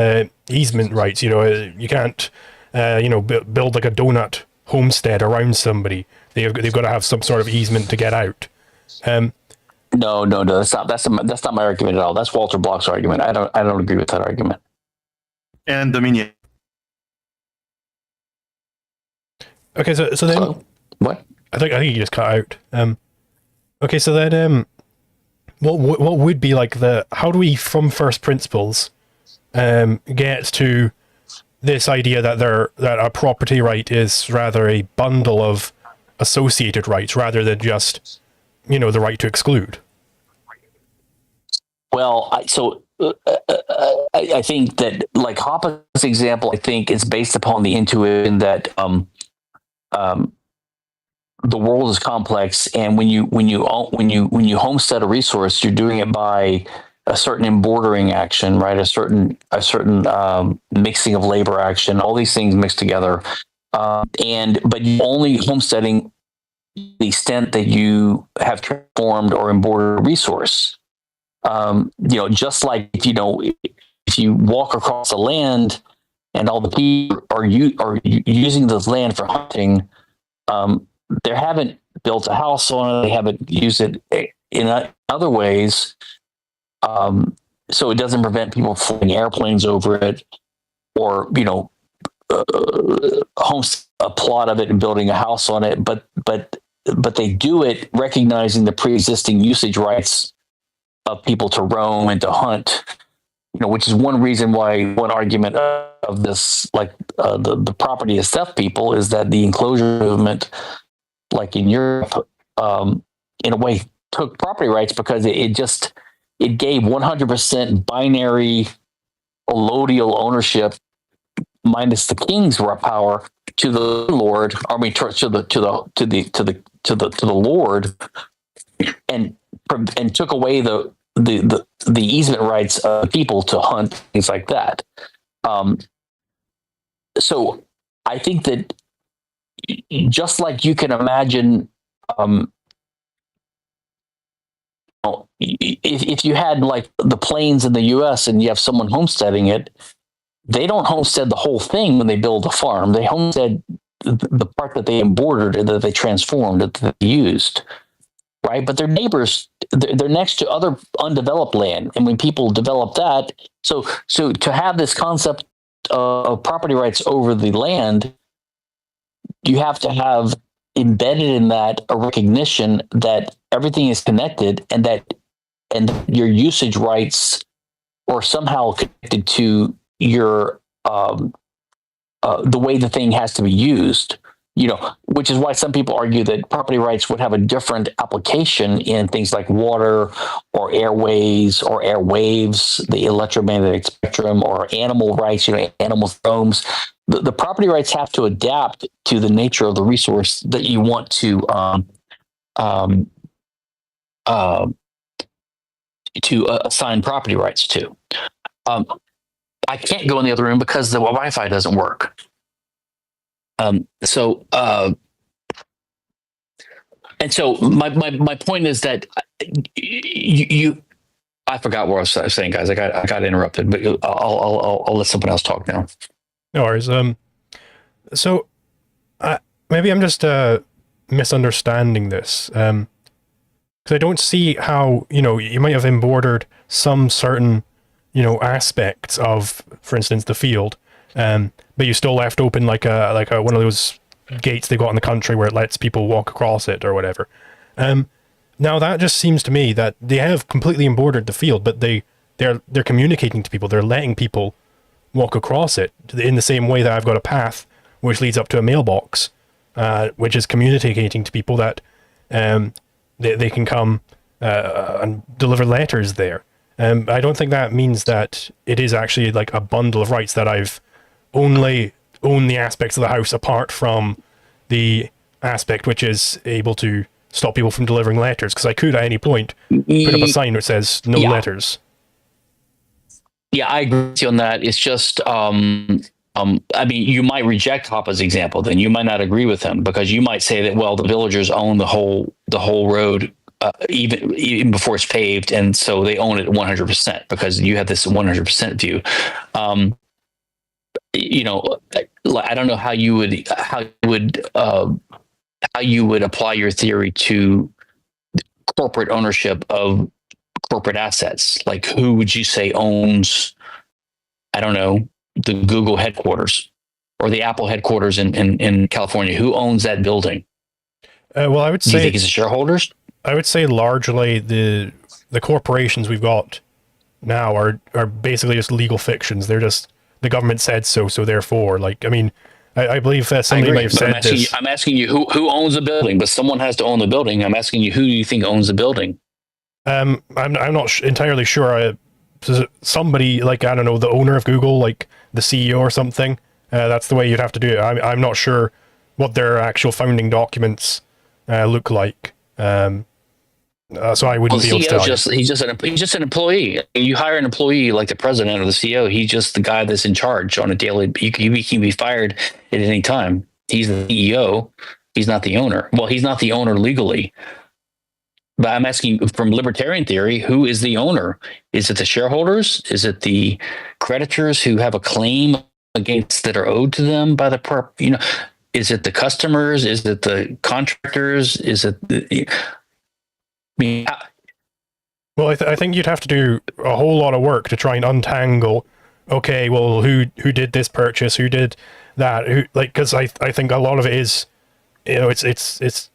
Speaker 1: easement rights. You can't build like a donut homestead around somebody. They've got to have some sort of easement to get out.
Speaker 10: No, that's not my argument at all. That's Walter Block's argument. I don't agree with that argument.
Speaker 2: And Dominion.
Speaker 1: Okay, so then
Speaker 10: what?
Speaker 1: I think you just cut out. Okay, so then what would be like how do we from first principles get to this idea that a property right is rather a bundle of associated rights rather than just the right to exclude?
Speaker 10: Well, I think that like Hoppe's example, I think is based upon the intuition that the world is complex, and when you homestead a resource, you're doing it by a certain embordering action, right? A certain mixing of labor action. All these things mixed together, but you're only homesteading the extent that you have transformed or embodied a resource. Just like if you walk across the land and all the people are using this land for hunting, they haven't built a house on it. They haven't used it in other ways, so it doesn't prevent people flying airplanes over it, or homes a plot of it and building a house on it. But they do it recognizing the pre-existing usage rights of people to roam and to hunt. Which is one reason why one argument of this, like the property is theft people, is that the enclosure movement, like in Europe, in a way took property rights because it gave 100% binary allodial ownership minus the king's power to the lord. I mean, to the lord, and took away the easement rights of people to hunt, things like that. So I think that just like you can imagine, if you had like the plains in the U.S. and you have someone homesteading it, they don't homestead the whole thing when they build a farm. They homestead the part that they embroidered and that they transformed, that they used, right? But their neighbors, they're next to other undeveloped land, and when people develop that, so to have this concept of property rights over the land, you have to have embedded in that a recognition that everything is connected and that your usage rights are somehow connected to your the way the thing has to be used. Which is why some people argue that property rights would have a different application in things like water or airways or airwaves, the electromagnetic spectrum, or animal rights, animal homes. The property rights have to adapt to the nature of the resource that you want to assign property rights to. I can't go in the other room because the Wi-Fi doesn't work. And so my point is that you I forgot what I was saying, guys. I got interrupted, but I'll let someone else talk now.
Speaker 1: No worries. So maybe I'm just misunderstanding this. Because I don't see how you might have embroidered some certain aspects of, for instance, the field, but you still left open like a one of those gates they got in the country where it lets people walk across it or whatever. Now that just seems to me that they have completely embroidered the field, but they're communicating to people. They're letting people walk across it in the same way that I've got a path which leads up to a mailbox, which is communicating to people that they can come and deliver letters there. I don't think that means that it is actually like a bundle of rights that I've only own the aspects of the house apart from the aspect which is able to stop people from delivering letters, because I could at any point put up a sign which says no letters.
Speaker 10: Yeah, I agree with you on that. It's just, I mean, you might reject Hoppa's example. Then you might not agree with him because you might say that, well, the villagers own the whole road, even before it's paved, and so they own it 100% because you have this 100% view. I don't know how you would apply your theory to corporate ownership of corporate assets. Like, who would you say owns, I don't know, the Google headquarters or the Apple headquarters in California? Who owns that building?
Speaker 1: Well, I would say,
Speaker 10: do you think it's the shareholders?
Speaker 1: I would say largely the corporations we've got now are basically just legal fictions. They're just, the government said so therefore, like, I mean, I believe somebody might have said this.
Speaker 10: I'm asking you who owns the building, but someone has to own the building. I'm asking you, who do you think owns the building?
Speaker 1: I'm not entirely sure. Somebody, like, I don't know, the owner of Google, like the CEO or something. That's the way you'd have to do it. I'm not sure what their actual founding documents look like. So I wouldn't be able to tell you.
Speaker 10: He's just an employee. You hire an employee like the president or the CEO. He's just the guy that's in charge on a daily. He can be fired at any time. He's the CEO. He's not the owner. Well, he's not the owner legally. But I'm asking, from libertarian theory, who is the owner? Is it the shareholders? Is it the creditors who have a claim against that are owed to them by the Is it the customers? Is it the contractors? Is it the
Speaker 1: Well, I think you'd have to do a whole lot of work to try and untangle. Okay, well, who did this purchase? Who did that? Who, like, because I think a lot of it is, it's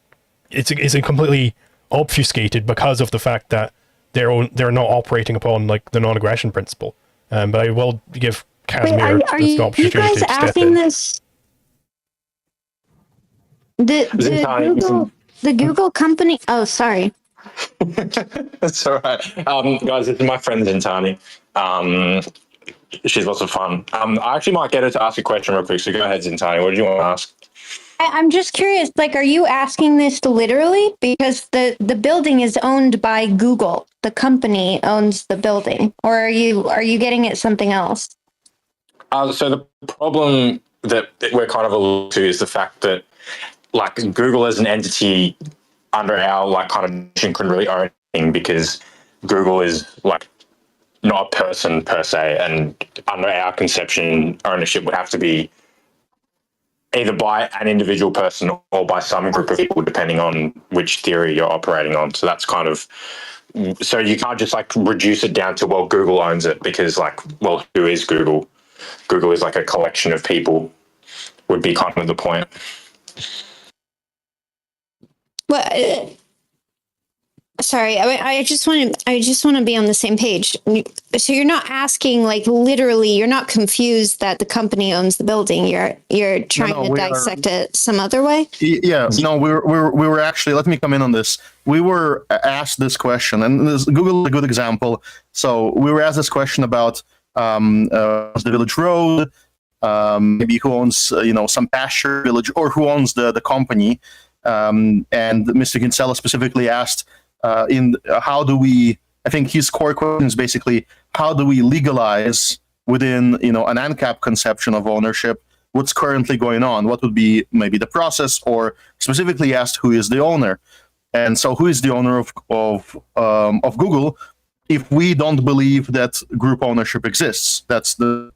Speaker 1: completely obfuscated because of the fact that they're not operating upon like the non-aggression principle. But I will give Casimir the opportunity to step in.
Speaker 13: This? The Google company. Oh, sorry.
Speaker 12: That's all right. Guys, this is my friend Zintani. She's lots of fun. I actually might get her to ask a question real quick, so go ahead, Zintani. What do you want to ask?
Speaker 13: I'm just curious, like, are you asking this literally? Because the building is owned by Google. The company owns the building. Or are you getting at something else?
Speaker 12: So the problem that we're kind of alluding to is the fact that, like, Google as an entity under our, like, kind of mission couldn't really own anything because Google is, like, not a person per se, and under our conception, ownership would have to be either by an individual person or by some group of people, depending on which theory you're operating on. So that's kind of, so you can't just like reduce it down to, well, Google owns it because, like, well, who is Google? Google is like a collection of people, would be kind of the point.
Speaker 13: Well, sorry, I just want to be on the same page. So you're not asking like literally, you're not confused that the company owns the building. You're trying to dissect it some other way.
Speaker 2: Yeah, no, we were actually. Let me come in on this. We were asked this question, and Google is a good example. So we were asked this question about the village road, maybe who owns some pasture village, or who owns the company. And Mr. Kinsella specifically asked, how do we? I think his core question is basically how do we legalize within an ANCAP conception of ownership what's currently going on? What would be maybe the process, or specifically asked who is the owner? And so, who is the owner of Google? If we don't believe that group ownership exists, that's the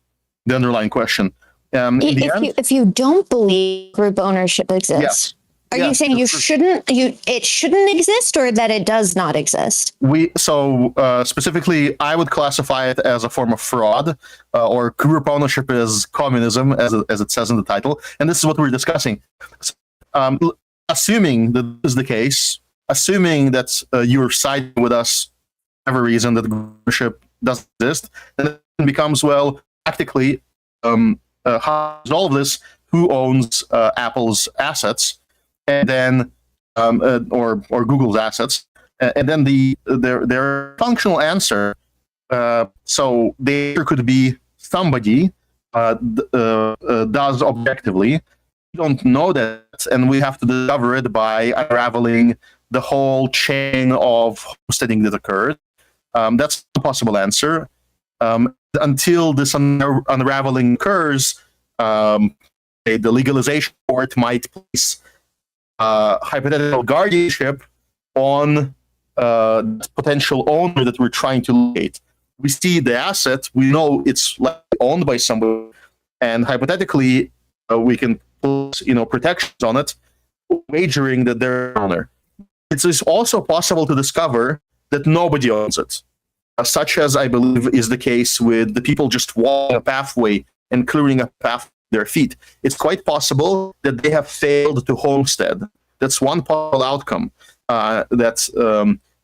Speaker 2: underlying question.
Speaker 13: If you don't believe group ownership exists. Are you saying it shouldn't exist, or that it does not exist?
Speaker 2: Specifically, I would classify it as a form of fraud, or group ownership is communism, as it says in the title, and this is what we're discussing. Assuming that this is the case, assuming that you're siding with us for whatever reason that group ownership doesn't exist, then it becomes, well, practically, how is all of this? Who owns Apple's assets? And then, or Google's assets, and then their functional answer. So there could be somebody does objectively. We don't know that, and we have to discover it by unraveling the whole chain of homesteading that occurred. That's a possible answer. Until this unraveling occurs, the legalization court might place hypothetical guardianship on potential owner that we're trying to locate. We see the asset, we know it's owned by somebody, and hypothetically, we can put protections on it, wagering that they're the owner. It's also possible to discover that nobody owns it, such as I believe is the case with the people just walking a pathway and clearing a path their feet. It's quite possible that they have failed to homestead. That's one possible outcome. That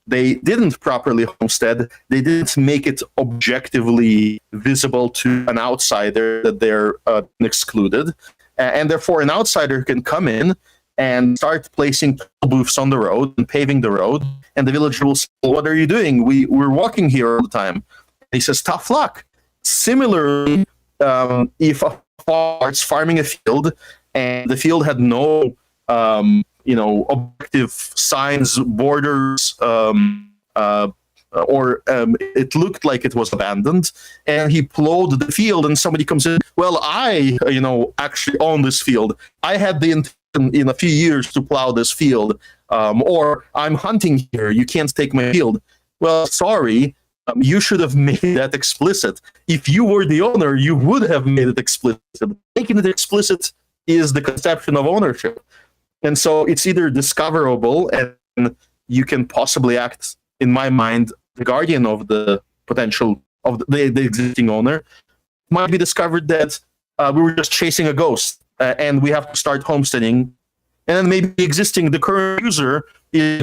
Speaker 2: they didn't properly homestead. They didn't make it objectively visible to an outsider that they're excluded, and therefore an outsider can come in and start placing toll booths on the road and paving the road, and the villager will say, "What are you doing? We're walking here all the time." And he says, "Tough luck." Similarly, if a farmer's farming a field and the field had no objective signs, borders, or it looked like it was abandoned, and he plowed the field, and somebody comes in, "Well, I actually own this field. I had the intention in a few years to plow this field, or I'm hunting here. You can't take my field." Well, sorry. You should have made that explicit. If you were the owner, you would have made it explicit. Making it explicit is the conception of ownership. And so it's either discoverable, and you can possibly act, in my mind, the guardian of the potential of the existing owner. It might be discovered that we were just chasing a ghost, and we have to start homesteading. And then maybe the current user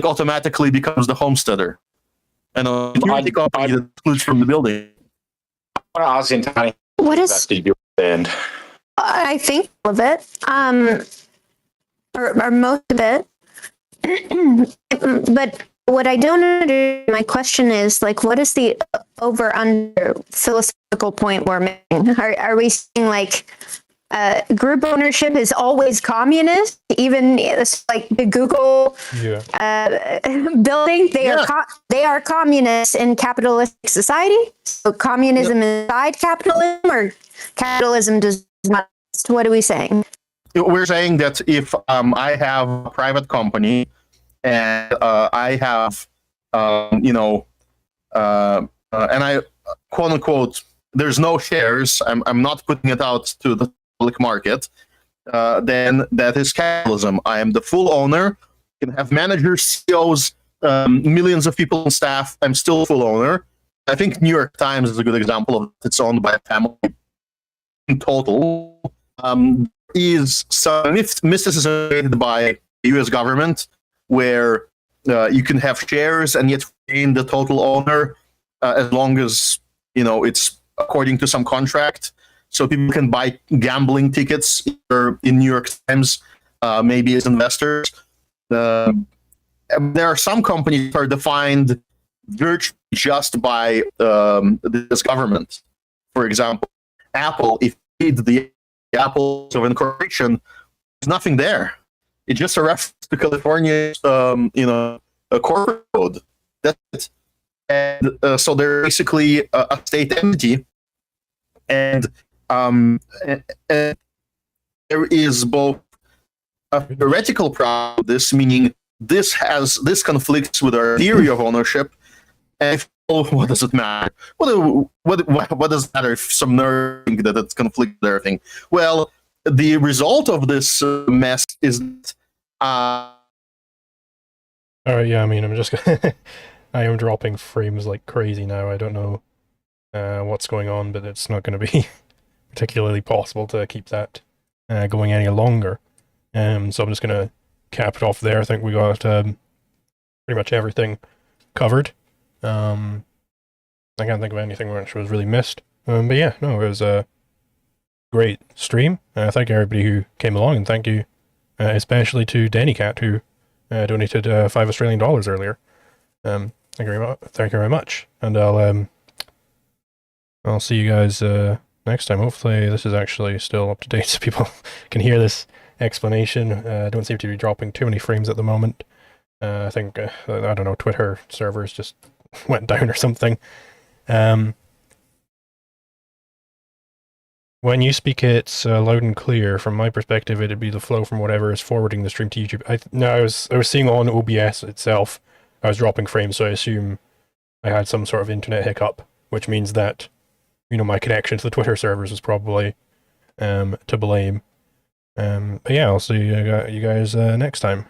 Speaker 2: automatically becomes the homesteader. And a security company that excludes from the building.
Speaker 12: I want to ask Intani,
Speaker 13: what is
Speaker 12: that?
Speaker 13: I think all of it, or most of it. But what I don't understand, my question is, like, what is the over-under philosophical point we're making? Are we saying, like, group ownership is always communist? Even like the Google building, they are communists in capitalistic society. So communism is inside capitalism, or capitalism does not? What are we saying?
Speaker 2: We're saying that if I have a private company and I have, and I quote unquote, there's no shares. I'm not putting it out to the public market, then that is capitalism. I am the full owner. You can have managers, CEOs, millions of people on staff. I'm still full owner. I think New York Times is a good example of it. It's owned by a family. total, is some mysticism created by the U.S. government, where you can have shares and yet remain the total owner as long as it's according to some contract. So people can buy gambling tickets in New York Times, maybe as investors. There are some companies that are defined virtually just by this government. For example, Apple, if you read the Apple of incorporation, there's nothing there. It's just a reference to California's, a corporate code. That's it. And so they're basically a state entity, and there is both a theoretical problem with this, meaning this conflicts with our theory of ownership. And what does it matter? What does it matter if some nerd think that it's conflicts with everything? Well, the result of this mess is.
Speaker 1: Yeah, I mean, I'm just. I am dropping frames like crazy now. I don't know what's going on, but it's not going to be particularly possible to keep that going any longer. So I'm just going to cap it off there. I think we got pretty much everything covered. I can't think of anything which was really missed. But yeah, no, it was a great stream. Thank you everybody who came along, and thank you especially to Dannycat who donated $5 Australian earlier. Thank you very much, and I'll see you guys next time. Hopefully this is actually still up to date so people can hear this explanation. I don't seem to be dropping too many frames at the moment. I think I don't know, Twitter servers just went down or something. When you speak, it's loud and clear. From my perspective, it'd be the flow from whatever is forwarding the stream to YouTube. I was seeing on OBS itself. I was dropping frames, so I assume I had some sort of internet hiccup, which means that, my connection to the Twitter servers was probably to blame. But yeah, I'll see you guys next time.